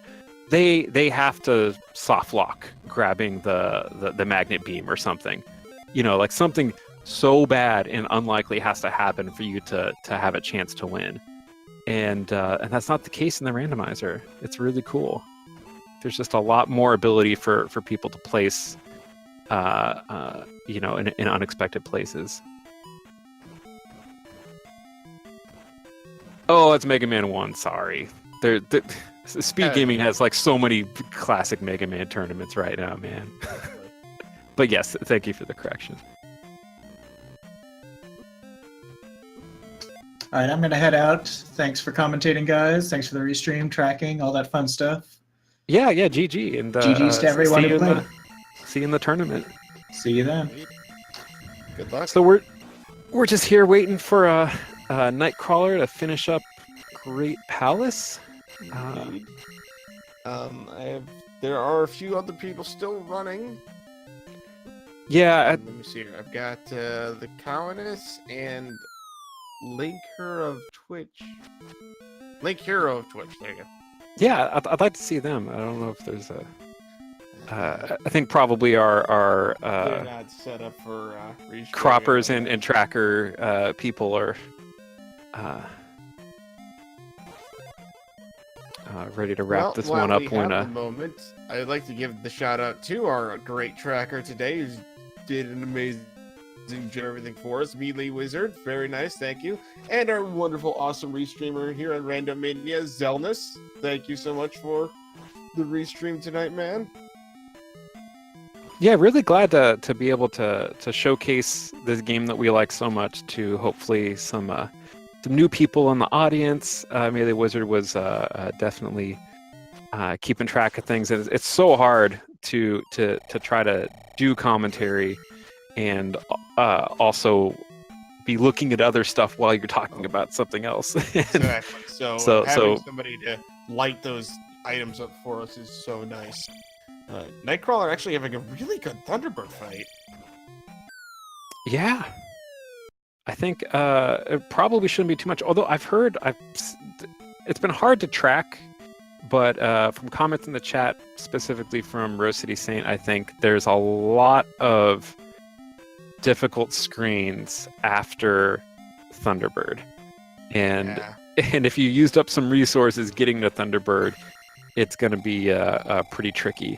they have to soft lock grabbing the magnet beam or something. Like, something so bad and unlikely has to happen for you to have a chance to win. And that's not the case in the randomizer. It's really cool. There's just a lot more ability for people to place in unexpected places. Oh, it's Mega Man 1, sorry. Speed Gaming has, like, so many classic Mega Man tournaments right now, man. But yes, thank you for the correction. All right, I'm going to head out. Thanks for commentating, guys. Thanks for the restream, tracking, all that fun stuff. Yeah, GG. And GG's to everyone who played. See you in the tournament. See you then. Good luck. So we're just here waiting for Nightcrawler to finish up Great Palace. There are a few other people still running. Yeah. Let me see here. I've got the Cowaness and Link Hero of Twitch. There you go. Yeah, I'd like to see them. I don't know if there's a. I think probably our they're not set up for croppers and tracker people are ready to wrap this one up. When a moment, I'd like to give the shout out to our great tracker today, who did an amazing job everything for us. Melee Wizard, very nice, thank you. And our wonderful, awesome restreamer here on Random Mania, Zelnus. Thank you so much for the restream tonight, man. Yeah, really glad to be able to showcase this game that we like so much to hopefully some new people in the audience. Melee Wizard was definitely keeping track of things. It's so hard to try to do commentary and also be looking at other stuff while you're talking about something else. Exactly. So having somebody to light those items up for us is so nice. Nightcrawler actually having a really good Thunderbird fight. Yeah. I think it probably shouldn't be too much. Although I've heard, it's been hard to track but from comments in the chat, specifically from Rose City Saint, I think there's a lot of difficult screens after Thunderbird, and if you used up some resources getting to Thunderbird, it's going to be pretty tricky.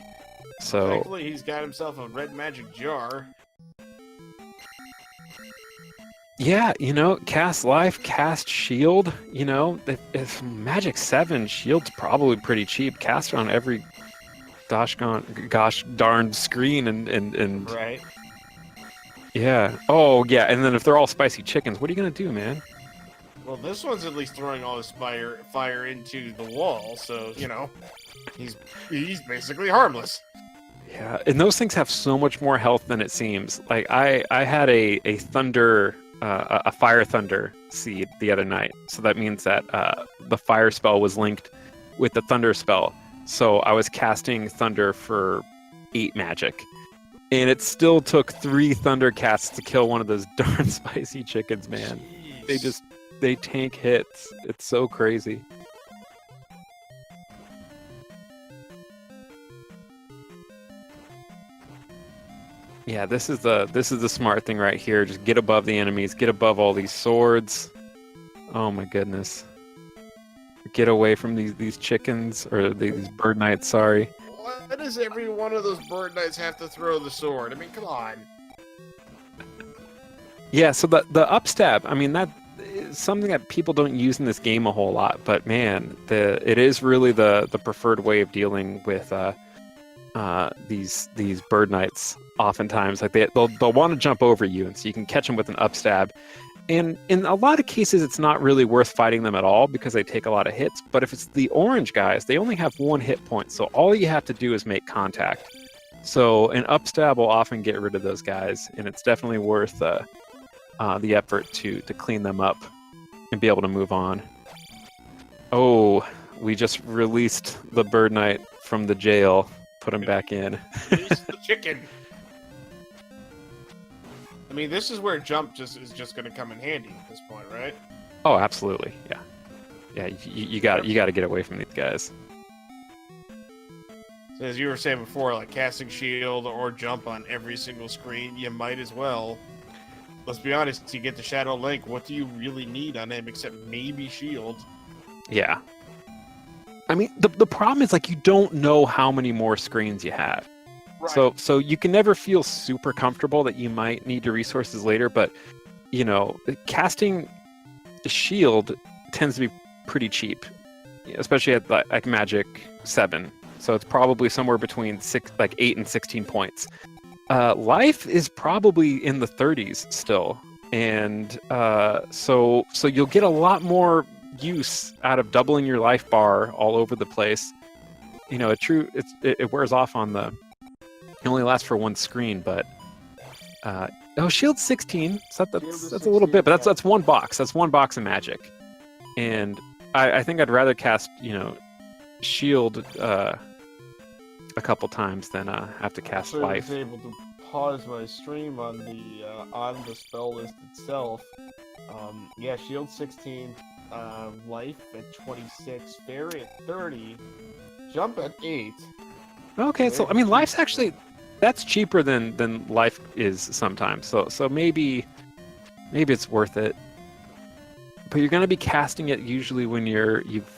So thankfully, he's got himself a red magic jar. Yeah, cast life, cast shield. If Magic 7 shield's probably pretty cheap. Cast on every gosh darn screen and Right. Yeah. Oh yeah, and then if they're all spicy chickens, what are you gonna do, man? Well, this one's at least throwing all his fire into the wall, so he's basically harmless. Yeah, and those things have so much more health than it seems. Like I had a thunder. A fire thunder seed the other night, so that means that the fire spell was linked with the thunder spell. So I was casting thunder for 8 magic, and it still took 3 thunder casts to kill one of those darn spicy chickens. Man, Jeez. they tank hits. It's so crazy. Yeah, this is the smart thing right here. Just get above the enemies, get above all these swords. Oh my goodness. Get away from these chickens, or these bird knights, sorry. Why does every one of those bird knights have to throw the sword? I mean, come on. Yeah, so the upstab, I mean, that is something that people don't use in this game a whole lot, but man, it is really the preferred way of dealing with these bird knights. Oftentimes, like they'll want to jump over you, and so you can catch them with an upstab. And in a lot of cases, it's not really worth fighting them at all because they take a lot of hits. But if it's the orange guys, they only have 1 hit point, so all you have to do is make contact. So an upstab will often get rid of those guys, and it's definitely worth the effort to clean them up and be able to move on. Oh, we just released the bird knight from the jail. Put him back in. Release the chicken. I mean, this is where jump is just going to come in handy at this point, right? Oh, absolutely. Yeah. You got to get away from these guys. So as you were saying before, like casting shield or jump on every single screen, you might as well. Let's be honest, you get the Shadow Link, what do you really need on him except maybe shield? Yeah. I mean, the problem is, like, you don't know how many more screens you have. Right. So you can never feel super comfortable that you might need your resources later, but, casting a shield tends to be pretty cheap, especially at like Magic 7. So it's probably somewhere between 8 and 16 points. Life is probably in the 30s still, and so you'll get a lot more use out of doubling your life bar all over the place. It wears off on the. It only lasts for 1 screen, but shield's 16. So that's a little bit, but that's 1 box. That's 1 box of magic, and I think I'd rather cast shield a couple times than have to cast life. I was able to pause my stream on the spell list itself. Shield 16, life at 26, fairy at 30, jump at 8. Okay, so I mean, life's actually that's cheaper than life is sometimes. So maybe it's worth it. But you're gonna be casting it usually when you've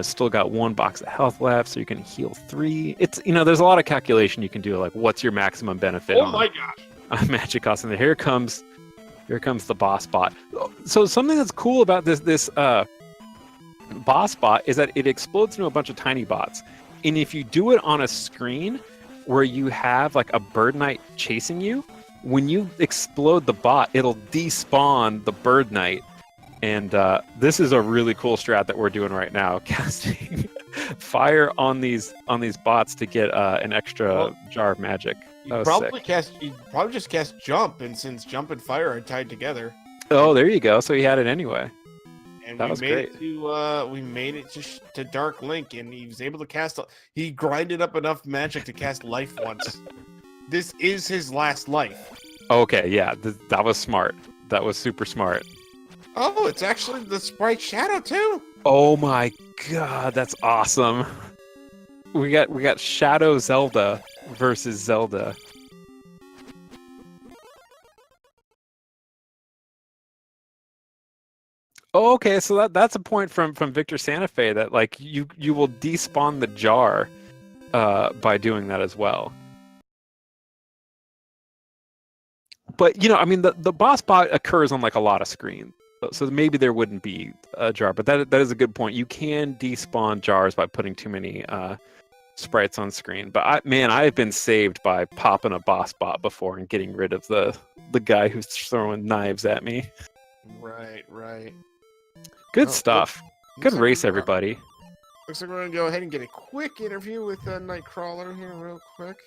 still got 1 box of health left, so you can heal 3. It's there's a lot of calculation you can do, like what's your maximum benefit. Oh my gosh! On magic cost, and here comes the boss bot. So something that's cool about this boss bot is that it explodes into a bunch of tiny bots, and if you do it on a screen where you have like a bird knight chasing you, when you explode the bot, it'll despawn the bird knight. And this is a really cool strat that we're doing right now, casting fire on these bots to get an extra jar of magic. You'd probably just cast jump, and since jump and fire are tied together. Oh, there you go. So he had it anyway. And That was great. we made it to Dark Link, and he was able to cast. He grinded up enough magic to cast life once. This is his last life. Okay, yeah, that was smart. That was super smart. Oh, it's actually the sprite Shadow too. Oh my god, that's awesome. We got Shadow Zelda versus Zelda. Oh, okay, so that's a point from Victor Santa Fe that like you will despawn the jar by doing that as well. But I mean the boss bot occurs on like a lot of screens. So maybe there wouldn't be a jar, but that is a good point. You can despawn jars by putting too many sprites on screen. But I've been saved by popping a boss bot before and getting rid of the guy who's throwing knives at me. Right. Good stuff. Good like race, we're- everybody. Looks like we're gonna go ahead and get a quick interview with Nightcrawler here, real quick.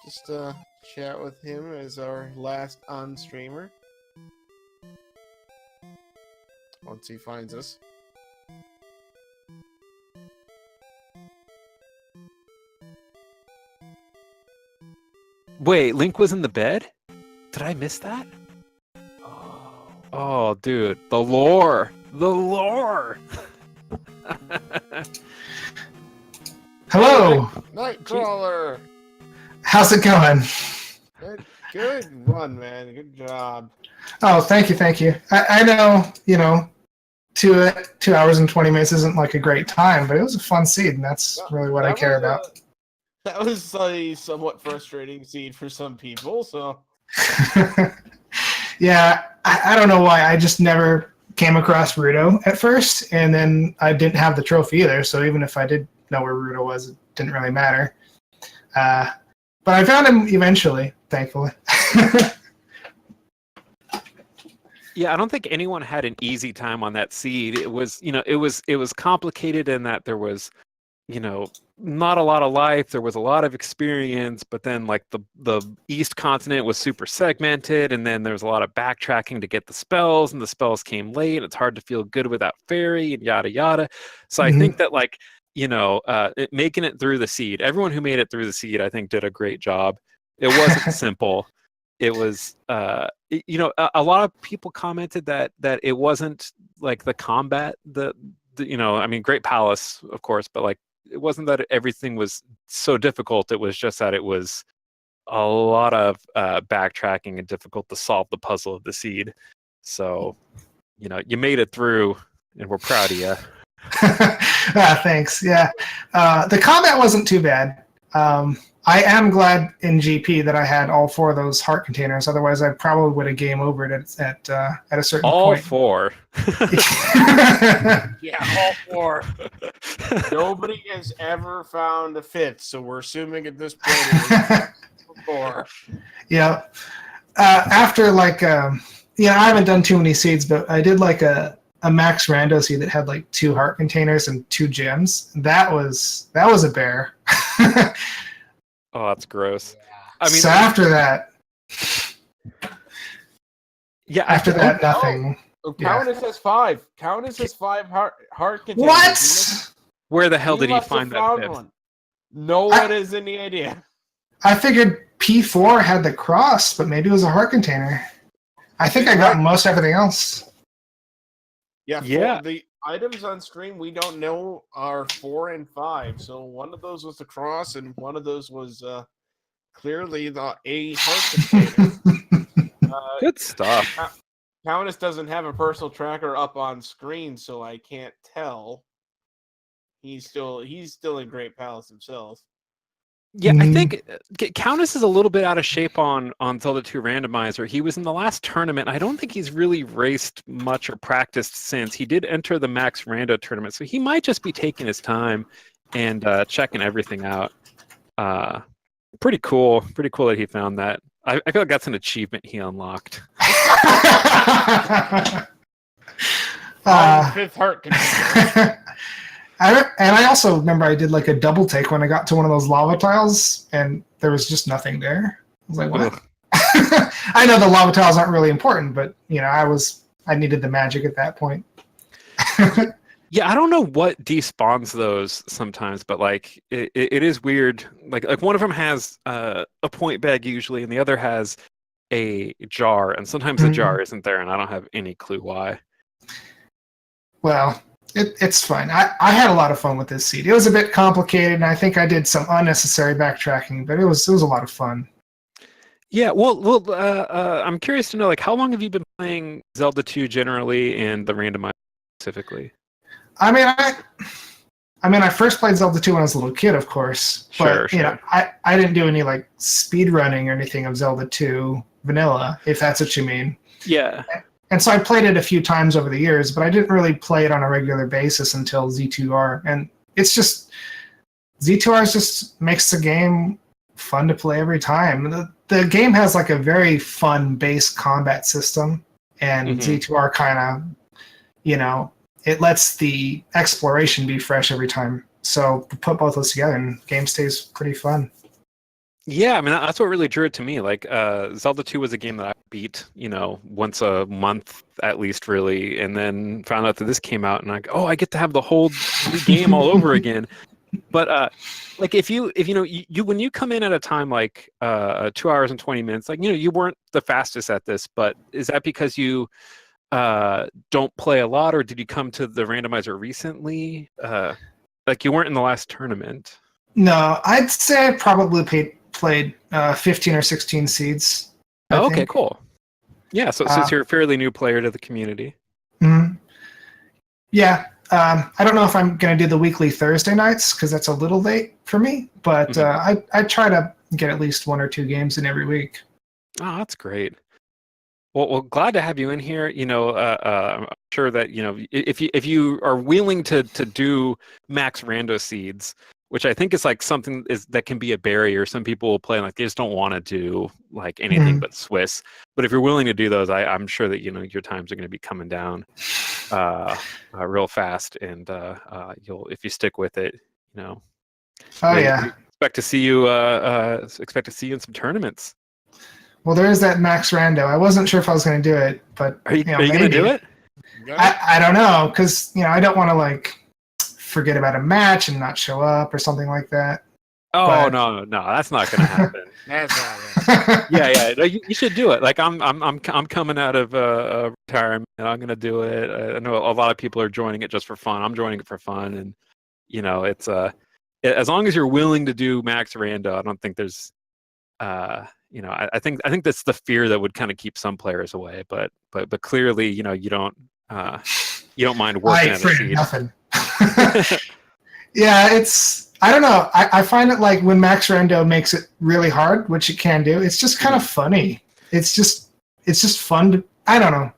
Just chat with him as our last on-streamer. Once he finds us. Wait, Link was in the bed? Did I miss that? Oh, dude, the lore! The lore! Hello. Nightcrawler! How's it going? Good run, man. Good job. Oh, thank you. I know, 2 hours and 20 minutes isn't like a great time, but it was a fun seed, and that's really what I care about. That was a somewhat frustrating seed for some people, so... Yeah, I don't know why. I just never came across Rudo at first, and then I didn't have the trophy either, so even if I did know where Rudo was, it didn't really matter. But I found him eventually, thankfully. Yeah, I don't think anyone had an easy time on that seed. It was, it was complicated in that there was, not a lot of life. There was a lot of experience, but then like the East continent was super segmented, and then there was a lot of backtracking to get the spells, and the spells came late. It's hard to feel good without fairy and yada yada. So I think that like making it through the seed, everyone who made it through the seed, I think did a great job. It wasn't simple. It was a lot of people commented that it wasn't like the combat, I mean, Great Palace, of course, but like it wasn't that everything was so difficult. It was just that it was a lot of backtracking and difficult to solve the puzzle of the seed. So, you made it through, and we're proud of you. Thanks. Yeah, the combat wasn't too bad. I am glad in GP that I had all 4 of those heart containers. Otherwise, I probably would have game overed it at a certain All point. 4. Yeah, all 4. Nobody has ever found a 5th, so we're assuming at this point it was 4. Yeah. After I haven't done too many seeds, but I did like a max rando seed that had like 2 heart containers and 2 gems. That was a bear. Oh, that's gross. Yeah. I mean, so after that, nothing. Countess has 5. Countess has 5 heart containers. What? Where the hell did he must have find that found 5th? one. No one has any idea. I figured P4 had the cross, but maybe it was a heart container. I think I got most everything else. Yeah. Yeah. The items on screen we don't know are 4 and 5. So one of those was the cross, and one of those was clearly the A heart container. Good stuff. Countess doesn't have a personal tracker up on screen, so I can't tell. He's still in Great Palace himself. Yeah, I think Countess is a little bit out of shape on Zelda 2 Randomizer. He was in the last tournament. I don't think he's really raced much or practiced since. He did enter the Max Rando tournament, so he might just be taking his time and checking everything out. Pretty cool. Pretty cool that he found that. I feel like that's an achievement he unlocked. 5th heart container. I also remember I did like a double take when I got to one of those lava tiles, and there was just nothing there. I was like, what? I know the lava tiles aren't really important, but I needed the magic at that point. Yeah, I don't know what despawns those sometimes, but like it is weird. Like one of them has a point bag usually, and the other has a jar, and sometimes the jar isn't there, and I don't have any clue why. Well, It's fine. I had a lot of fun with this seed. It was a bit complicated, and I think I did some unnecessary backtracking, but it was a lot of fun. Yeah, I'm curious to know, like, how long have you been playing Zelda 2 generally and the randomizer specifically? I mean, I first played Zelda 2 when I was a little kid, of course, but Sure. you know, I didn't do any like speed running or anything of Zelda 2 vanilla, if that's what you mean. Yeah. And so I played it a few times over the years, but I didn't really play it on a regular basis until Z2R. And it's just Z2R just makes the game fun to play every time. The game has like a very fun base combat system, and Z2R kind of, you know, it lets the exploration be fresh every time. So to put both those together, and the game stays pretty fun. Yeah, I mean, that's what really drew it to me. Like, Zelda 2 was a game that I beat, you know, once a month at least, really, and then found out that this came out, and I get to have the whole game all over again. But like, if you know, you when you come in at a time like 2 hours and 20 minutes, like, you know, you weren't the fastest at this, but is that because you don't play a lot, or did you come to the randomizer recently? Like, you weren't in the last tournament. No, I'd say I probably played 15 or 16 seeds. Oh, okay, cool. Yeah, so since you're a fairly new player to the community. Mm-hmm. Yeah, I don't know if I'm going to do the weekly Thursday nights because that's a little late for me, but I try to get at least 1 or 2 games in every week. Oh, that's great. Well, glad to have you in here. You know, I'm sure that, you know, if you are willing to do max rando seeds, which I think is like something that can be a barrier. Some people will play like they just don't want to do like anything but Swiss. But if you're willing to do those, I'm sure that, you know, your times are going to be coming down real fast, and you'll, if you stick with it, you know. Oh yeah. Expect to see you in some tournaments. Well, there is that max rando. I wasn't sure if I was going to do it, but are you going to do it? I don't know, because, you know, I don't want to like forget about a match and not show up or something like that. Oh, but... no, that's not going to happen. That's not it. Yeah, you should do it. Like, I'm coming out of retirement, and I'm going to do it. I know a lot of people are joining it just for fun. I'm joining it for fun, and, you know, it's as long as you're willing to do max rando, I don't think there's you know, I think that's the fear that would kind of keep some players away, but clearly, you know, you don't mind working at a seed. Nothing. Yeah, I don't know. I find it like when max rando makes it really hard, which it can do, it's just kind of funny. It's just fun I don't know.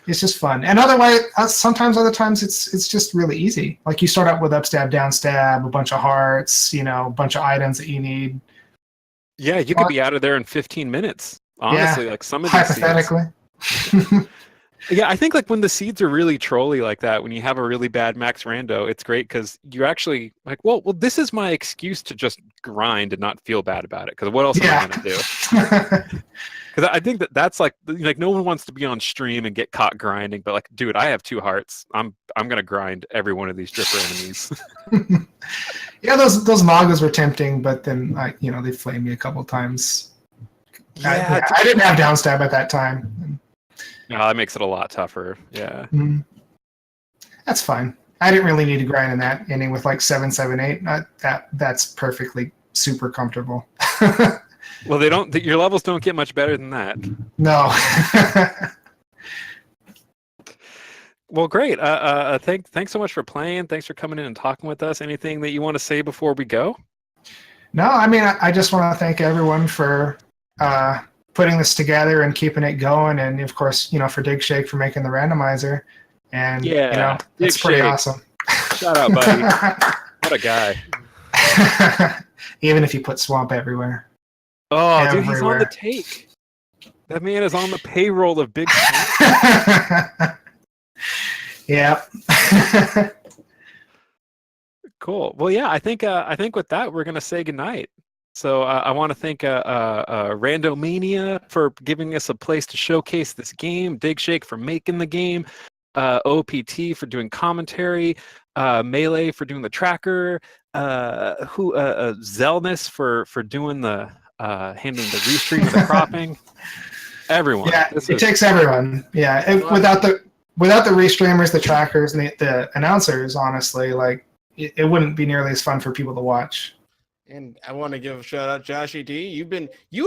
It's just fun. And otherwise, other times it's just really easy. Like, you start out with up stab, down stab, a bunch of hearts, you know, a bunch of items that you need. Yeah, you could be out of there in 15 minutes. Honestly, yeah, like some of these hypothetically. Yeah, I think like when the seeds are really trolly like that, when you have a really bad max rando, it's great because you're actually like, well, this is my excuse to just grind and not feel bad about it. Because what else am I going to do? Because I think that's like no one wants to be on stream and get caught grinding, but like, dude, I have 2 hearts. I'm gonna grind every one of these dripper enemies. Yeah, those Magas were tempting, but then they flamed me a couple times. Yeah, I didn't have down stab at that time. No, that makes it a lot tougher. Yeah. Mm-hmm. That's fine. I didn't really need to grind in that inning with like 7, 7, 8. That's perfectly super comfortable. Well, your levels don't get much better than that. No. Well, great. Thanks so much for playing. Thanks for coming in and talking with us. Anything that you want to say before we go? No, I mean, I just want to thank everyone for putting this together and keeping it going, and of course, for Dig Shake for making the randomizer. And it's pretty awesome. Shout out, buddy. What a guy. Even if you put swamp everywhere. Oh, everywhere. Dude, he's on the take. That man is on the payroll of Big Yeah. Cool. Well, yeah, I think with that we're gonna say goodnight. So I want to thank Randomania for giving us a place to showcase this game, Dig Shake for making the game, OPT for doing commentary, Melee for doing the tracker, Zelness for doing the handling the restream, the cropping. Everyone. Yeah, it takes everyone. Yeah, without without the restreamers, the trackers, and the announcers, honestly, like it wouldn't be nearly as fun for people to watch. And I want to give a shout out, Joshy D. You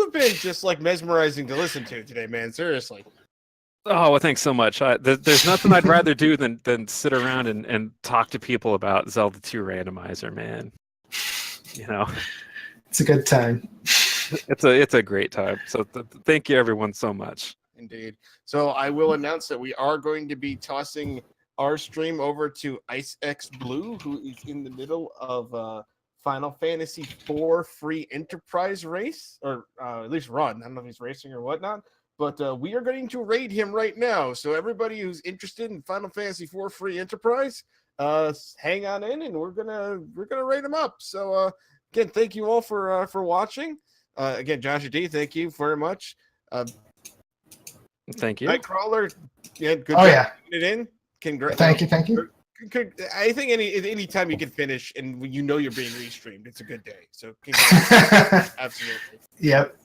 have been just like mesmerizing to listen to today, man. Seriously. Oh, well, thanks so much. There's nothing I'd rather do than sit around and talk to people about Zelda 2 Randomizer, man. You know, It's a good time. it's a great time. So thank you everyone so much. Indeed. So I will announce that we are going to be tossing our stream over to IceX Blue, who is in the middle of Final Fantasy IV free enterprise race, or at least run. I don't know if he's racing or whatnot, but we are going to raid him right now. So everybody who's interested in Final Fantasy IV free enterprise, hang on in, and we're gonna raid him up. So again, thank you all for watching. Again, Josh D, thank you very much. Thank you. Nightcrawler, yeah, good. Oh job yeah. getting it in. Congrats. Thank you. I think any time you can finish and you know you're being restreamed, it's a good day. So congrats. Absolutely. Yep.